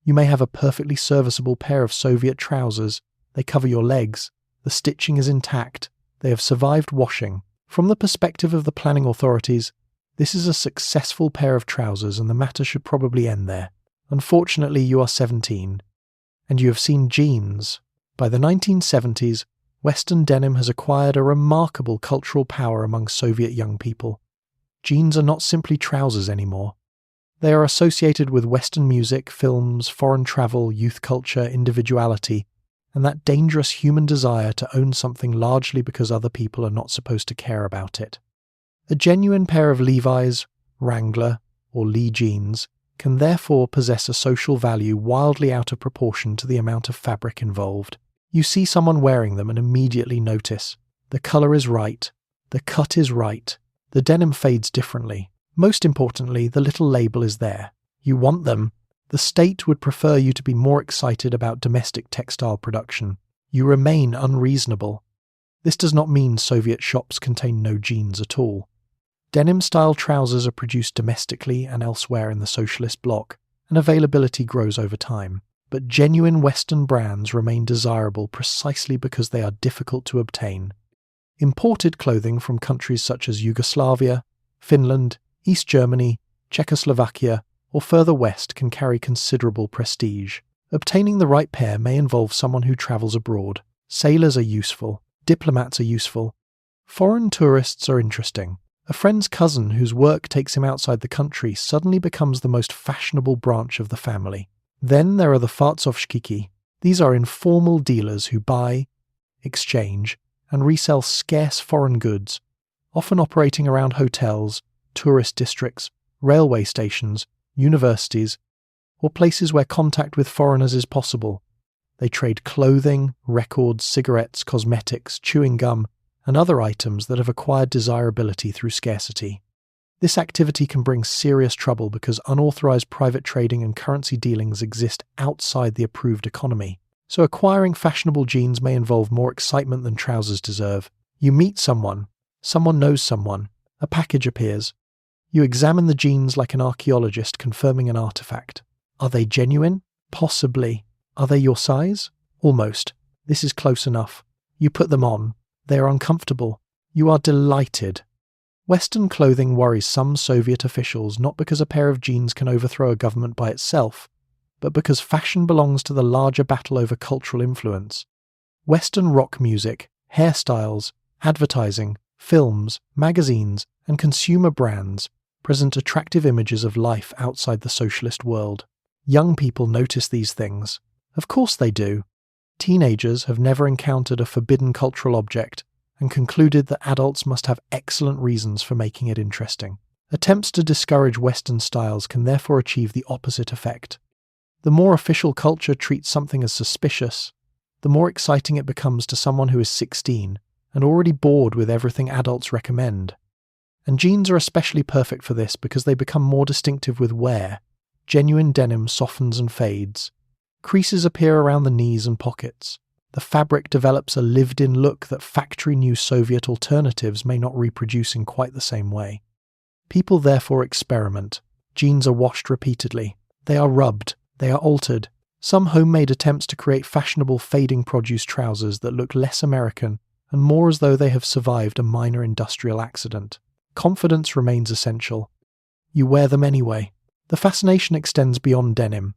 You may have a perfectly serviceable pair of Soviet trousers. They cover your legs. The stitching is intact. They have survived washing. From the perspective of the planning authorities, this is a successful pair of trousers and the matter should probably end there. Unfortunately, you are 17, and you have seen jeans. By the 1970s, Western denim has acquired a remarkable cultural power among Soviet young people. Jeans are not simply trousers anymore. They are associated with Western music, films, foreign travel, youth culture, individuality, and that dangerous human desire to own something largely because other people are not supposed to care about it. A genuine pair of Levi's, Wrangler, or Lee jeans can therefore possess a social value wildly out of proportion to the amount of fabric involved. You see someone wearing them and immediately notice. The colour is right. The cut is right. The denim fades differently. Most importantly, the little label is there. You want them. The state would prefer you to be more excited about domestic textile production. You remain unreasonable. This does not mean Soviet shops contain no jeans at all. Denim-style trousers are produced domestically and elsewhere in the socialist bloc, and availability grows over time. But genuine Western brands remain desirable precisely because they are difficult to obtain. Imported clothing from countries such as Yugoslavia, Finland, East Germany, Czechoslovakia, or further west can carry considerable prestige. Obtaining the right pair may involve someone who travels abroad. Sailors are useful. Diplomats are useful. Foreign tourists are interesting. A friend's cousin whose work takes him outside the country suddenly becomes the most fashionable branch of the family. Then there are the fartsovshchiki. These are informal dealers who buy, exchange, and resell scarce foreign goods, often operating around hotels, tourist districts, railway stations, universities, or places where contact with foreigners is possible. They trade clothing, records, cigarettes, cosmetics, chewing gum, and other items that have acquired desirability through scarcity. This activity can bring serious trouble because unauthorized private trading and currency dealings exist outside the approved economy. So acquiring fashionable jeans may involve more excitement than trousers deserve. You meet someone knows someone, a package appears. You examine the jeans like an archaeologist confirming an artifact. Are they genuine? Possibly. Are they your size? Almost. This is close enough. You put them on. They are uncomfortable. You are delighted. Western clothing worries some Soviet officials not because a pair of jeans can overthrow a government by itself, but because fashion belongs to the larger battle over cultural influence. Western rock music, hairstyles, advertising, films, magazines, and consumer brands present attractive images of life outside the socialist world. Young people notice these things. Of course they do. Teenagers have never encountered a forbidden cultural object and concluded that adults must have excellent reasons for making it interesting. Attempts to discourage Western styles can therefore achieve the opposite effect. The more official culture treats something as suspicious, the more exciting it becomes to someone who is 16 and already bored with everything adults recommend. And jeans are especially perfect for this because they become more distinctive with wear. Genuine denim softens and fades. Creases appear around the knees and pockets. The fabric develops a lived-in look that factory-new Soviet alternatives may not reproduce in quite the same way. People therefore experiment. Jeans are washed repeatedly. They are rubbed. They are altered. Some homemade attempts to create fashionable fading produce trousers that look less American and more as though they have survived a minor industrial accident. Confidence remains essential. You wear them anyway. The fascination extends beyond denim.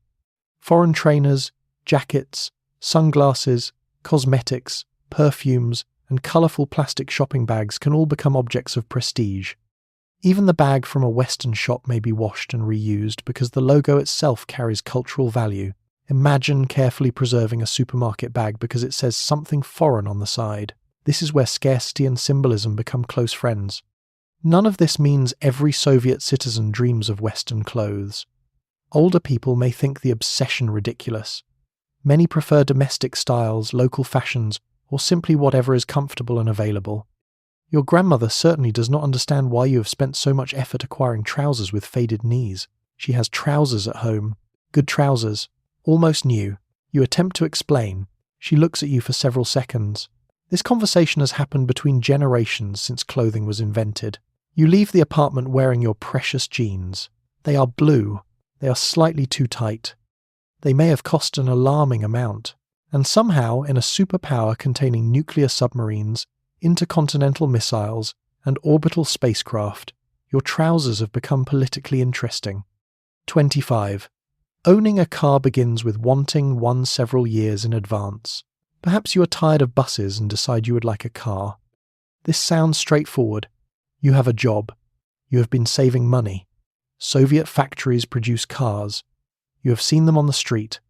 Foreign trainers, jackets, sunglasses, cosmetics, perfumes, and colourful plastic shopping bags can all become objects of prestige. Even the bag from a Western shop may be washed and reused because the logo itself carries cultural value. Imagine carefully preserving a supermarket bag because it says something foreign on the side. This is where scarcity and symbolism become close friends. None of this means every Soviet citizen dreams of Western clothes. Older people may think the obsession ridiculous. Many prefer domestic styles, local fashions, or simply whatever is comfortable and available. Your grandmother certainly does not understand why you have spent so much effort acquiring trousers with faded knees. She has trousers at home. Good trousers. Almost new. You attempt to explain. She looks at you for several seconds. This conversation has happened between generations since clothing was invented. You leave the apartment wearing your precious jeans. They are blue. They are slightly too tight. They may have cost an alarming amount. And somehow, in a superpower containing nuclear submarines, intercontinental missiles, and orbital spacecraft, your trousers have become politically interesting. 25. Owning a car begins with wanting one several years in advance. Perhaps you are tired of buses and decide you would like a car. This sounds straightforward. You have a job. You have been saving money. Soviet factories produce cars. You have seen them on the street.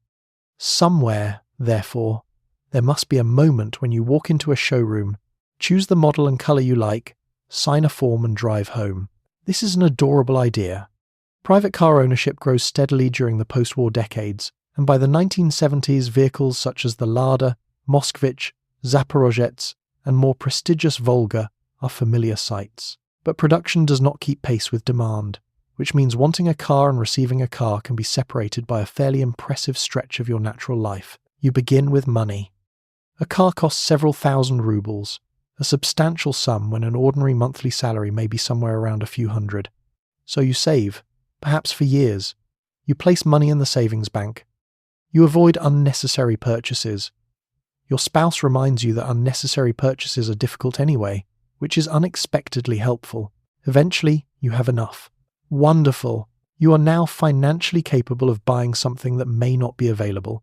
Somewhere, therefore, there must be a moment when you walk into a showroom, choose the model and colour you like, sign a form and drive home. This is an adorable idea. Private car ownership grows steadily during the post-war decades, and by the 1970s vehicles such as the Lada, Moskvich, Zaporozhets, and more prestigious Volga are familiar sights. But production does not keep pace with demand, which means wanting a car and receiving a car can be separated by a fairly impressive stretch of your natural life. You begin with money. A car costs several thousand rubles, a substantial sum when an ordinary monthly salary may be somewhere around a few hundred. So you save, perhaps for years. You place money in the savings bank. You avoid unnecessary purchases. Your spouse reminds you that unnecessary purchases are difficult anyway, which is unexpectedly helpful. Eventually, you have enough. Wonderful! You are now financially capable of buying something that may not be available.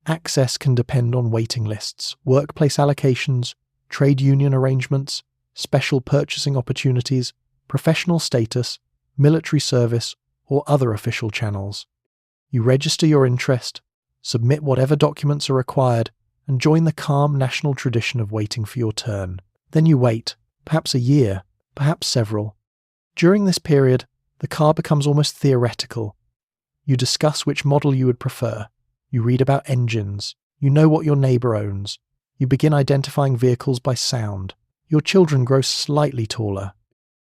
Access can depend on waiting lists, workplace allocations, trade union arrangements, special purchasing opportunities, professional status, military service, or other official channels. You register your interest, submit whatever documents are required, and join the calm national tradition of waiting for your turn. Then you wait, perhaps a year, perhaps several. During this period, the car becomes almost theoretical. You discuss which model you would prefer. You read about engines. You know what your neighbour owns. You begin identifying vehicles by sound. Your children grow slightly taller.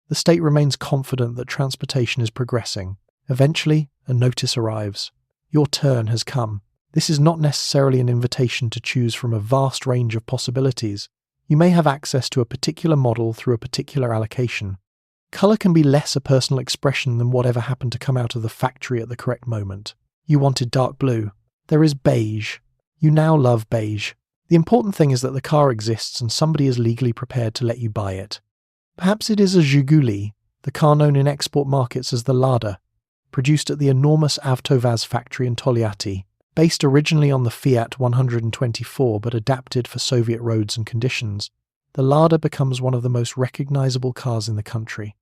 The state remains confident that transportation is progressing. Eventually, a notice arrives. Your turn has come. This is not necessarily an invitation to choose from a vast range of possibilities. You may have access to a particular model through a particular allocation. Colour can be less a personal expression than whatever happened to come out of the factory at the correct moment. You wanted dark blue. There is beige. You now love beige. The important thing is that the car exists and somebody is legally prepared to let you buy it. Perhaps it is a Zhiguli, the car known in export markets as the Lada, produced at the enormous Avtovaz factory in Tolyatti, based originally on the Fiat 124 but adapted for Soviet roads and conditions. The Lada becomes one of the most recognizable cars in the country.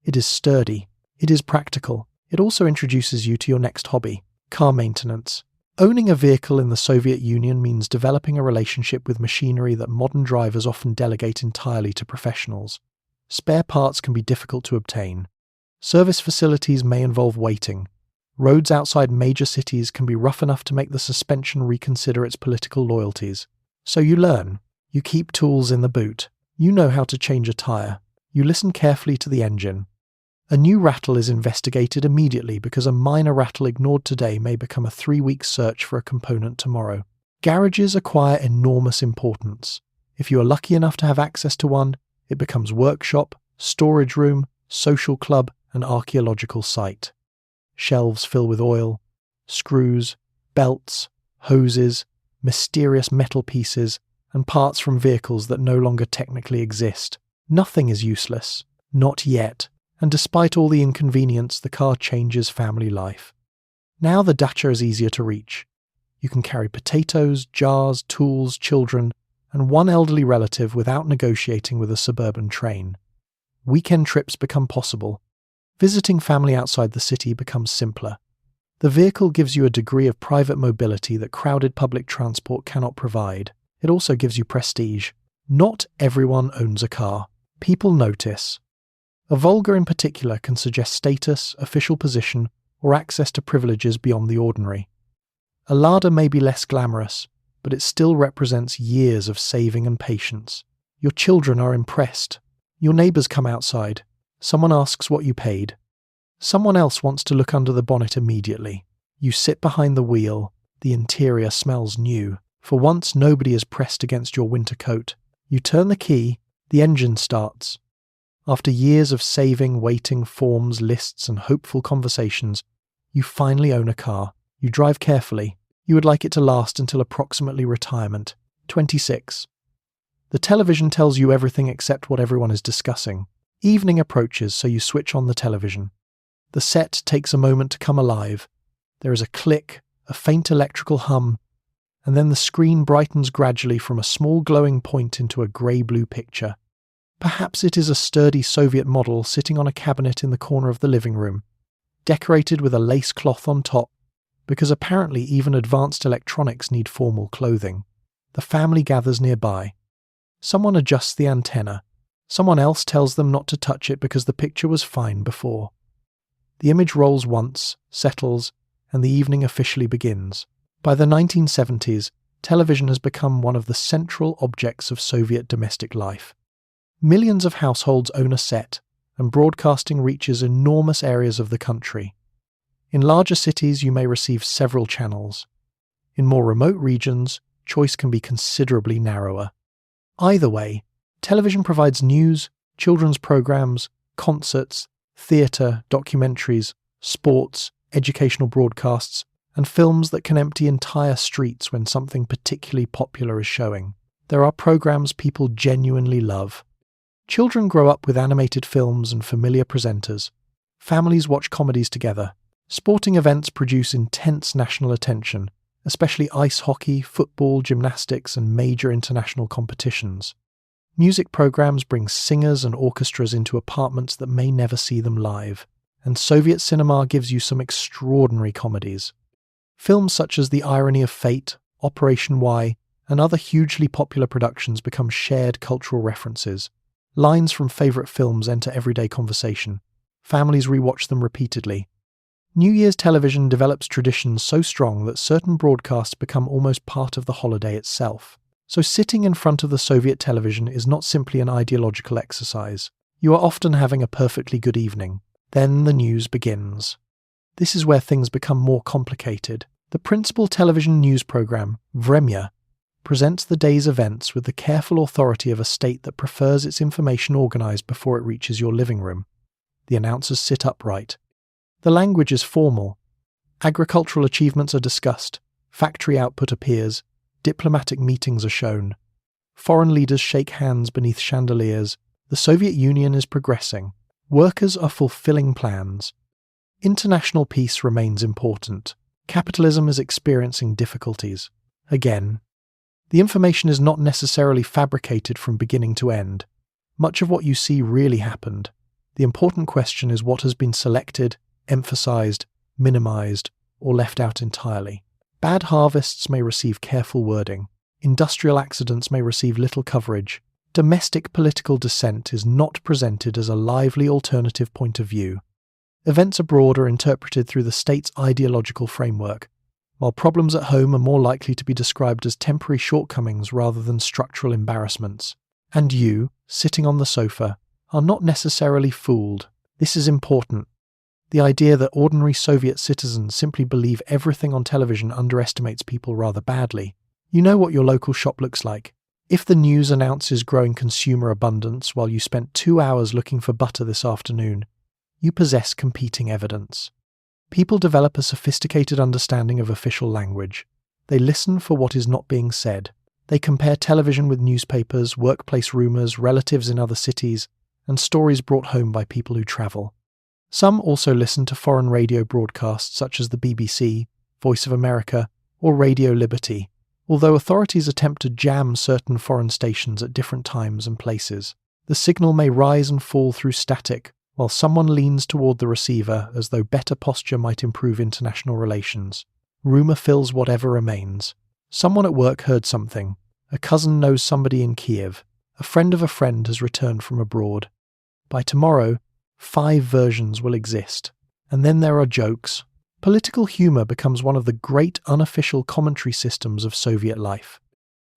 It is sturdy. It is practical. It also introduces you to your next hobby, car maintenance. Owning a vehicle in the Soviet Union means developing a relationship with machinery that modern drivers often delegate entirely to professionals. Spare parts can be difficult to obtain. Service facilities may involve waiting. Roads outside major cities can be rough enough to make the suspension reconsider its political loyalties. So you learn. You keep tools in the boot. You know how to change a tyre. You listen carefully to the engine. A new rattle is investigated immediately because a minor rattle ignored today may become a 3-week search for a component tomorrow. Garages acquire enormous importance. If you are lucky enough to have access to one, it becomes workshop, storage room, social club, and archaeological site. Shelves fill with oil, screws, belts, hoses, mysterious metal pieces, and parts from vehicles that no longer technically exist. Nothing is useless. Not yet. And despite all the inconvenience, the car changes family life. Now the dacha is easier to reach. You can carry potatoes, jars, tools, children, and one elderly relative without negotiating with a suburban train. Weekend trips become possible. Visiting family outside the city becomes simpler. The vehicle gives you a degree of private mobility that crowded public transport cannot provide. It also gives you prestige. Not everyone owns a car. People notice. A Volga in particular can suggest status, official position, or access to privileges beyond the ordinary. A Lada may be less glamorous, but it still represents years of saving and patience. Your children are impressed. Your neighbours come outside. Someone asks what you paid. Someone else wants to look under the bonnet immediately. You sit behind the wheel. The interior smells new. For once, nobody is pressed against your winter coat. You turn the key. The engine starts. After years of saving, waiting, forms, lists, and hopeful conversations, you finally own a car. You drive carefully. You would like it to last until approximately retirement. 26. The television tells you everything except what everyone is discussing. Evening approaches, so you switch on the television. The set takes a moment to come alive. There is a click, a faint electrical hum, and then the screen brightens gradually from a small glowing point into a grey-blue picture. Perhaps it is a sturdy Soviet model sitting on a cabinet in the corner of the living room, decorated with a lace cloth on top, because apparently even advanced electronics need formal clothing. The family gathers nearby. Someone adjusts the antenna. Someone else tells them not to touch it because the picture was fine before. The image rolls once, settles, and the evening officially begins. By the 1970s, television has become one of the central objects of Soviet domestic life. Millions of households own a set, and broadcasting reaches enormous areas of the country. In larger cities, you may receive several channels. In more remote regions, choice can be considerably narrower. Either way, television provides news, children's programs, concerts, theatre, documentaries, sports, educational broadcasts, and films that can empty entire streets when something particularly popular is showing. There are programs people genuinely love. Children grow up with animated films and familiar presenters. Families watch comedies together. Sporting events produce intense national attention, especially ice hockey, football, gymnastics, and major international competitions. Music programs bring singers and orchestras into apartments that may never see them live, and Soviet cinema gives you some extraordinary comedies. Films such as The Irony of Fate, Operation Y, and other hugely popular productions become shared cultural references. Lines from favourite films enter everyday conversation. Families rewatch them repeatedly. New Year's television develops traditions so strong that certain broadcasts become almost part of the holiday itself. So sitting in front of the Soviet television is not simply an ideological exercise. You are often having a perfectly good evening. Then the news begins. This is where things become more complicated. The principal television news program, Vremya, presents the day's events with the careful authority of a state that prefers its information organized before it reaches your living room. The announcers sit upright. The language is formal. Agricultural achievements are discussed. Factory output appears. Diplomatic meetings are shown. Foreign leaders shake hands beneath chandeliers. The Soviet Union is progressing. Workers are fulfilling plans. International peace remains important. Capitalism is experiencing difficulties. Again, the information is not necessarily fabricated from beginning to end. Much of what you see really happened. The important question is what has been selected, emphasized, minimized, or left out entirely. Bad harvests may receive careful wording. Industrial accidents may receive little coverage. Domestic political dissent is not presented as a lively alternative point of view. Events abroad are interpreted through the state's ideological framework, while problems at home are more likely to be described as temporary shortcomings rather than structural embarrassments. And you, sitting on the sofa, are not necessarily fooled. This is important. The idea that ordinary Soviet citizens simply believe everything on television underestimates people rather badly. You know what your local shop looks like. If the news announces growing consumer abundance while you spent 2 hours looking for butter this afternoon, you possess competing evidence. People develop a sophisticated understanding of official language. They listen for what is not being said. They compare television with newspapers, workplace rumours, relatives in other cities, and stories brought home by people who travel. Some also listen to foreign radio broadcasts such as the BBC, Voice of America, or Radio Liberty, although authorities attempt to jam certain foreign stations at different times and places. The signal may rise and fall through static, while someone leans toward the receiver as though better posture might improve international relations. Rumor fills whatever remains. Someone at work heard something. A cousin knows somebody in Kiev. A friend of a friend has returned from abroad. By tomorrow, 5 versions will exist. And then there are jokes. Political humor becomes one of the great unofficial commentary systems of Soviet life.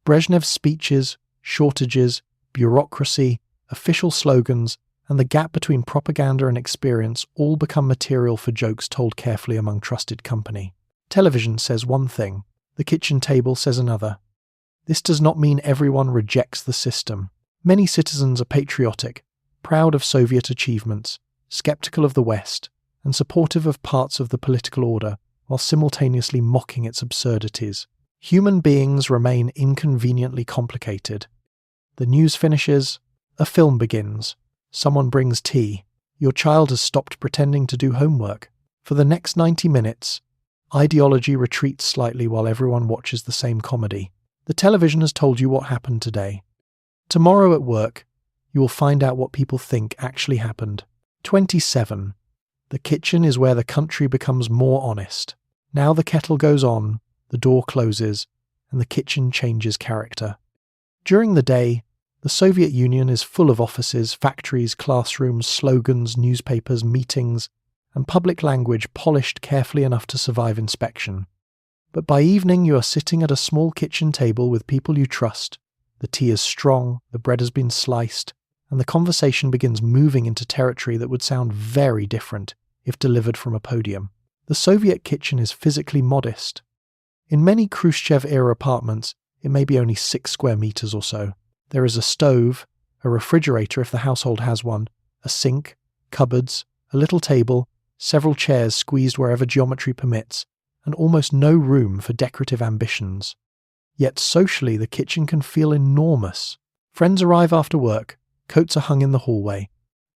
Brezhnev's speeches, shortages, bureaucracy, official slogans, and the gap between propaganda and experience all become material for jokes told carefully among trusted company. Television says one thing, the kitchen table says another. This does not mean everyone rejects the system. Many citizens are patriotic, proud of Soviet achievements, skeptical of the West, and supportive of parts of the political order, while simultaneously mocking its absurdities. Human beings remain inconveniently complicated. The news finishes, a film begins, someone brings tea, your child has stopped pretending to do homework. For the next 90 minutes, ideology retreats slightly while everyone watches the same comedy. The television has told you what happened today. Tomorrow at work, you will find out what people think actually happened. 27. The kitchen is where the country becomes more honest. Now the kettle goes on, the door closes, and the kitchen changes character. During the day, the Soviet Union is full of offices, factories, classrooms, slogans, newspapers, meetings, and public language polished carefully enough to survive inspection. But by evening you are sitting at a small kitchen table with people you trust. The tea is strong, the bread has been sliced, and the conversation begins moving into territory that would sound very different if delivered from a podium. The Soviet kitchen is physically modest. In many Khrushchev-era apartments, it may be only 6 square meters or so. There is a stove, a refrigerator if the household has one, a sink, cupboards, a little table, several chairs squeezed wherever geometry permits, and almost no room for decorative ambitions. Yet socially the kitchen can feel enormous. Friends arrive after work, coats are hung in the hallway.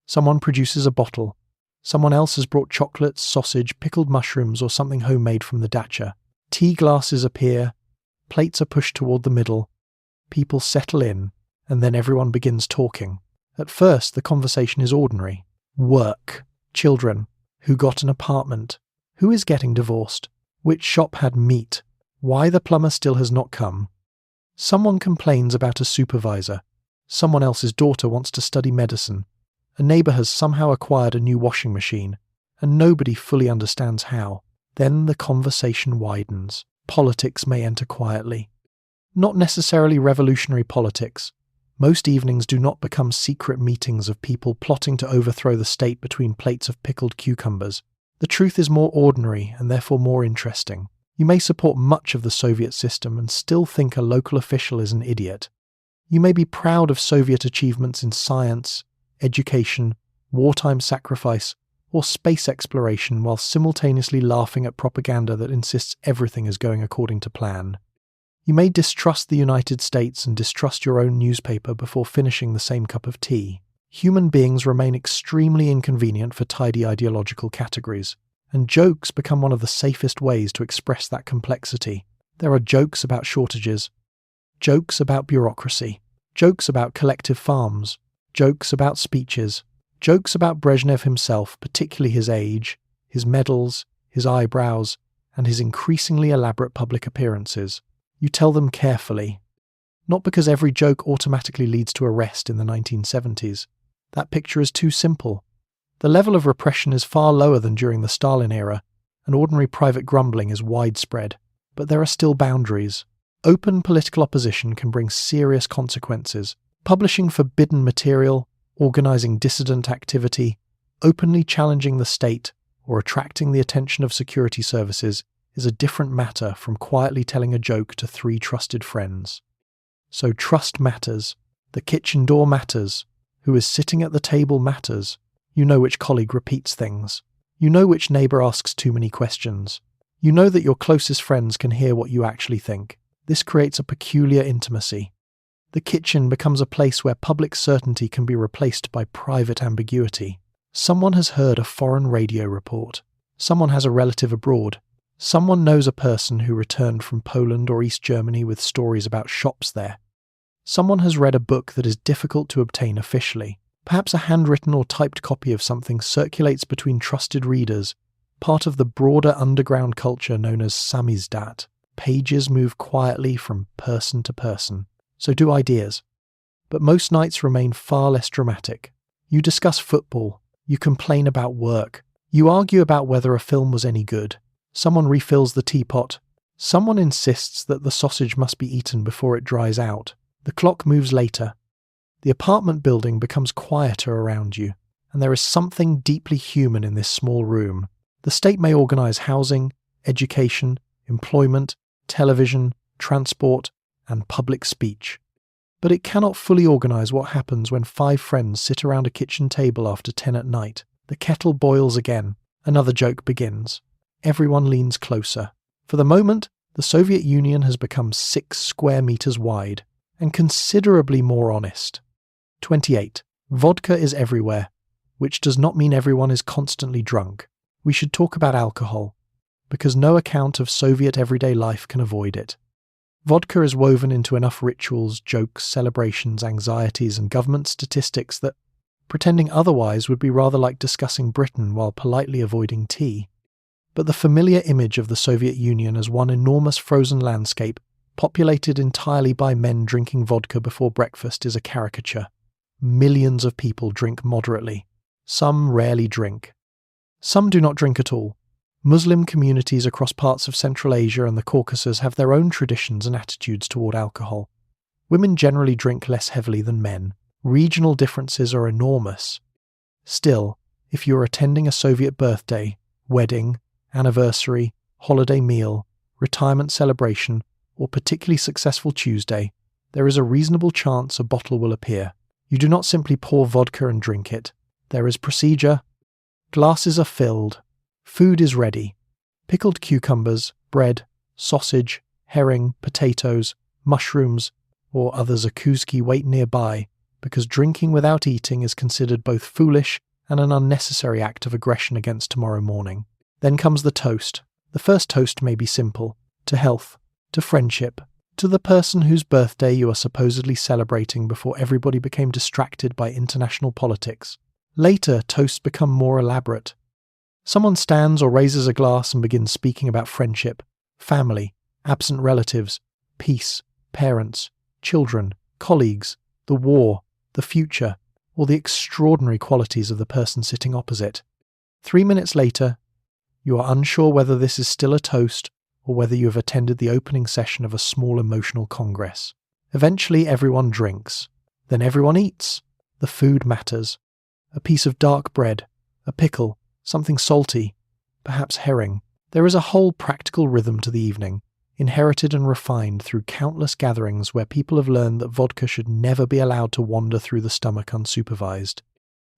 Someone produces a bottle. Someone else has brought chocolates, sausage, pickled mushrooms, or something homemade from the dacha. Tea glasses appear, plates are pushed toward the middle. People settle in, and then everyone begins talking. At first, the conversation is ordinary. Work, children, who got an apartment, who is getting divorced, which shop had meat, why the plumber still has not come. Someone complains about a supervisor. Someone else's daughter wants to study medicine. A neighbour has somehow acquired a new washing machine, and nobody fully understands how. Then the conversation widens. Politics may enter quietly. Not necessarily revolutionary politics. Most evenings do not become secret meetings of people plotting to overthrow the state between plates of pickled cucumbers. The truth is more ordinary and therefore more interesting. You may support much of the Soviet system and still think a local official is an idiot. You may be proud of Soviet achievements in science, education, wartime sacrifice, or space exploration while simultaneously laughing at propaganda that insists everything is going according to plan. You may distrust the United States and distrust your own newspaper before finishing the same cup of tea. Human beings remain extremely inconvenient for tidy ideological categories, and jokes become one of the safest ways to express that complexity. There are jokes about shortages, jokes about bureaucracy, jokes about collective farms, jokes about speeches, jokes about Brezhnev himself, particularly his age, his medals, his eyebrows, and his increasingly elaborate public appearances. You tell them carefully. Not because every joke automatically leads to arrest in the 1970s. That picture is too simple. The level of repression is far lower than during the Stalin era, and ordinary private grumbling is widespread. But there are still boundaries. Open political opposition can bring serious consequences. Publishing forbidden material, organizing dissident activity, openly challenging the state, or attracting the attention of security services is a different matter from quietly telling a joke to 3 trusted friends. So trust matters. The kitchen door matters. Who is sitting at the table matters. You know which colleague repeats things. You know which neighbour asks too many questions. You know that your closest friends can hear what you actually think. This creates a peculiar intimacy. The kitchen becomes a place where public certainty can be replaced by private ambiguity. Someone has heard a foreign radio report. Someone has a relative abroad. Someone knows a person who returned from Poland or East Germany with stories about shops there. Someone has read a book that is difficult to obtain officially. Perhaps a handwritten or typed copy of something circulates between trusted readers, part of the broader underground culture known as samizdat. Pages move quietly from person to person. So do ideas. But most nights remain far less dramatic. You discuss football. You complain about work. You argue about whether a film was any good. Someone refills the teapot. Someone insists that the sausage must be eaten before it dries out. The clock moves later. The apartment building becomes quieter around you, and there is something deeply human in this small room. The state may organize housing, education, employment, television, transport, and public speech. But it cannot fully organize what happens when 5 friends sit around a kitchen table after 10 at night. The kettle boils again. Another joke begins. Everyone leans closer. For the moment, the Soviet Union has become 6 square meters wide, and considerably more honest. 28. Vodka is everywhere, which does not mean everyone is constantly drunk. We should talk about alcohol, because no account of Soviet everyday life can avoid it. Vodka is woven into enough rituals, jokes, celebrations, anxieties, and government statistics that pretending otherwise would be rather like discussing Britain while politely avoiding tea. But the familiar image of the Soviet Union as one enormous frozen landscape, populated entirely by men drinking vodka before breakfast, is a caricature. Millions of people drink moderately. Some rarely drink. Some do not drink at all. Muslim communities across parts of Central Asia and the Caucasus have their own traditions and attitudes toward alcohol. Women generally drink less heavily than men. Regional differences are enormous. Still, if you are attending a Soviet birthday, wedding, anniversary, holiday meal, retirement celebration, or particularly successful Tuesday, there is a reasonable chance a bottle will appear. You do not simply pour vodka and drink it. There is procedure. Glasses are filled. Food is ready. Pickled cucumbers, bread, sausage, herring, potatoes, mushrooms, or other zakouski wait nearby, because drinking without eating is considered both foolish and an unnecessary act of aggression against tomorrow morning. Then comes the toast. The first toast may be simple. To health, to friendship, to the person whose birthday you are supposedly celebrating before everybody became distracted by international politics. Later, toasts become more elaborate. Someone stands or raises a glass and begins speaking about friendship, family, absent relatives, peace, parents, children, colleagues, the war, the future, or the extraordinary qualities of the person sitting opposite. 3 minutes later, you are unsure whether this is still a toast or whether you have attended the opening session of a small emotional congress. Eventually everyone drinks. Then everyone eats. The food matters. A piece of dark bread, a pickle, something salty, perhaps herring. There is a whole practical rhythm to the evening, inherited and refined through countless gatherings where people have learned that vodka should never be allowed to wander through the stomach unsupervised.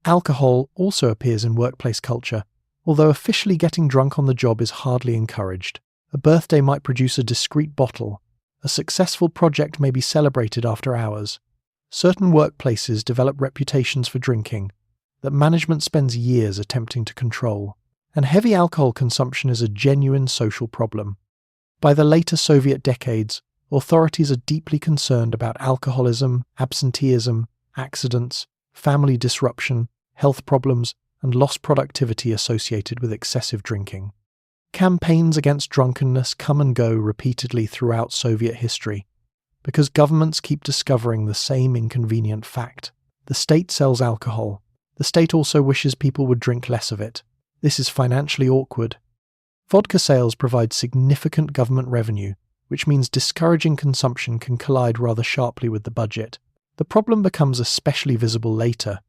Alcohol also appears in workplace culture, although officially getting drunk on the job is hardly encouraged. A birthday might produce a discreet bottle. A successful project may be celebrated after hours. Certain workplaces develop reputations for drinking that management spends years attempting to control, and heavy alcohol consumption is a genuine social problem. By the later Soviet decades, authorities are deeply concerned about alcoholism, absenteeism, accidents, family disruption, health problems, and lost productivity associated with excessive drinking. Campaigns against drunkenness come and go repeatedly throughout Soviet history, because governments keep discovering the same inconvenient fact. The state sells alcohol. The state also wishes people would drink less of it. This is financially awkward. Vodka sales provide significant government revenue, which means discouraging consumption can collide rather sharply with the budget. The problem becomes especially visible later,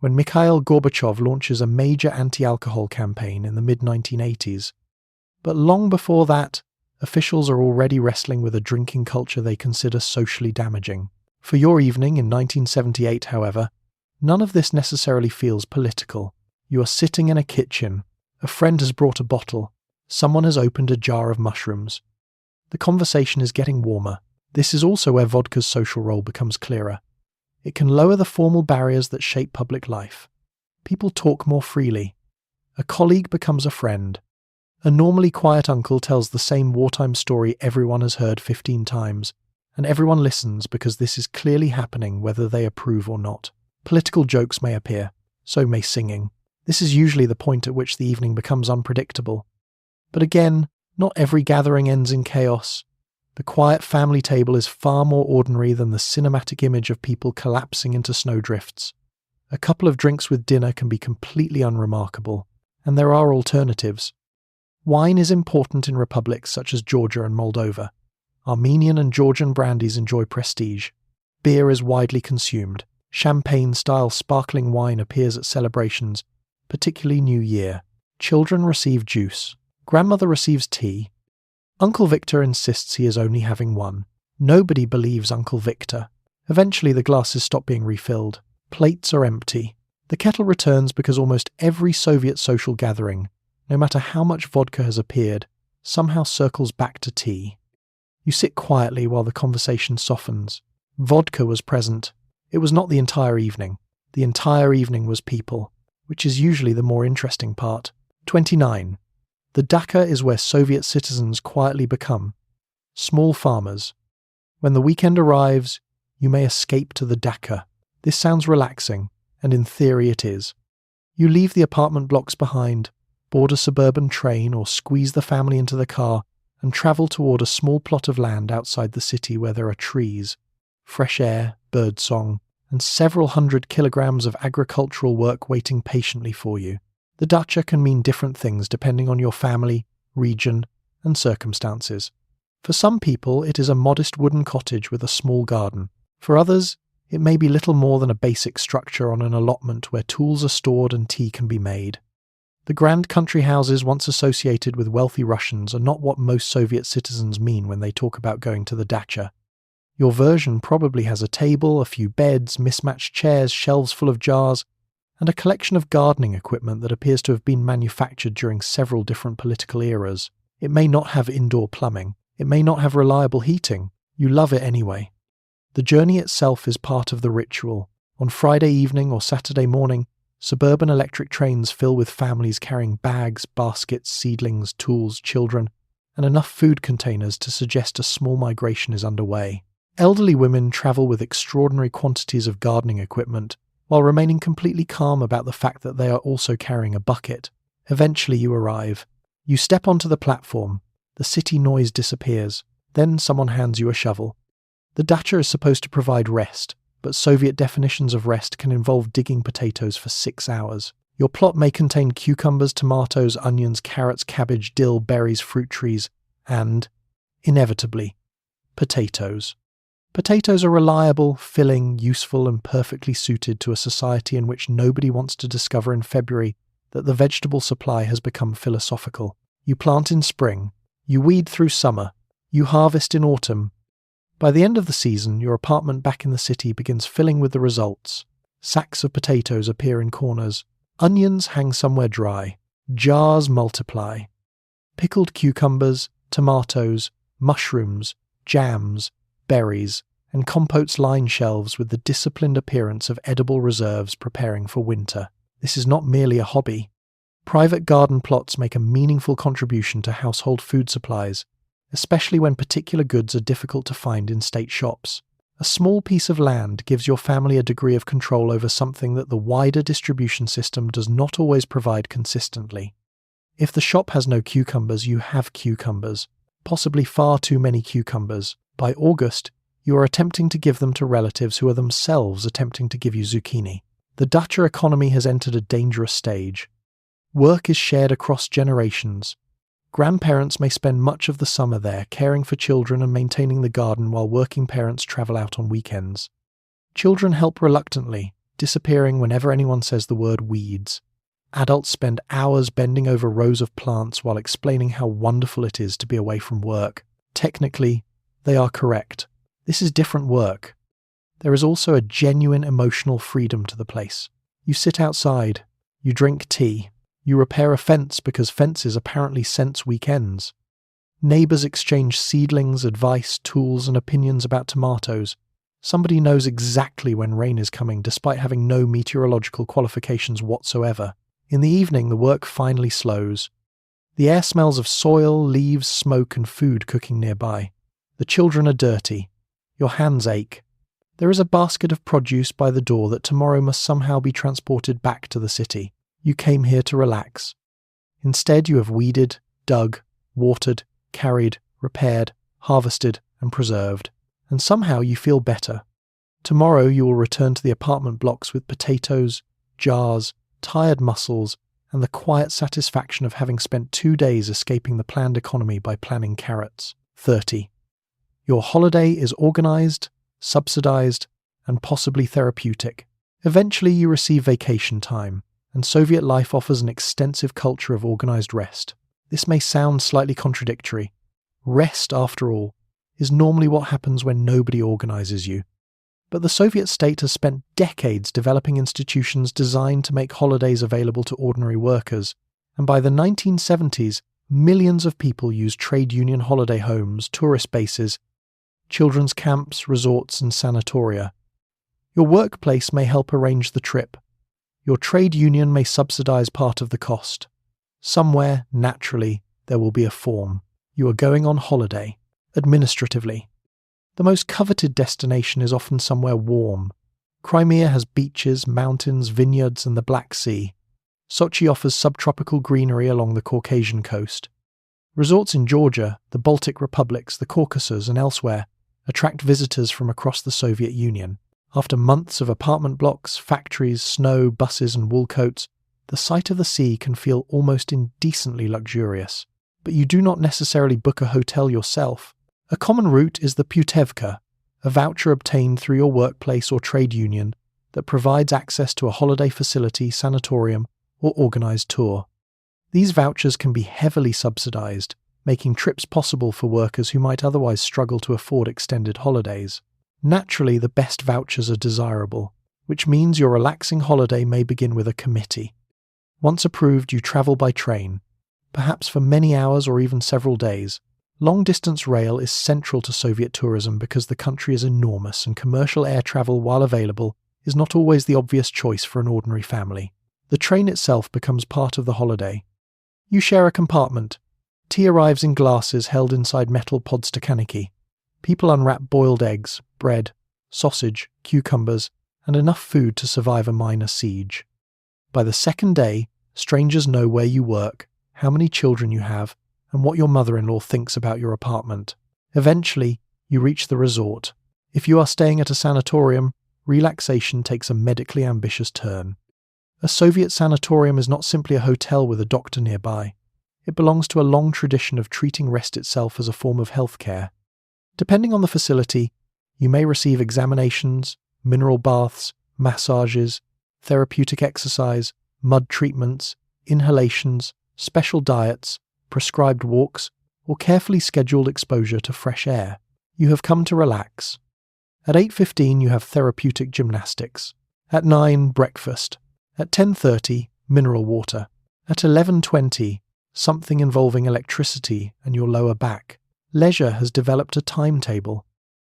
when Mikhail Gorbachev launches a major anti-alcohol campaign in the mid-1980s. But long before that, officials are already wrestling with a drinking culture they consider socially damaging. For your evening in 1978, however, none of this necessarily feels political. You are sitting in a kitchen. A friend has brought a bottle. Someone has opened a jar of mushrooms. The conversation is getting warmer. This is also where vodka's social role becomes clearer. It can lower the formal barriers that shape public life. People talk more freely. A colleague becomes a friend. A normally quiet uncle tells the same wartime story everyone has heard 15 times, and everyone listens because this is clearly happening whether they approve or not. Political jokes may appear, so may singing. This is usually the point at which the evening becomes unpredictable. But again, not every gathering ends in chaos. The quiet family table is far more ordinary than the cinematic image of people collapsing into snowdrifts. A couple of drinks with dinner can be completely unremarkable, and there are alternatives. Wine is important in republics such as Georgia and Moldova. Armenian and Georgian brandies enjoy prestige. Beer is widely consumed. Champagne-style sparkling wine appears at celebrations, particularly New Year. Children receive juice. Grandmother receives tea. Uncle Victor insists he is only having one. Nobody believes Uncle Victor. Eventually the glasses stop being refilled. Plates are empty. The kettle returns because almost every Soviet social gathering, no matter how much vodka has appeared, somehow circles back to tea. You sit quietly while the conversation softens. Vodka was present. It was not the entire evening. The entire evening was people, which is usually the more interesting part. 29. The dacha is where Soviet citizens quietly become small farmers. When the weekend arrives, you may escape to the dacha. This sounds relaxing, and in theory it is. You leave the apartment blocks behind, board a suburban train or squeeze the family into the car and travel toward a small plot of land outside the city where there are trees, fresh air, birdsong, and several hundred kilograms of agricultural work waiting patiently for you. The dacha can mean different things depending on your family, region, and circumstances. For some people, it is a modest wooden cottage with a small garden. For others, it may be little more than a basic structure on an allotment where tools are stored and tea can be made. The grand country houses once associated with wealthy Russians are not what most Soviet citizens mean when they talk about going to the dacha. Your version probably has a table, a few beds, mismatched chairs, shelves full of jars, and a collection of gardening equipment that appears to have been manufactured during several different political eras. It may not have indoor plumbing. It may not have reliable heating. You love it anyway. The journey itself is part of the ritual. On Friday evening or Saturday morning, suburban electric trains fill with families carrying bags, baskets, seedlings, tools, children, and enough food containers to suggest a small migration is underway. Elderly women travel with extraordinary quantities of gardening equipment, while remaining completely calm about the fact that they are also carrying a bucket. Eventually you arrive. You step onto the platform. The city noise disappears. Then someone hands you a shovel. The dacha is supposed to provide rest, but Soviet definitions of rest can involve digging potatoes for 6 hours. Your plot may contain cucumbers, tomatoes, onions, carrots, cabbage, dill, berries, fruit trees, and, inevitably, potatoes. Potatoes are reliable, filling, useful, and perfectly suited to a society in which nobody wants to discover in February that the vegetable supply has become philosophical. You plant in spring. You weed through summer. You harvest in autumn. By the end of the season, your apartment back in the city begins filling with the results. Sacks of potatoes appear in corners. Onions hang somewhere dry. Jars multiply. Pickled cucumbers, tomatoes, mushrooms, jams, berries, and compotes line shelves with the disciplined appearance of edible reserves preparing for winter. This is not merely a hobby. Private garden plots make a meaningful contribution to household food supplies, especially when particular goods are difficult to find in state shops. A small piece of land gives your family a degree of control over something that the wider distribution system does not always provide consistently. If the shop has no cucumbers, you have cucumbers, possibly far too many cucumbers. By August, you are attempting to give them to relatives who are themselves attempting to give you zucchini. The dacha economy has entered a dangerous stage. Work is shared across generations. Grandparents may spend much of the summer there, caring for children and maintaining the garden while working parents travel out on weekends. Children help reluctantly, disappearing whenever anyone says the word weeds. Adults spend hours bending over rows of plants while explaining how wonderful it is to be away from work. Technically, they are correct. This is different work. There is also a genuine emotional freedom to the place. You sit outside. You drink tea. You repair a fence because fences apparently sense weekends. Neighbours exchange seedlings, advice, tools, and opinions about tomatoes. Somebody knows exactly when rain is coming despite having no meteorological qualifications whatsoever. In the evening, the work finally slows. The air smells of soil, leaves, smoke, and food cooking nearby. The children are dirty. Your hands ache. There is a basket of produce by the door that tomorrow must somehow be transported back to the city. You came here to relax. Instead, you have weeded, dug, watered, carried, repaired, harvested, and preserved. And somehow you feel better. Tomorrow you will return to the apartment blocks with potatoes, jars, tired muscles, and the quiet satisfaction of having spent 2 days escaping the planned economy by planning carrots. 30. Your holiday is organized, subsidized, and possibly therapeutic. Eventually you receive vacation time, and Soviet life offers an extensive culture of organized rest. This may sound slightly contradictory. Rest, after all, is normally what happens when nobody organizes you. But the Soviet state has spent decades developing institutions designed to make holidays available to ordinary workers, and by the 1970s, millions of people used trade union holiday homes, tourist bases, children's camps, resorts, and sanatoria. Your workplace may help arrange the trip. Your trade union may subsidize part of the cost. Somewhere, naturally, there will be a form. You are going on holiday, administratively. The most coveted destination is often somewhere warm. Crimea has beaches, mountains, vineyards, and the Black Sea. Sochi offers subtropical greenery along the Caucasian coast. Resorts in Georgia, the Baltic republics, the Caucasus, and elsewhere attract visitors from across the Soviet Union. After months of apartment blocks, factories, snow, buses, and wool coats, the sight of the sea can feel almost indecently luxurious. But you do not necessarily book a hotel yourself. A common route is the Putevka, a voucher obtained through your workplace or trade union that provides access to a holiday facility, sanatorium, or organized tour. These vouchers can be heavily subsidized, making trips possible for workers who might otherwise struggle to afford extended holidays. Naturally, the best vouchers are desirable, which means your relaxing holiday may begin with a committee. Once approved, you travel by train, perhaps for many hours or even several days. Long-distance rail is central to Soviet tourism because the country is enormous and commercial air travel, while available, is not always the obvious choice for an ordinary family. The train itself becomes part of the holiday. You share a compartment. Tea arrives in glasses held inside metal podstakaniki. People unwrap boiled eggs, bread, sausage, cucumbers, and enough food to survive a minor siege. By the second day, strangers know where you work, how many children you have, and what your mother-in-law thinks about your apartment. Eventually, you reach the resort. If you are staying at a sanatorium, relaxation takes a medically ambitious turn. A Soviet sanatorium is not simply a hotel with a doctor nearby. It belongs to a long tradition of treating rest itself as a form of healthcare. Depending on the facility, you may receive examinations, mineral baths, massages, therapeutic exercise, mud treatments, inhalations, special diets, prescribed walks, or carefully scheduled exposure to fresh air. You have come to relax. At 8:15 you have therapeutic gymnastics. At 9, breakfast. At 10:30, mineral water. At 11:20, something involving electricity and your lower back. Leisure has developed a timetable.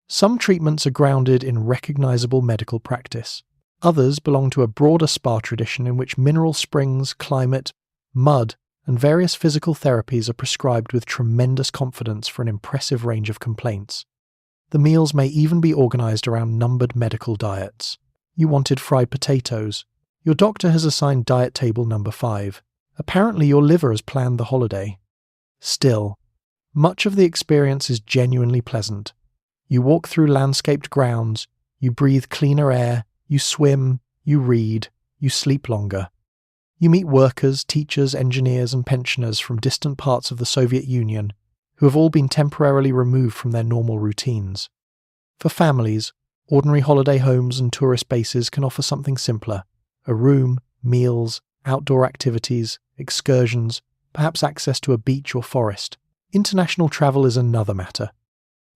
Some treatments are grounded in recognizable medical practice. Others belong to a broader spa tradition in which mineral springs, climate, mud, and various physical therapies are prescribed with tremendous confidence for an impressive range of complaints. The meals may even be organized around numbered medical diets. You wanted fried potatoes. Your doctor has assigned diet table number 5. Apparently your liver has planned the holiday. Still, much of the experience is genuinely pleasant. You walk through landscaped grounds, you breathe cleaner air, you swim, you read, you sleep longer. You meet workers, teachers, engineers, and pensioners from distant parts of the Soviet Union who have all been temporarily removed from their normal routines. For families, ordinary holiday homes and tourist bases can offer something simpler: a room, meals, outdoor activities, excursions, perhaps access to a beach or forest. International travel is another matter.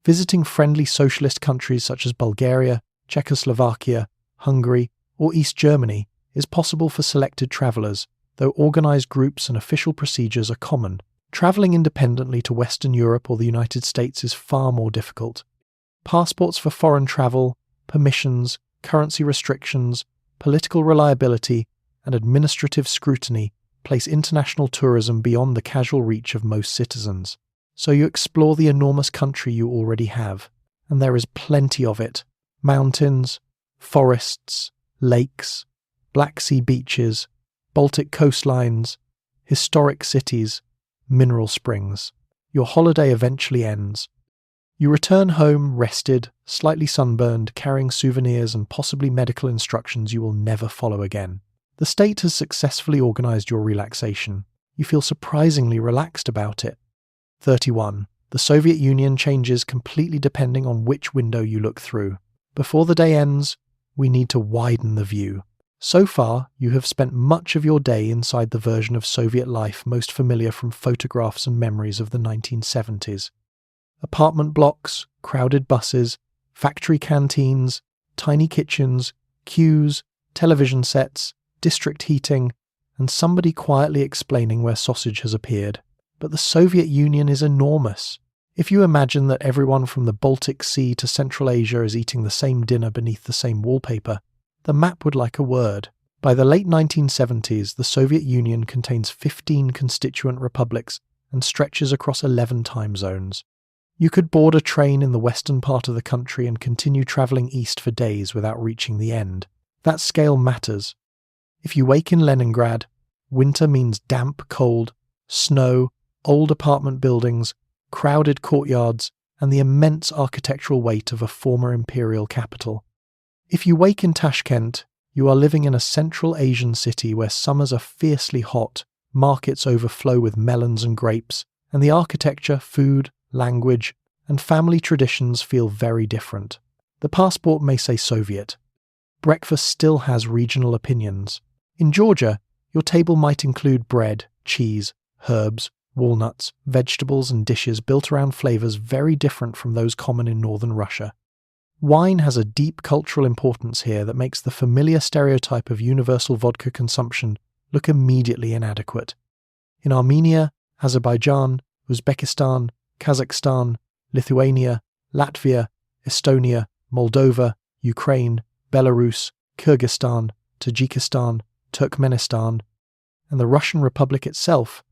Visiting friendly socialist countries such as Bulgaria, Czechoslovakia, Hungary, or East Germany is possible for selected travellers, though organised groups and official procedures are common. Travelling independently to Western Europe or the United States is far more difficult. Passports for foreign travel, permissions, currency restrictions, political reliability, and administrative scrutiny place international tourism beyond the casual reach of most citizens. So you explore the enormous country you already have, and there is plenty of it. Mountains, forests, lakes, Black Sea beaches, Baltic coastlines, historic cities, mineral springs. Your holiday eventually ends. You return home rested, slightly sunburned, carrying souvenirs and possibly medical instructions you will never follow again. The state has successfully organized your relaxation. You feel surprisingly relaxed about it. 31. The Soviet Union changes completely depending on which window you look through. Before the day ends, we need to widen the view. So far, you have spent much of your day inside the version of Soviet life most familiar from photographs and memories of the 1970s. Apartment blocks, crowded buses, factory canteens, tiny kitchens, queues, television sets, district heating, and somebody quietly explaining where sausage has appeared. But the Soviet Union is enormous. If you imagine that everyone from the Baltic Sea to Central Asia is eating the same dinner beneath the same wallpaper, the map would like a word. By the late 1970s, the Soviet Union contains 15 constituent republics and stretches across 11 time zones. You could board a train in the western part of the country and continue travelling east for days without reaching the end. That scale matters. If you wake in Leningrad, winter means damp cold, snow, old apartment buildings, crowded courtyards, and the immense architectural weight of a former imperial capital. If you wake in Tashkent, you are living in a Central Asian city where summers are fiercely hot, markets overflow with melons and grapes, and the architecture, food, language, and family traditions feel very different. The passport may say Soviet. Breakfast still has regional opinions. In Georgia, your table might include bread, cheese, herbs, walnuts, vegetables, and dishes built around flavors very different from those common in northern Russia. Wine has a deep cultural importance here that makes the familiar stereotype of universal vodka consumption look immediately inadequate. In Armenia, Azerbaijan, Uzbekistan, Kazakhstan, Lithuania, Latvia, Estonia, Moldova, Ukraine, Belarus, Kyrgyzstan, Tajikistan, Turkmenistan, and the Russian Republic itself,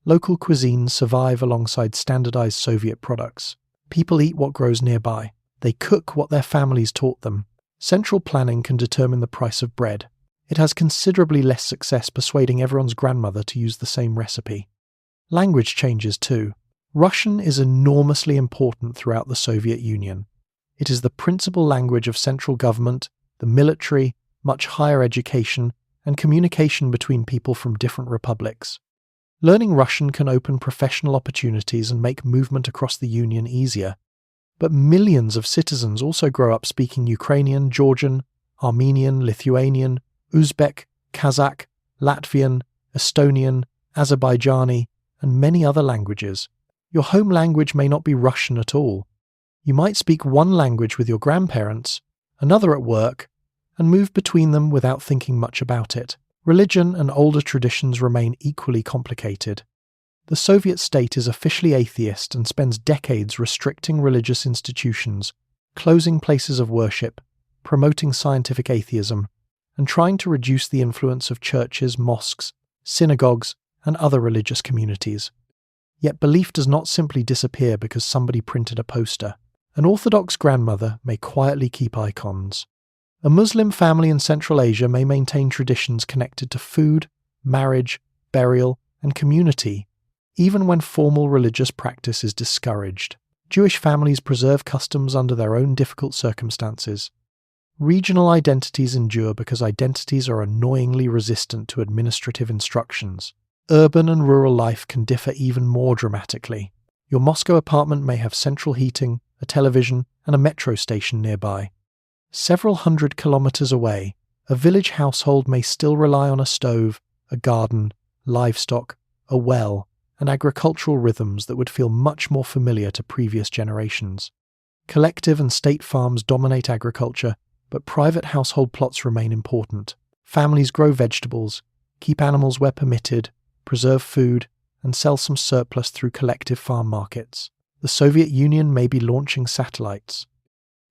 local cuisines survive alongside standardized Soviet products. People eat what grows nearby. They cook what their families taught them. Central planning can determine the price of bread. It has considerably less success persuading everyone's grandmother to use the same recipe. Language changes too. Russian is enormously important throughout the Soviet Union. It is the principal language of central government, the military, much higher education, and communication between people from different republics. Learning Russian can open professional opportunities and make movement across the Union easier. But millions of citizens also grow up speaking Ukrainian, Georgian, Armenian, Lithuanian, Uzbek, Kazakh, Latvian, Estonian, Azerbaijani, and many other languages. Your home language may not be Russian at all. You might speak one language with your grandparents, another at work, and move between them without thinking much about it. Religion and older traditions remain equally complicated. The Soviet state is officially atheist and spends decades restricting religious institutions, closing places of worship, promoting scientific atheism, and trying to reduce the influence of churches, mosques, synagogues, and other religious communities. Yet belief does not simply disappear because somebody printed a poster. An Orthodox grandmother may quietly keep icons. A Muslim family in Central Asia may maintain traditions connected to food, marriage, burial, and community, even when formal religious practice is discouraged. Jewish families preserve customs under their own difficult circumstances. Regional identities endure because identities are annoyingly resistant to administrative instructions. Urban and rural life can differ even more dramatically. Your Moscow apartment may have central heating, a television, and a metro station nearby. Several hundred kilometers away, a village household may still rely on a stove, a garden, livestock, a well, and agricultural rhythms that would feel much more familiar to previous generations. Collective and state farms dominate agriculture, but private household plots remain important. Families grow vegetables, keep animals where permitted, preserve food, and sell some surplus through collective farm markets. The Soviet Union may be launching satellites.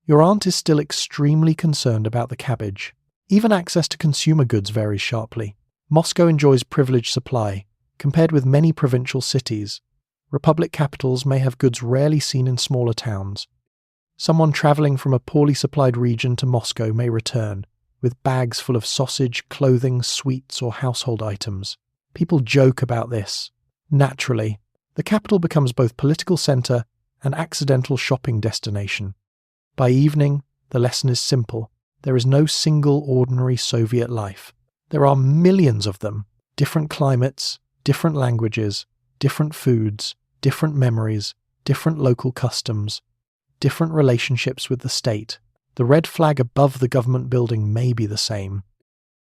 Your aunt is still extremely concerned about the cabbage. Even access to consumer goods varies sharply. Moscow enjoys privileged supply, compared with many provincial cities. Republic capitals may have goods rarely seen in smaller towns. Someone traveling from a poorly supplied region to Moscow may return, with bags full of sausage, clothing, sweets, or household items. People joke about this. Naturally, the capital becomes both political centre and accidental shopping destination. By evening, the lesson is simple. There is no single ordinary Soviet life. There are millions of them, different climates, different languages, different foods, different memories, different local customs, different relationships with the state. The red flag above the government building may be the same.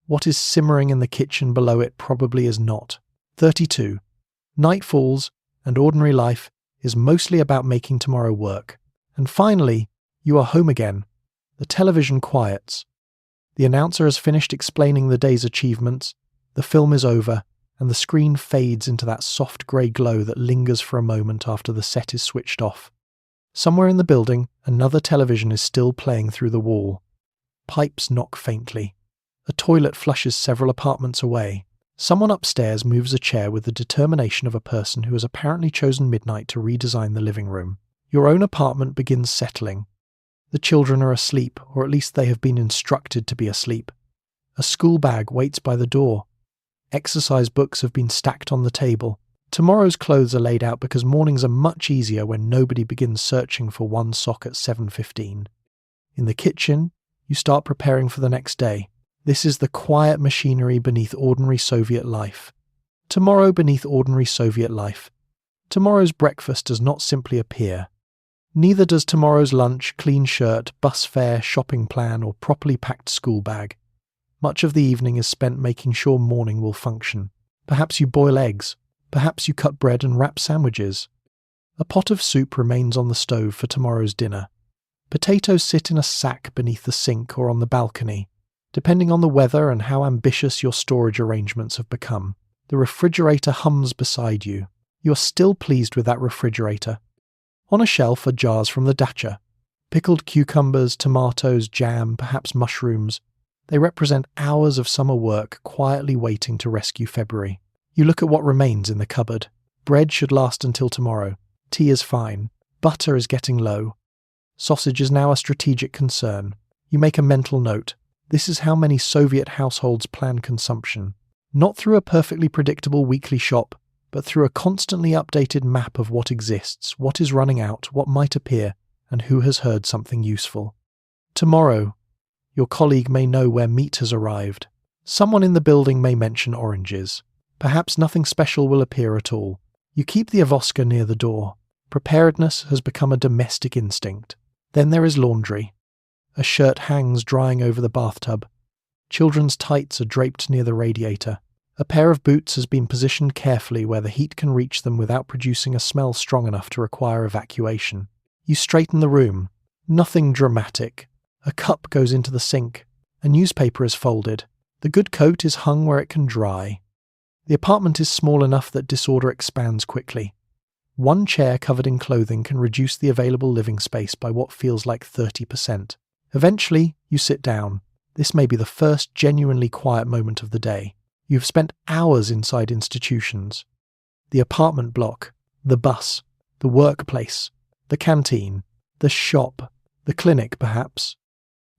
What is simmering in the kitchen below it probably is not. 32. Night falls, and ordinary life is mostly about making tomorrow work. And finally, you are home again. The television quiets. The announcer has finished explaining the day's achievements, the film is over, and the screen fades into that soft grey glow that lingers for a moment after the set is switched off. Somewhere in the building, another television is still playing through the wall. Pipes knock faintly. A toilet flushes several apartments away. Someone upstairs moves a chair with the determination of a person who has apparently chosen midnight to redesign the living room. Your own apartment begins settling. The children are asleep, or at least they have been instructed to be asleep. A school bag waits by the door. Exercise books have been stacked on the table. Tomorrow's clothes are laid out because mornings are much easier when nobody begins searching for one sock at 7:15. In the kitchen, you start preparing for the next day. This is the quiet machinery beneath ordinary Soviet life. Tomorrow beneath ordinary Soviet life. Tomorrow's breakfast does not simply appear. Neither does tomorrow's lunch, clean shirt, bus fare, shopping plan, or properly packed school bag. Much of the evening is spent making sure morning will function. Perhaps you boil eggs. Perhaps you cut bread and wrap sandwiches. A pot of soup remains on the stove for tomorrow's dinner. Potatoes sit in a sack beneath the sink or on the balcony. Depending on the weather and how ambitious your storage arrangements have become, the refrigerator hums beside you. You are still pleased with that refrigerator. On a shelf are jars from the dacha. Pickled cucumbers, tomatoes, jam, perhaps mushrooms. They represent hours of summer work quietly waiting to rescue February. You look at what remains in the cupboard. Bread should last until tomorrow. Tea is fine. Butter is getting low. Sausage is now a strategic concern. You make a mental note. This is how many Soviet households plan consumption. Not through a perfectly predictable weekly shop, but through a constantly updated map of what exists, what is running out, what might appear, and who has heard something useful. Tomorrow, your colleague may know where meat has arrived. Someone in the building may mention oranges. Perhaps nothing special will appear at all. You keep the avoska near the door. Preparedness has become a domestic instinct. Then there is laundry. A shirt hangs drying over the bathtub. Children's tights are draped near the radiator. A pair of boots has been positioned carefully where the heat can reach them without producing a smell strong enough to require evacuation. You straighten the room. Nothing dramatic. A cup goes into the sink. A newspaper is folded. The good coat is hung where it can dry. The apartment is small enough that disorder expands quickly. One chair covered in clothing can reduce the available living space by what feels like 30%. Eventually, you sit down. This may be the first genuinely quiet moment of the day. You have spent hours inside institutions. The apartment block, the bus, the workplace, the canteen, the shop, the clinic perhaps.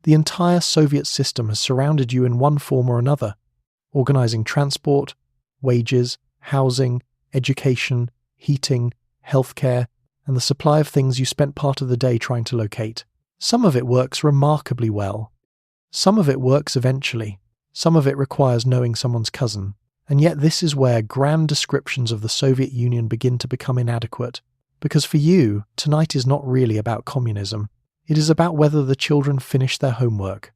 The entire Soviet system has surrounded you in one form or another, organizing transport, wages, housing, education, heating, healthcare, and the supply of things you spent part of the day trying to locate. Some of it works remarkably well. Some of it works eventually. Some of it requires knowing someone's cousin. And yet this is where grand descriptions of the Soviet Union begin to become inadequate. Because for you, tonight is not really about communism. It is about whether the children finish their homework.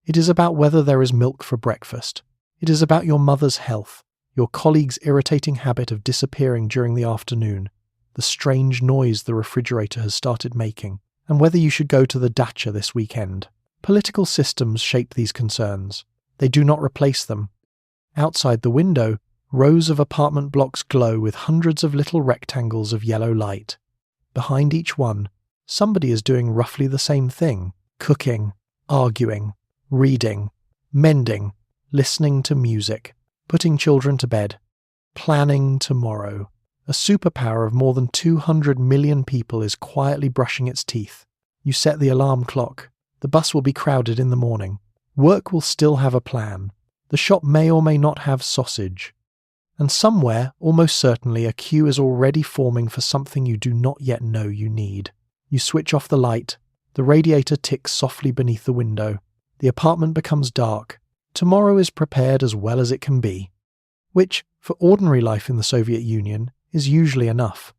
It is about whether there is milk for breakfast. It is about your mother's health, your colleague's irritating habit of disappearing during the afternoon, the strange noise the refrigerator has started making, and whether you should go to the dacha this weekend. Political systems shape these concerns. They do not replace them. Outside the window, rows of apartment blocks glow with hundreds of little rectangles of yellow light. Behind each one, somebody is doing roughly the same thing: cooking, arguing, reading, mending, listening to music, putting children to bed, planning tomorrow. A superpower of more than 200 million people is quietly brushing its teeth. You set the alarm clock. The bus will be crowded in the morning. Work will still have a plan. The shop may or may not have sausage. And somewhere, almost certainly, a queue is already forming for something you do not yet know you need. You switch off the light. The radiator ticks softly beneath the window. The apartment becomes dark. Tomorrow is prepared as well as it can be. Which, for ordinary life in the Soviet Union, is usually enough.